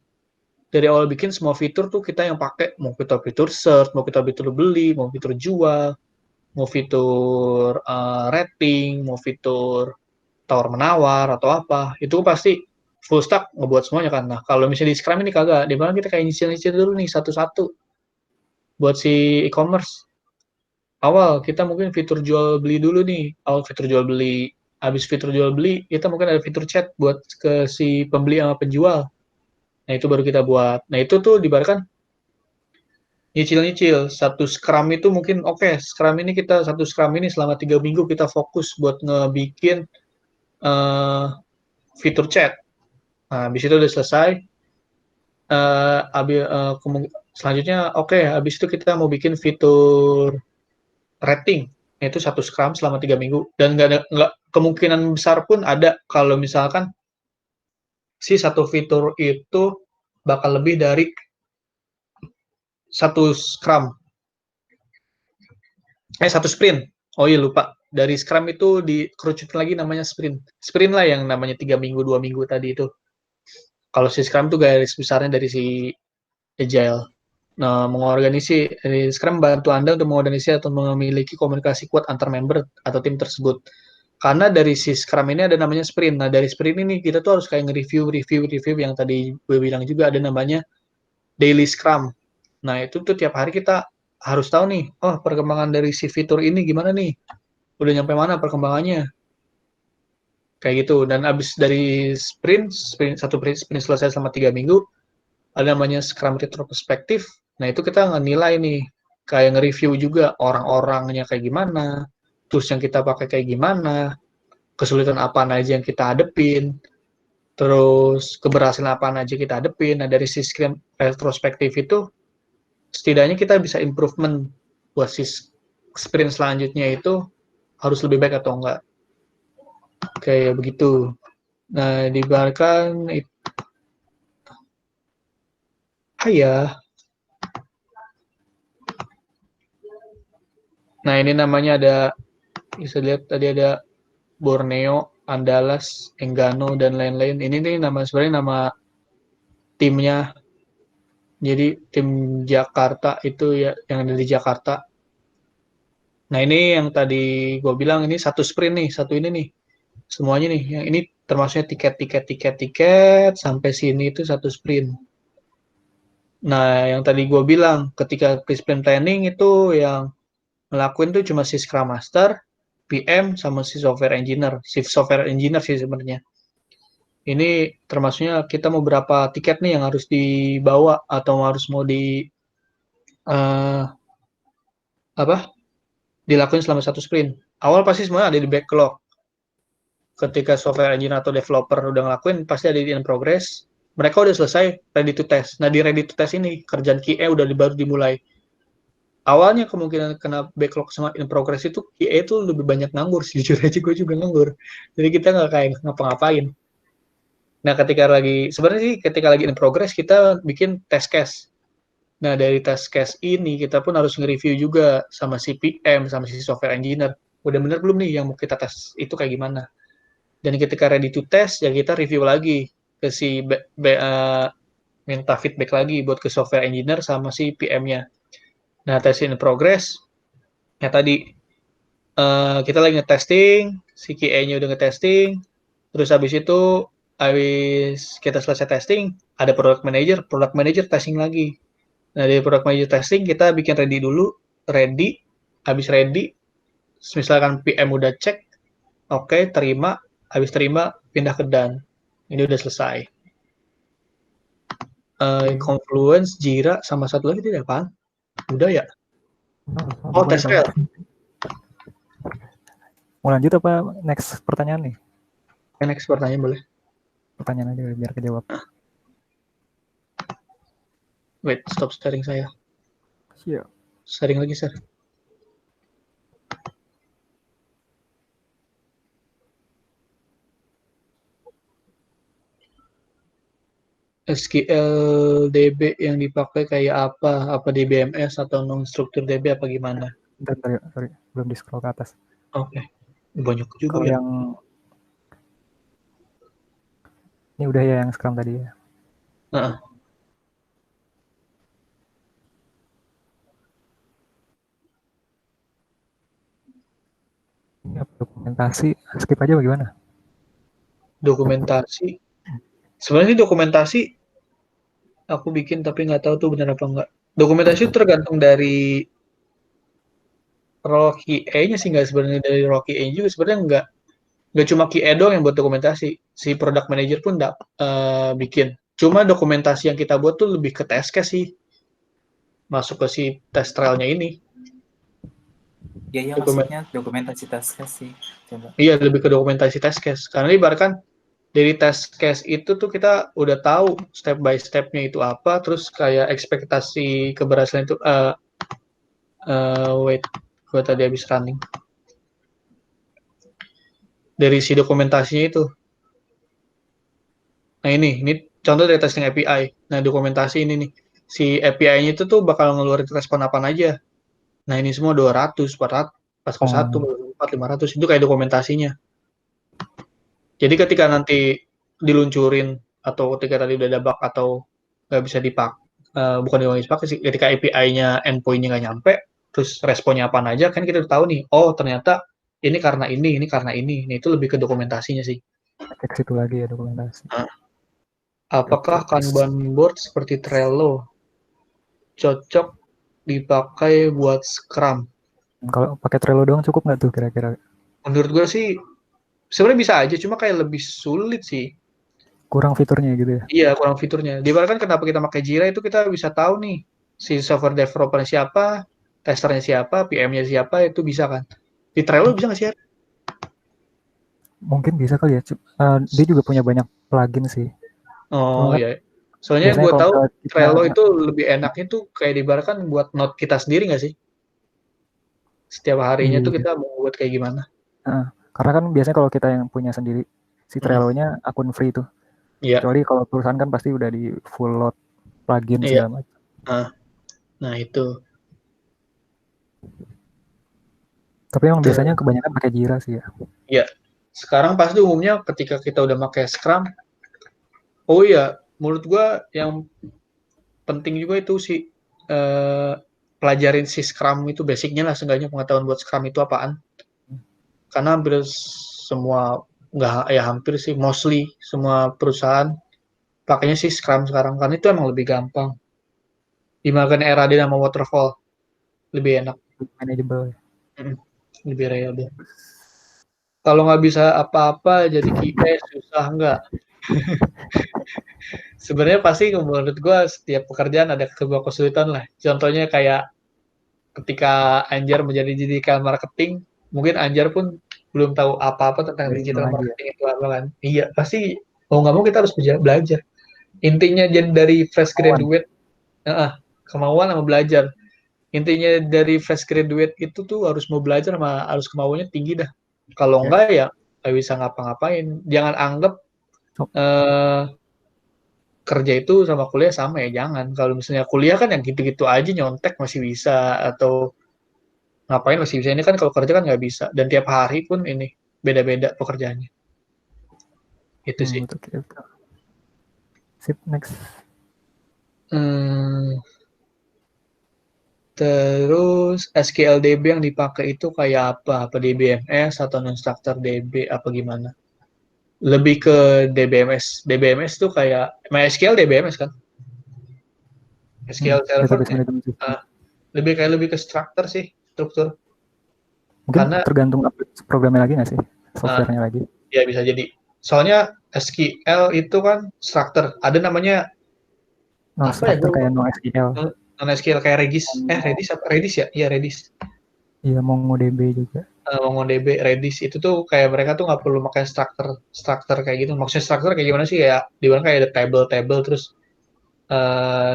Dari awal bikin semua fitur tuh kita yang pakai, mau fitur search, mau fitur beli, mau fitur jual, mau fitur rating, mau fitur tawar menawar atau apa, itu pasti full stack ngebuat semuanya kan. Nah kalau misalnya di Scrum ini kagak, di mana kita kayak nyicil-nyicil dulu nih satu-satu buat si e-commerce. Awal kita mungkin fitur jual beli dulu nih, awal fitur jual beli, habis fitur jual beli kita mungkin ada fitur chat buat ke si pembeli sama penjual. Nah itu baru kita buat. Nah itu tuh dibarkan nyicil-nyicil. Satu Scrum itu mungkin Scrum ini kita satu Scrum ini selama 3 minggu kita fokus buat ngebikin fitur chat. Nah, habis itu udah selesai. Selanjutnya habis itu kita mau bikin fitur rating. Itu satu Scrum selama 3 minggu. Dan nggak kemungkinan besar pun ada kalau misalkan si satu fitur itu bakal lebih dari satu Scrum. Satu sprint. Oh iya lupa. Dari Scrum itu dikerucutin lagi namanya sprint. Sprint lah yang namanya 3 minggu, 2 minggu tadi itu. Kalau si Scrum itu garis besarnya dari si Agile. Nah, Scrum bantu Anda untuk mengorganisasi atau memiliki komunikasi kuat antar member atau tim tersebut. Karena dari si Scrum ini ada namanya sprint. Nah, dari sprint ini kita tuh harus kayak nge-review yang tadi gue bilang juga ada namanya daily Scrum. Nah, itu tuh tiap hari kita harus tahu nih, perkembangan dari si fitur ini gimana nih? Udah nyampe mana perkembangannya? Kayak gitu. Dan abis dari sprint selesai selama 3 minggu, ada namanya Scrum Retrospective. Nah, itu kita nilai nih, kayak nge-review juga orang-orangnya kayak gimana, tools yang kita pakai kayak gimana, kesulitan apa aja yang kita hadepin, terus keberhasilan apa aja kita hadepin. Nah, dari si Scrum Retrospective itu, setidaknya kita bisa improvement buat si sprint selanjutnya itu harus lebih baik atau enggak. Kayak begitu. Nah, dibiarkan ya. Nah, ini namanya ada, bisa lihat tadi ada Borneo, Andalas, Enggano, dan lain-lain. Ini nih sebenarnya nama timnya. Jadi tim Jakarta itu ya yang ada di Jakarta. Nah, ini yang tadi gue bilang ini satu sprint nih, satu ini nih. Semuanya nih, yang ini termasuknya tiket sampai sini itu satu sprint. Nah, yang tadi gue bilang ketika sprint planning itu yang ngelakuin tuh cuma si Scrum Master, PM, sama si software engineer. Si software engineer sih sebenarnya. Ini termasuknya kita mau berapa tiket nih yang harus dibawa atau harus mau dilakuin selama satu sprint. Awal pasti semuanya ada di backlog. Ketika software engineer atau developer udah ngelakuin, pasti ada di in progress. Mereka udah selesai, ready to test. Nah, di ready to test ini, kerjaan QA udah baru dimulai. Awalnya kemungkinan kena backlog sama in progress itu, QA itu lebih banyak nganggur. Jujur aja gue juga nganggur. Jadi kita nggak kayak ngapa-ngapain. Nah, sebenarnya sih ketika lagi in progress, kita bikin test case. Nah, dari test case ini, kita pun harus nge-review juga sama si PM, sama si software engineer. Udah bener belum nih yang mau kita tes itu kayak gimana? Dan ketika ready to test, ya kita review lagi ke si minta feedback lagi buat ke software engineer sama si PM-nya. Nah, test in progress, ya tadi kita lagi nge-testing, si QA-nya udah nge-testing, terus habis kita selesai testing, ada product manager testing lagi. Nah, dari product manager testing, kita bikin habis ready, misalkan PM udah cek, oke, terima, habis terima, pindah ke done. Ini udah selesai. Confluence, Jira, sama satu lagi tidak apaan? Udah ya? Oh, TestRail.
Mau lanjut apa next pertanyaan nih?
Next pertanyaan boleh.
Pertanyaan aja biar kejawab.
Wait, stop sharing saya.
Siap.
Sharing lagi, Sir. SQL DB yang dipakai kayak apa? Apa DBMS atau non-struktur DB apa gimana?
Bentar, sorry, belum di-scroll ke atas.
Oke. Banyak juga
Kalau
ya.
yang ini udah ya yang Scrum tadi ya.
Heeh.
Ini dokumentasi, skip aja bagaimana?
Dokumentasi. Sebenarnya dokumentasi aku bikin tapi nggak tahu tuh benar apa enggak. Dokumentasi itu tergantung dari role QA-nya sih, nggak sebenarnya dari role QA juga sebenarnya nggak cuma QA doang yang buat dokumentasi, si product manager pun bikin. Cuma dokumentasi yang kita buat tuh lebih ke test case sih, masuk ke si test trial-nya ini.
Ya
Dokumen,
maksudnya dokumentasi task sih. Coba.
iya lebih ke dokumentasi test case. Karena ibaratkan dari test case itu tuh kita udah tahu step by step-nya itu apa, terus kayak ekspektasi keberhasilan itu wait, gue tadi habis running. Dari si dokumentasinya itu. Nah ini contoh dari testing API. Nah dokumentasi ini nih, si API-nya itu tuh bakal ngeluarin respon apa aja. Nah ini semua 200, 400, pas ke 1, 4, 500, itu kayak dokumentasinya. Jadi ketika nanti diluncurin, atau ketika tadi udah ada bug, atau nggak bisa bukan nggak bisa dipakai sih, ketika API-nya endpoint-nya nggak nyampe, terus responnya apa aja, kan kita udah tahu nih, oh ternyata ini karena ini karena ini. Nah itu lebih ke dokumentasinya sih.
Cek situ lagi ya dokumentasi.
Nah, apakah Kanban board seperti Trello cocok dipakai buat Scrum?
Kalau pakai Trello doang cukup nggak tuh kira-kira?
Menurut gue sih sebenarnya bisa aja, cuma kayak lebih sulit sih.
Kurang fiturnya gitu ya?
Iya, kurang fiturnya. Diibaratkan kenapa kita pakai Jira itu kita bisa tahu nih si software developer siapa, testernya siapa, PM-nya siapa, itu bisa kan. Di Trello bisa nggak sih?
Mungkin bisa kali ya. Dia juga punya banyak plugin sih.
Oh
Cuma kan
iya. Soalnya
biasanya
gue
kalau
tahu
kita
Trello itu lebih enaknya tuh kayak diibaratkan buat note kita sendiri nggak sih? Setiap harinya tuh
iya.
kita mau buat kayak gimana.
Karena kan biasanya kalau kita yang punya sendiri, si Trello-nya akun free tuh.
Iya,
Kecuali kalau perusahaan kan pasti udah di full load plugin
iya.
segala macam.
Nah itu.
Tapi emang biasanya kebanyakan pakai Jira sih ya.
Iya. Sekarang pasti umumnya ketika kita udah pakai Scrum, oh iya, menurut gua yang penting juga itu sih pelajarin si Scrum itu basicnya lah, seenggaknya pengetahuan buat Scrum itu apaan. Karena hampir semua, nggak ya hampir sih, mostly semua perusahaan pakainya sih Scrum sekarang, karena itu emang lebih gampang. Dimakan era dia nama waterfall, lebih enak,
Manageable ya.
lebih reliable. Kalau nggak bisa apa-apa jadi QA susah nggak? Sebenarnya pasti menurut gue setiap pekerjaan ada sebuah kesulitan lah. Contohnya kayak ketika Anjar menjadi digital marketing, mungkin Anjar pun belum tahu apa-apa tentang digital marketing itu apa kan. Iya, pasti mau nggak mau kita harus belajar. Intinya jadi dari fresh graduate, kemauan sama belajar. Intinya dari fresh graduate itu tuh harus mau belajar sama harus kemauannya tinggi dah. Kalau enggak ya nggak bisa ngapa-ngapain. Jangan anggap kerja itu sama kuliah sama ya, jangan. Kalau misalnya kuliah kan yang gitu-gitu aja, nyontek masih bisa, atau ngapain masih bisa. Ini kan kalau kerja kan nggak bisa, dan tiap hari pun ini beda-beda pekerjaannya. Itu sih.
Okay. Sip, next.
Terus SQLDB yang dipakai itu kayak apa? Apa DBMS atau non-structure DB apa gimana? Lebih ke DBMS. DBMS tuh kayak MySQL DBMS kan? SQL Server lebih ke struktur sih, struktur.
Mungkin
Karena
tergantung programnya lagi nggak sih, softwarenya lagi?
Ya bisa jadi. Soalnya SQL itu kan struktur. Ada namanya
struktur kayak NoSQL.
NoSQL kayak Redis. Redis ya? Iya Redis.
Iya, MongoDB juga.
MongoDB, Redis itu tuh kayak mereka tuh nggak perlu pakai struktur kayak gitu. Maksudnya struktur kayak gimana sih? Ya, di mana kayak ada table terus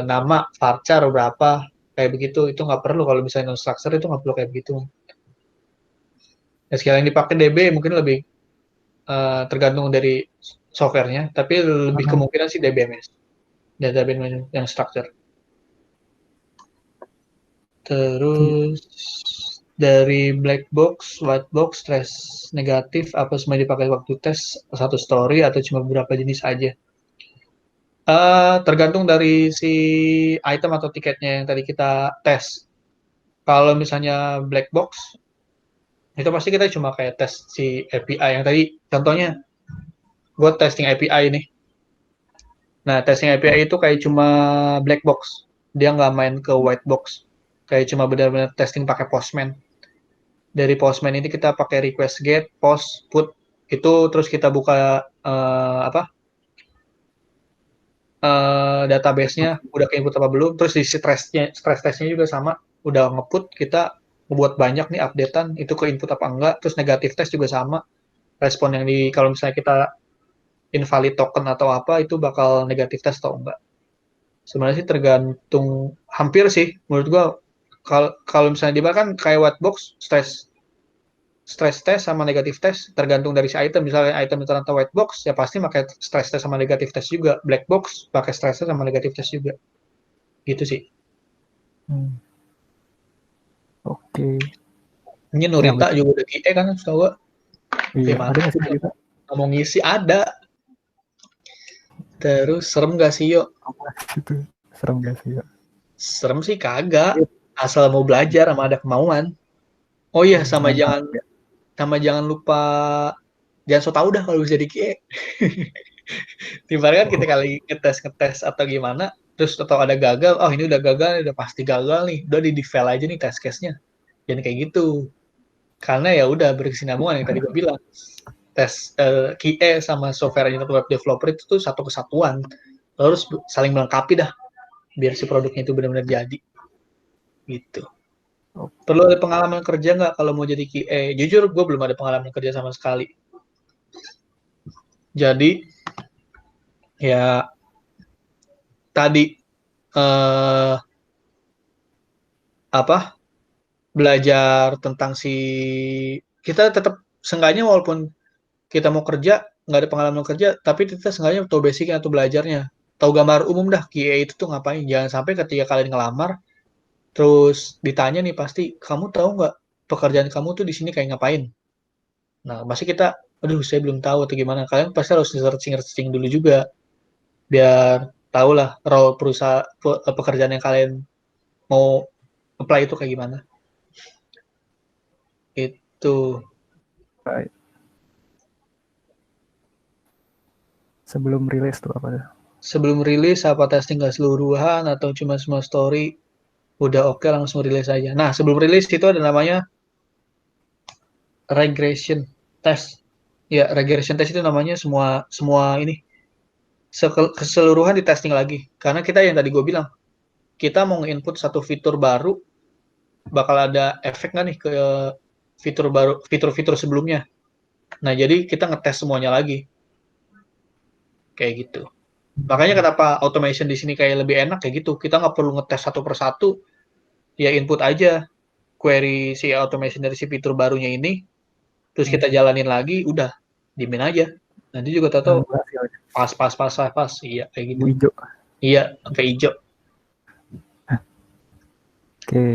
nama varchar berapa kayak begitu. Itu nggak perlu kalau misalnya non-struktur itu nggak perlu kayak begitu. SQL yang dipakai DB mungkin lebih tergantung dari softwarenya, tapi lebih kemungkinan sih DBMS. database management yang structure. Terus dari black box, white box, stress negatif, apa semua dipakai waktu tes, satu story atau cuma beberapa jenis aja? Tergantung dari si item atau tiketnya yang tadi kita tes. Kalau misalnya black box, itu pasti kita cuma kayak tes si API yang tadi. Contohnya, gue testing API nih. Nah, testing API itu kayak cuma black box. Dia nggak main ke white box. Kayak cuma benar-benar testing pakai Postman. Dari Postman ini kita pakai request get, post, put. Itu terus kita buka database-nya udah ke input apa belum, terus di stress test-nya juga sama, udah nge-put, kita membuat banyak nih updatean, itu ke input apa enggak, terus negatif test juga sama, respon yang kalau misalnya kita invalid token atau apa, itu bakal negatif test atau enggak. Sebenarnya sih tergantung, hampir sih, menurut gua, kalau misalnya dia kan kayak white box, stress test sama negatif test tergantung dari si item. Misalnya item itu ternyata white box, ya pasti pakai stress test sama negatif test juga. Black box pakai stress test sama negatif test juga. Gitu sih.
Oke.
Ini Nurita juga udah QA kan, setahu gue.
Iya, ada nggak sih Nurita?
Ngomong ngisi ada. Terus serem gak sih, Yo?
Gitu. Serem gak sih, Yo?
Serem sih kagak. Asal mau belajar sama ada kemauan. Oh iya, sama jangan lupa, jangan so tau dah kalau bisa di QA. Tiba-tiba kan kita kali ngetes atau gimana, terus atau ada gagal, oh ini udah gagal, udah pasti gagal nih, udah di-fail aja nih test case-nya. Jangan kayak gitu. Karena ya udah berkesinambungan yang tadi gue bilang. Tes QA sama software engineer web developer itu tuh satu kesatuan. Harus saling melengkapi dah biar si produknya itu benar-benar jadi. Gitu. Perlu ada pengalaman kerja nggak kalau mau jadi QA? Jujur gue belum ada pengalaman kerja sama sekali. Jadi ya tadi belajar tentang kita tetap seenggaknya walaupun kita mau kerja nggak ada pengalaman kerja, tapi kita seenggaknya tahu basicnya atau belajarnya, tahu gambar umum dah QA itu tuh ngapain. Jangan sampai ketika kalian ngelamar terus ditanya nih, pasti kamu tahu nggak pekerjaan kamu tuh di sini kayak ngapain. Nah pasti kita, aduh saya belum tahu atau gimana. Kalian pasti harus searching dulu juga biar tahu lah role pekerjaan yang kalian mau apply itu kayak gimana. Itu.
Baik. Sebelum rilis tuh apa tuh?
Sebelum rilis apa testing nggak seluruhan atau cuma semua story udah oke langsung rilis aja. Nah sebelum rilis itu ada namanya regression test. Ya regression test itu namanya semua ini keseluruhan di testing lagi. Karena kita yang tadi gue bilang, kita mau nge-input satu fitur baru, bakal ada efek nggak nih ke fitur baru, fitur-fitur sebelumnya. Nah jadi kita ngetes semuanya lagi. Kayak gitu. Makanya kenapa automation di sini kayak lebih enak kayak gitu. Kita nggak perlu ngetes satu persatu, ya input aja query si automation dari si fitur barunya ini, terus kita jalanin lagi, udah dimin aja. Nanti juga tahu pas, iya kayak gitu.
Hijau.
Iya, sampai hijau.
Oke.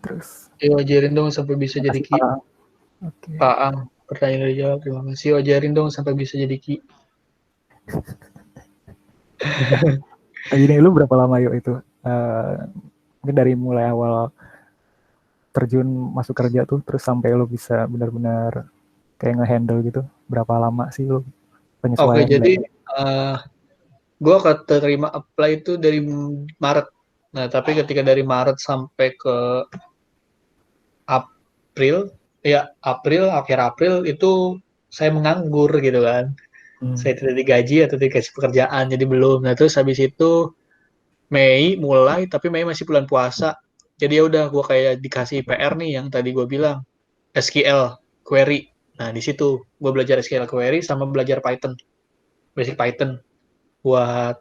Terus.
Ajarin dong sampai bisa jadi Ki.
Oke.
Paang, pertanyaan udah jawab. Terima kasih. Ajarin dong sampai bisa jadi Ki.
Ini lu berapa lama yuk itu? Mungkin dari mulai awal terjun masuk kerja tuh, terus sampai lu bisa benar-benar kayak nge-handle gitu, berapa lama sih lu penyesuaian?
Oke, jadi gue keterima apply itu dari Maret. Nah, tapi ketika dari Maret sampai ke akhir April itu saya menganggur gitu kan. Saya tidak digaji atau dikasih pekerjaan, jadi belum. Nah, terus habis itu Mei mulai, tapi Mei masih bulan puasa. Jadi ya udah gue kayak dikasih PR nih yang tadi gue bilang, SQL query. Nah, di situ gue belajar SQL query sama belajar Python. Basic Python buat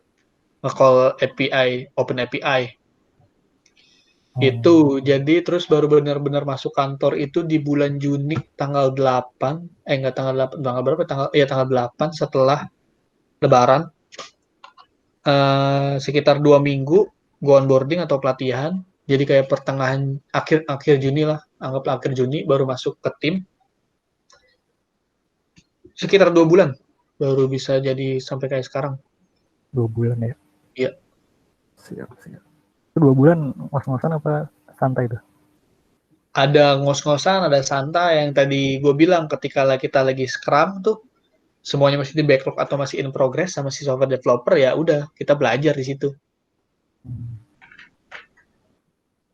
nge-call API, Open API. Itu, jadi terus baru benar-benar masuk kantor itu di bulan Juni tanggal 8, tanggal berapa? Tanggal 8 setelah Lebaran. sekitar 2 minggu gue onboarding atau pelatihan. Jadi kayak pertengahan akhir Juni lah, anggaplah akhir Juni baru masuk ke tim. Sekitar 2 bulan baru bisa jadi sampai kayak sekarang.
2 bulan ya?
Iya.
Siap. Itu 2 bulan ngos-ngosan apa santai tuh?
Ada ngos-ngosan, ada santai. Yang tadi gue bilang ketika kita lagi scrum tuh, semuanya masih di backlog atau masih in progress sama si software developer, ya udah kita belajar di situ.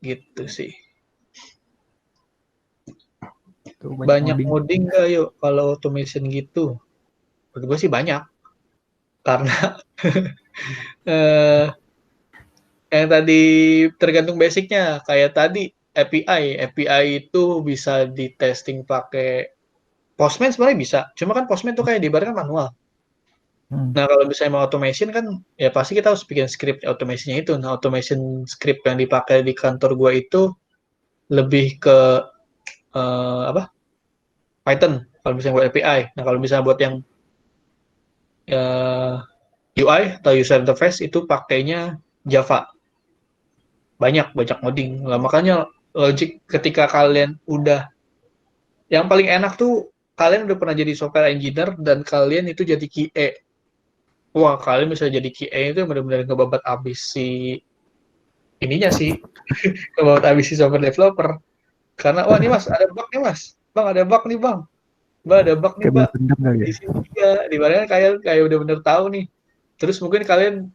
Gitu sih.
Tuh,
Banyak ngoding nggak yuk kalau automation gitu? Menurut gue sih banyak. Karena yang tadi tergantung basicnya. Kayak tadi API itu bisa di testing pakai Postman sebenarnya bisa. Cuma kan Postman tuh kayak diibaratkan manual. Nah, kalau misalnya mau automation kan, ya pasti kita harus bikin script automation-nya itu. Nah, automation script yang dipakai di kantor gue itu lebih ke Python, kalau misalnya buat API. Nah, kalau misalnya buat yang UI atau user interface itu pakainya Java. Banyak ngoding. Nah, makanya logic ketika kalian udah, yang paling enak tuh kalian udah pernah jadi software engineer dan kalian itu jadi QA. Wah, kalian bisa jadi QA itu benar-benar ngebabat abis si ininya sih, ngebabat abis si software developer. Karena wah, nih Mas, ada bug nih Mas. Bang, ada bug nih Bang. Mbak, ada bug nih Mbak. Di sini ya, di mana kayak udah bener tahu nih. Terus mungkin kalian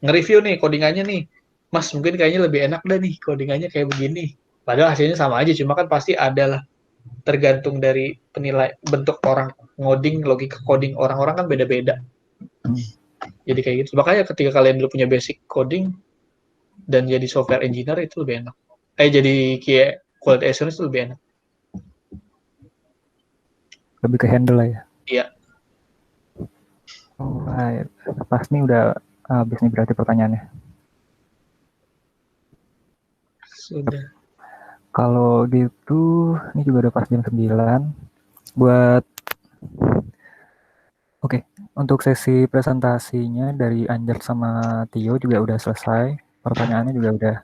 nge-review nih codingannya nih. Mas, mungkin kayaknya lebih enak dah nih codingannya kayak begini. Padahal hasilnya sama aja, cuma kan pasti ada lah. Tergantung dari penilai bentuk orang ngoding, logika coding orang-orang kan beda-beda. Jadi kayak gitu. Makanya ketika kalian dulu punya basic coding dan jadi software engineer itu lebih enak. Jadi kayak quality assurance itu lebih enak.
Lebih ke handle lah ya?
Iya.
Alright. Pas nih udah habis nih berarti pertanyaannya.
Sudah.
Kalau gitu, ini juga udah pas jam 9. Buat Oke, untuk sesi presentasinya dari Anjar sama Tio juga udah selesai. Pertanyaannya juga udah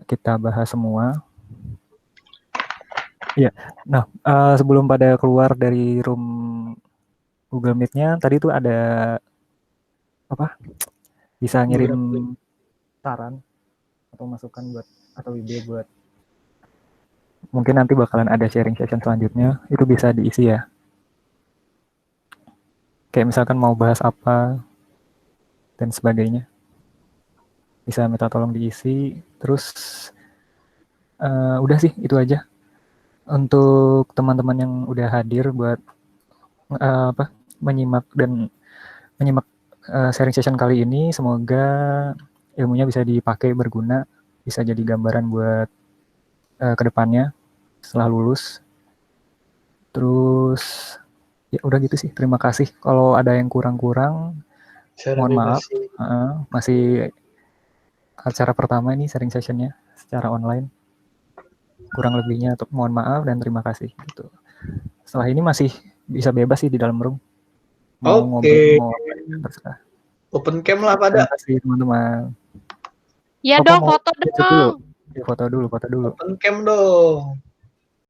kita bahas semua. Iya. Nah, sebelum pada keluar dari room Google Meet-nya, tadi tuh ada apa? Bisa ngirim saran atau masukan buat atau ide buat mungkin nanti bakalan ada sharing session selanjutnya. Itu bisa diisi ya. Kayak misalkan mau bahas apa dan sebagainya. Bisa minta tolong diisi. Terus udah sih itu aja. Untuk teman-teman yang udah hadir buat menyimak sharing session kali ini, semoga ilmunya bisa dipakai berguna, bisa jadi gambaran buat kedepannya setelah lulus. Terus ya udah gitu sih, terima kasih. Kalau ada yang kurang-kurang, mohon maaf. Masih acara pertama ini sharing sessionnya secara online. Kurang lebihnya mohon maaf dan terima kasih gitu. Setelah ini masih bisa bebas sih di dalam room. Mau ngobrol, mau terserah.
Open cam lah pada.
Terima kasih teman-teman.
Ya dong, foto dong.
Foto dulu.
Open cam dong.